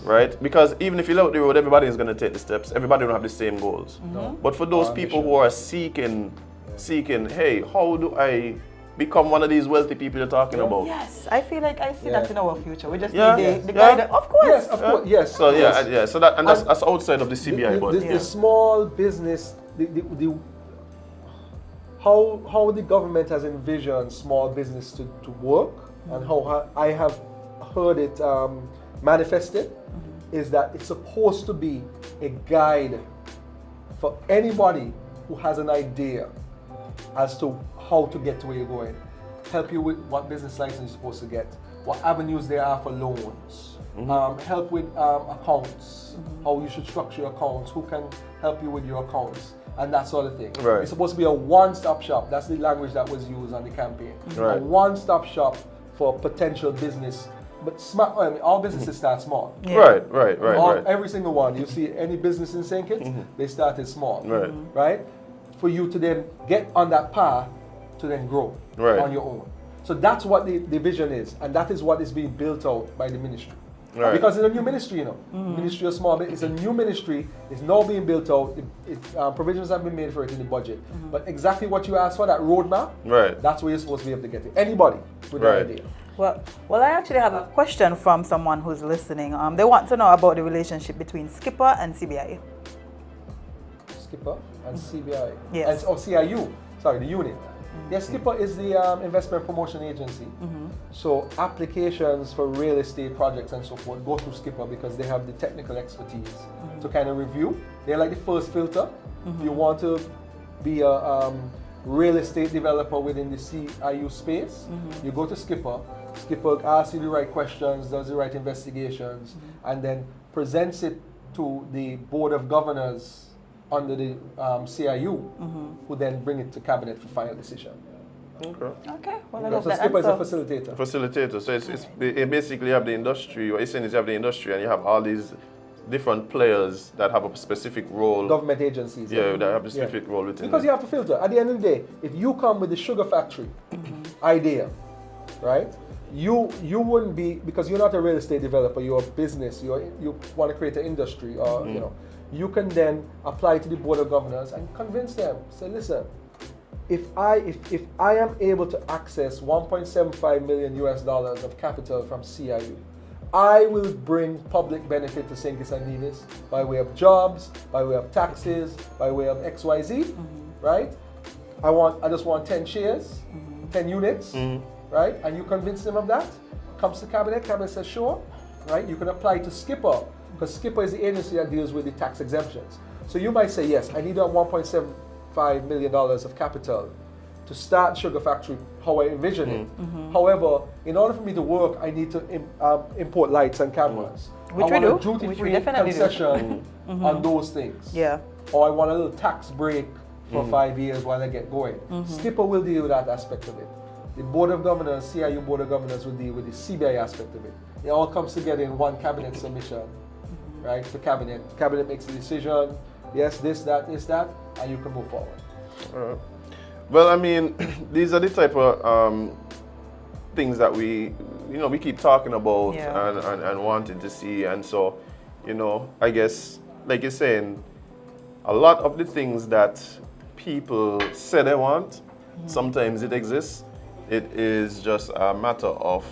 right? Because even if you lay out the road, everybody is going to take the steps. Everybody don't have the same goals. But for those people who are seeking, hey, how do I become one of these wealthy people you're talking about? Yes, I feel like I see that in our future. We just need the guidance. Of course. Yes, of course. Yes. So so that's outside of the CBI. The small business, how the government has envisioned small business to work, and how I have heard it manifested, is that it's supposed to be a guide for anybody who has an idea as to how to get to where you're going. Help you with what business license you're supposed to get, what avenues there are for loans, help with accounts, how you should structure your accounts, who can help you with your accounts, and that sort of thing. Right. It's supposed to be a one-stop shop. That's the language that was used on the campaign. Right. A one-stop shop for potential business. But smart, I mean, all businesses start small. Yeah. Right. Every single one. You see any business in St. Kitts, they started small. Right. Right? For you to then get on that path to then grow on your own. So that's what the vision is, and that is what is being built out by the ministry. Right. Because it's a new ministry, Ministry of Small Business. It's a new ministry. It's now being built out. Provisions have been made for it in the budget. But exactly what you asked for, that roadmap, that's where you're supposed to be able to get it. Anybody with that idea. Well, I actually have a question from someone who's listening. They want to know about the relationship between Skipper and CBI. Skipper and CBI. Yes. And, CIU. Sorry, the unit. Yes, Skipper is the investment promotion agency. So applications for real estate projects and so forth go through Skipper because they have the technical expertise to kind of review. They're like the first filter. If you want to be a real estate developer within the CIU space, you go to Skipper. Skipper asks you the right questions, does the right investigations, and then presents it to the Board of Governors under the CIU, who then bring it to Cabinet for final decision. Okay. Well, so Skipper is a facilitator. Facilitator. So it basically have the industry, what you're saying is you have the industry and you have all these different players that have a specific role. Government agencies. Yeah, that have a specific role within. Because you have to filter. At the end of the day, if you come with the sugar factory idea, right? You wouldn't be, because you're not a real estate developer, you're a business, you want to create an industry, or you can then apply to the Board of Governors and convince them. Say, listen, if I am able to access $1.75 million of capital from CIU, I will bring public benefit to St. Kitts and Nevis by way of jobs, by way of taxes, by way of XYZ, right? I just want 10 shares, 10 units, right? And you convince them of that. Comes to Cabinet says sure, right? You can apply to Skipper, because Skipper is the agency that deals with the tax exemptions. So you might say, yes, I need that $1.75 million of capital to start Sugar Factory, how I envision it. However, in order for me to work, I need to import lights and cameras. Which I we want do. a duty-free concession on those things. Yeah. Or I want a little tax break for 5 years while I get going. Skipper will deal with that aspect of it. The Board of Governors, CIU Board of Governors will deal with the CBI aspect of it. It all comes together in one Cabinet submission, right, to Cabinet. Cabinet makes a decision, yes, this, that, and you can move forward. All right. Well, I mean, these are the type of things that we keep talking about and wanting to see. And so, I guess, like you're saying, a lot of the things that people say they want, sometimes it exists. It is just a matter of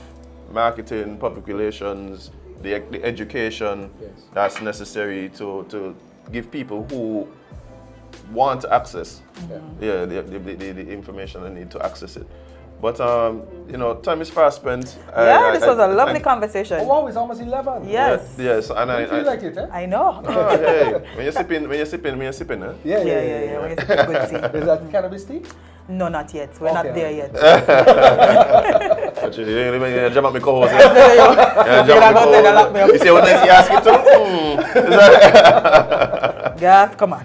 marketing, public relations, the education that's necessary to give people who want access, the information they need to access it. But time is fast spent. This was a lovely conversation. Oh wow, it's almost 11. Yes. Yes, and I feel like it, eh? I know. Oh, hey. When you're sipping, eh? When you're sipping good tea. Is that cannabis tea? No, not yet. We're not there yet. You jump at me co-host. You see what I ask you to? Garth, come on.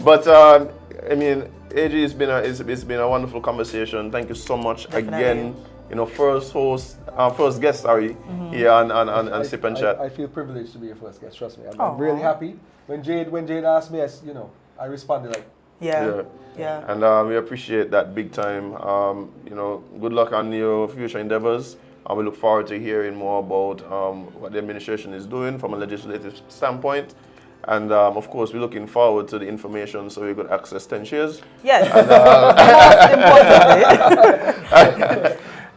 But I mean, AJ, it's been a wonderful conversation. Thank you so much again. First guest, here on SipNchat. I feel privileged to be your first guest. Trust me, I'm really happy. When Jade asked me, I responded like. Yeah. And we appreciate that big time. Good luck on your future endeavors. And we look forward to hearing more about what the administration is doing from a legislative standpoint. And of course, we're looking forward to the information so we could access 10 shares. Yes.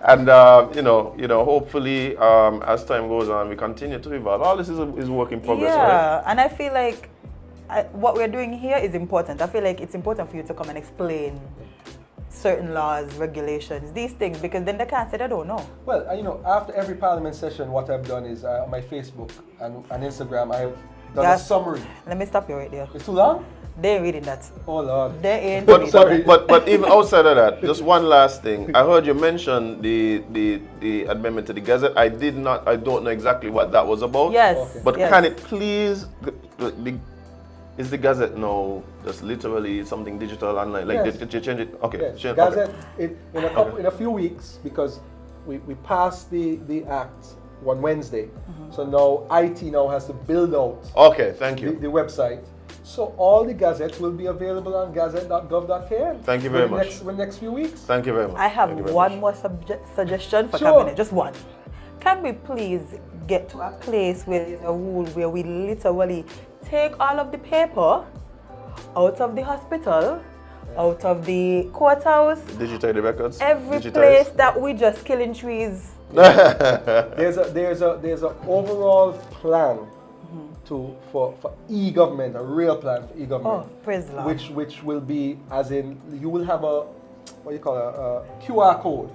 And, hopefully, as time goes on, we continue to evolve. All this is work in progress, right? And I feel like what we're doing here is important. I feel like it's important for you to come and explain certain laws, regulations, these things, because then they can't say they don't know. Well, after every Parliament session, what I've done is on my Facebook and Instagram, I've done a summary. Let me stop you right there. It's too long? They ain't reading that. Oh Lord. They ain't reading that. But even outside of that, just one last thing. I heard you mention the amendment to the Gazette. I don't know exactly what that was about. Yes. But can it please is the Gazette now just literally something digital and like Yes. did you change it? Okay. Yes. Change, Gazette okay. in a few weeks, because we passed the act on Wednesday. So now IT now has to build out Okay, thank you. the website. So all the gazettes will be available on gazette.gov.kn. Thank you very much. In the next few weeks. Thank you very much. I have Thank you very one much. more suggestion for Sure. cabinet, just one. Can we please get to a place where there's a rule where we literally take all of the paper out of the hospital, out of the courthouse, Digitize the records. every Digitize. place that we just killing trees? There's a overall plan for e-government, a real plan for e-government. Oh, praise the Lord. Which will be, as in, you will have a QR code,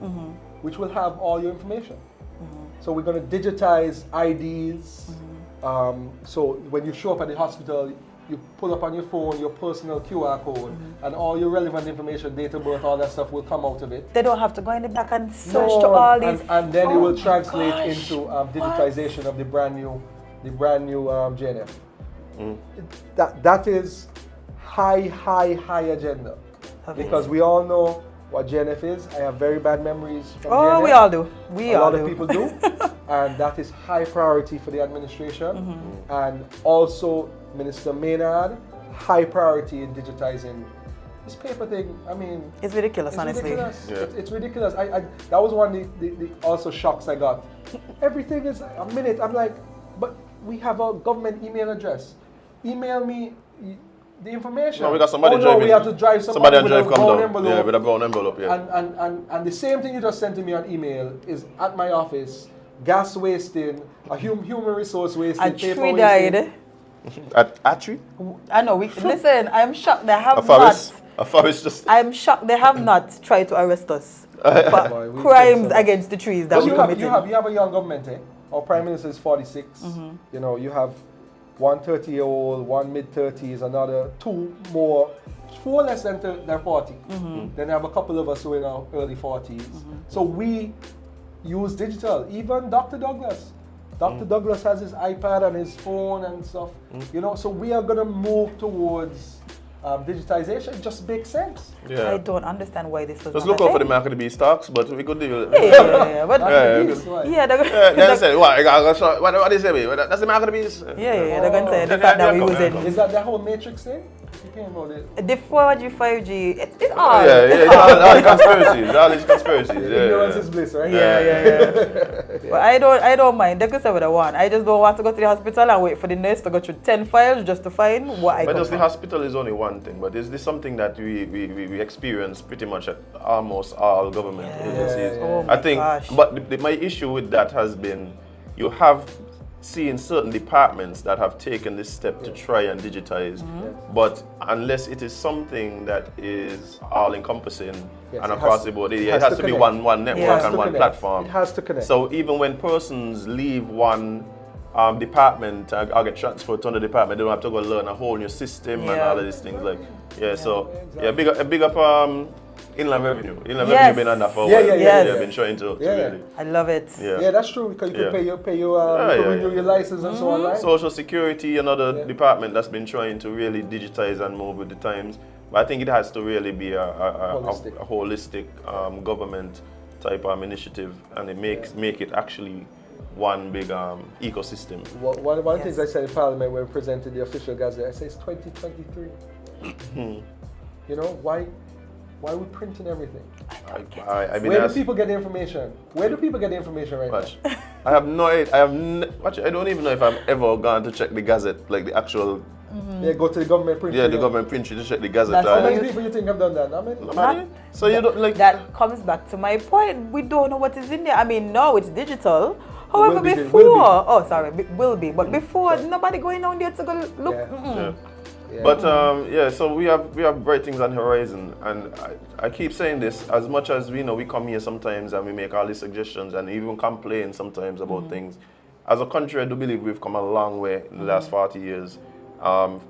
which will have all your information. So we're going to digitize IDs. So when you show up at the hospital, you pull up on your phone your personal QR code, and all your relevant information, date of birth, all that stuff will come out of it. They don't have to go in the back and search to all these. And then it will translate gosh. into digitization of the brand new JNF. That is high agenda, because we all know what JNF is. I have very bad memories from JNF. We all do. A lot of people do. And that is high priority for the administration. And also Minister Maynard, high priority in digitizing this paper thing. I mean, It's ridiculous, it's honestly. ridiculous. Yeah. It's ridiculous. That was one of the also shocks I got. Everything is a minute. I'm like, but we have a government email address. Email me the information. No, we got somebody no, driving. we have to drive Somebody with drive a come brown down. envelope. Yeah, with a brown envelope, yeah. And the same thing you just sent to me on email is at my office. Gas wasting, a human resource wasting, A paper tree wasting. died. At tree? I know. Listen, I'm shocked they have A forest? A forest just... I'm shocked they have not tried to arrest us Boy, for we crimes think so. against the trees that But we you have committed. a young government, eh? Our Prime Minister is 46. You know, you have one 30-year-old, one mid-30s, another two more, 4 less than 40. Then I have a couple of us who are in our early 40s. So we use digital. Even Dr. Douglas. Dr. Douglas has his iPad and his phone and stuff. You know, so we are going to move towards digitization. It just makes sense. Yeah. I don't understand why this was Just not look a out for the thing. market to be stocks, but we could deal with Yeah, it. but Yeah, then I said, what do you say? That's the market to be. yeah, they're going to say the fact that we use it. Is that the whole matrix thing? You can't about it. The 4G, 5G, it's all. All the conspiracies. All these conspiracies. Ignorance is bliss, right? Yeah. But I don't mind. They could say what I want. I just don't want to go to the hospital and wait for the nurse to go through 10 files just to find what I But got. just the hospital is only one thing. But is this something that we experience pretty much at almost all government agencies? Oh I my think. gosh. But my issue with that has been, you have seen certain departments that have taken this step to try and digitize, but unless it is something that is all-encompassing and across the board, it has to be one network and one platform. It has to connect. So even when persons leave one department and get transferred to another department, they don't have to go learn a whole new system and all of these things. Big up Inland Revenue. Inland Revenue been on that for a while. They've been trying to really. I love it. Yeah, that's true, because you can pay your renew your license and so on, right? Social Security, another department that's been trying to really digitize and move with the times. But I think it has to really be a holistic government type initiative, and it make it actually one big ecosystem. One of the things I said in Parliament when we presented the official gazette, I said it's 2023. You know, why are we printing everything? Where do people get the information? Where do people get the information right now? I have no idea. I don't even know if I've ever gone to check the gazette, like the actual. Yeah, go to the government print. Yeah, the government print to check the gazette. How many people you think have done that? How many? So you don't like. That comes back to my point. We don't know what is in there. I mean, now it's digital. However, Will be. will be. But before, nobody going down there to go look. Yeah. But so we have bright things on the horizon, and I keep saying this, as much as we come here sometimes and we make all these suggestions and even complain sometimes about things. As a country, I do believe we've come a long way in the last 40 years,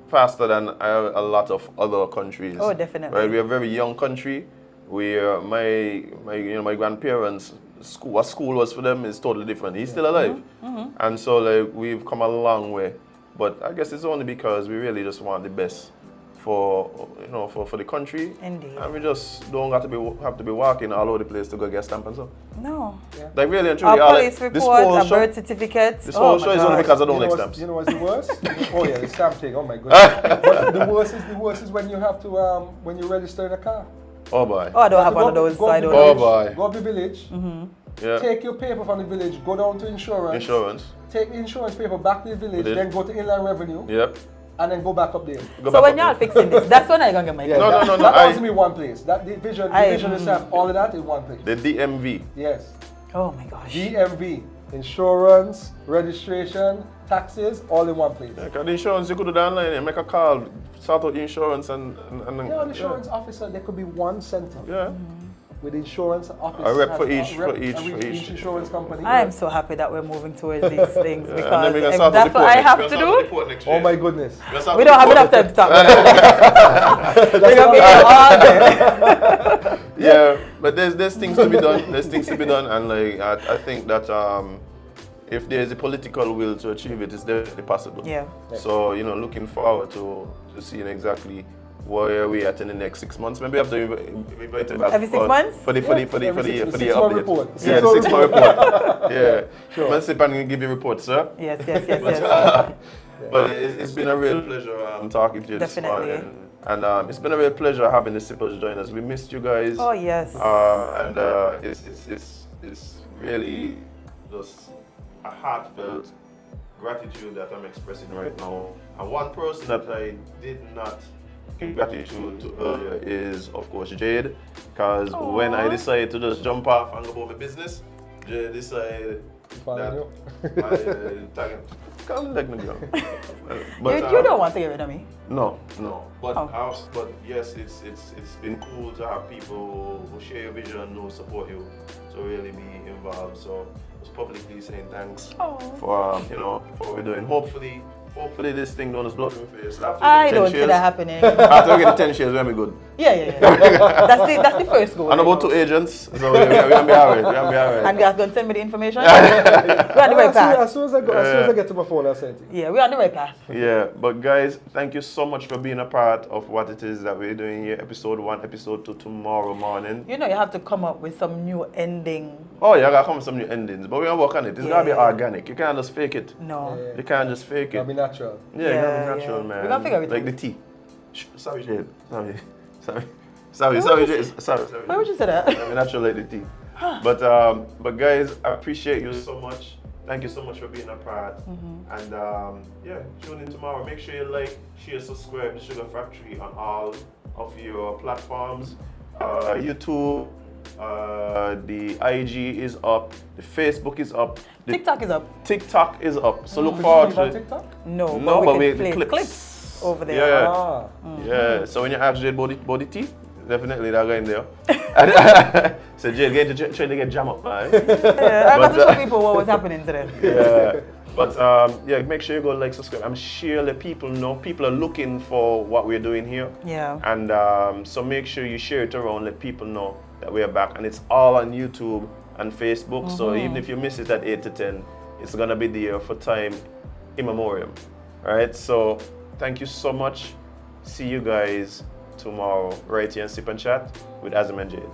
faster than a lot of other countries. Oh, definitely. Right? We're a very young country. My grandparents, what school was for them is totally different. He's still alive, and so we've come a long way. But I guess it's only because we really just want the best for for the country. Indeed. And we just don't have to be walking all over the place to go get stamp and stuff. No. Yeah. Like really and truly, a police report, a birth certificate. This whole show is only because I don't like stamps. You know what's the worst? Oh yeah, the stamp thing. Oh my goodness. But the worst is when you have to when you register in a car. Oh boy. Oh, I don't have one of those, so I don't know. Oh boy. Go to the village. Yeah. Take your paper from the village. Go down to insurance. Take the insurance paper back to the village. Then go to Inland Revenue. Yep. And then go back up there. So when y'all fixing this, that's when I gonna get my yeah, no. That has to be one place. That division, the stamp, all of that is one place. The DMV. Yes. Oh my gosh. DMV. Insurance, registration, taxes, all in one place. Yeah, because the insurance, you could do that online and make a call, sort out the insurance and yeah, the insurance officer, there could be one center. Yeah. With insurance office. A rep for each insurance company. I am so happy that we're moving towards these things because if that's what I have to do. Oh my goodness. We don't have enough time to talk about that. We're going to be here all day. Yeah, but there's things to be done. There's things to be done, and like I think that if there's a political will to achieve it, it's definitely possible. Yeah. So looking forward to seeing exactly where we at in the next 6 months. Maybe we have to invite it back every 6 months for the update. Report. Yeah, the 6 month report. Yeah, sure. Let's see if I can give you a report, sir. Yes. But it's been a real pleasure talking to you this morning. And it's been a real pleasure having the Sippers join us. We missed you guys. Oh yes. And it's really just a heartfelt gratitude that I'm expressing right now. And one person that I did not give gratitude to earlier is, of course, Jade. Because when I decided to just jump off and go about my business, Jade decided that come let me go. But you don't want to get rid of me. No. But yes, it's been cool to have people who share your vision, who support you, to really be involved. So just publicly saying thanks for for what we're doing. Hopefully this thing don't just blow up in my face. I don't see that happening. After we get 10 shares, we'll be good. Yeah. That's the first goal. And about 2 agents, so we're gonna be alright. And Garth gonna send me the information. We're on the right path. As soon as I get to my phone, I'll send it. Yeah, we're on the right path. Yeah, but guys, thank you so much for being a part of what it is that we're doing here. Episode 1, episode 2 tomorrow morning. You have to come up with some new ending. Oh, yeah, I gotta come with some new endings, but we're gonna work on it. It's gotta be organic. You can't just fake it. No. You can't just fake it. Gotta be natural. Yeah, it gotta be natural, man. We're gonna figure it out. Like the tea. Sorry, Jade. Sorry, Jade. Sorry. Why would you say that? Gotta be natural like the tea. But guys, I appreciate you so much. Thank you so much for being a part. And tune in tomorrow. Make sure you like, share, subscribe to Sugar Factory on all of your platforms. YouTube, the IG is up, the Facebook is up, the TikTok is up. So look forward to it. TikTok? No, but we can play clips over there. Yeah. Yeah. So when you ask Jade body tea, definitely that guy in there. So Jade trying to get jam up, right? Yeah, I got to show people what was happening to them. Yeah. But make sure you go like, subscribe. I'm sure let people know. People are looking for what we're doing here. Yeah. And so make sure you share it around, let people know that we're back. And it's all on YouTube and Facebook. So even if you miss it at 8 to 10, it's gonna be there for time immemorial. Alright, so thank you so much. See you guys tomorrow right here on Sip and Chat with Azem and Jade.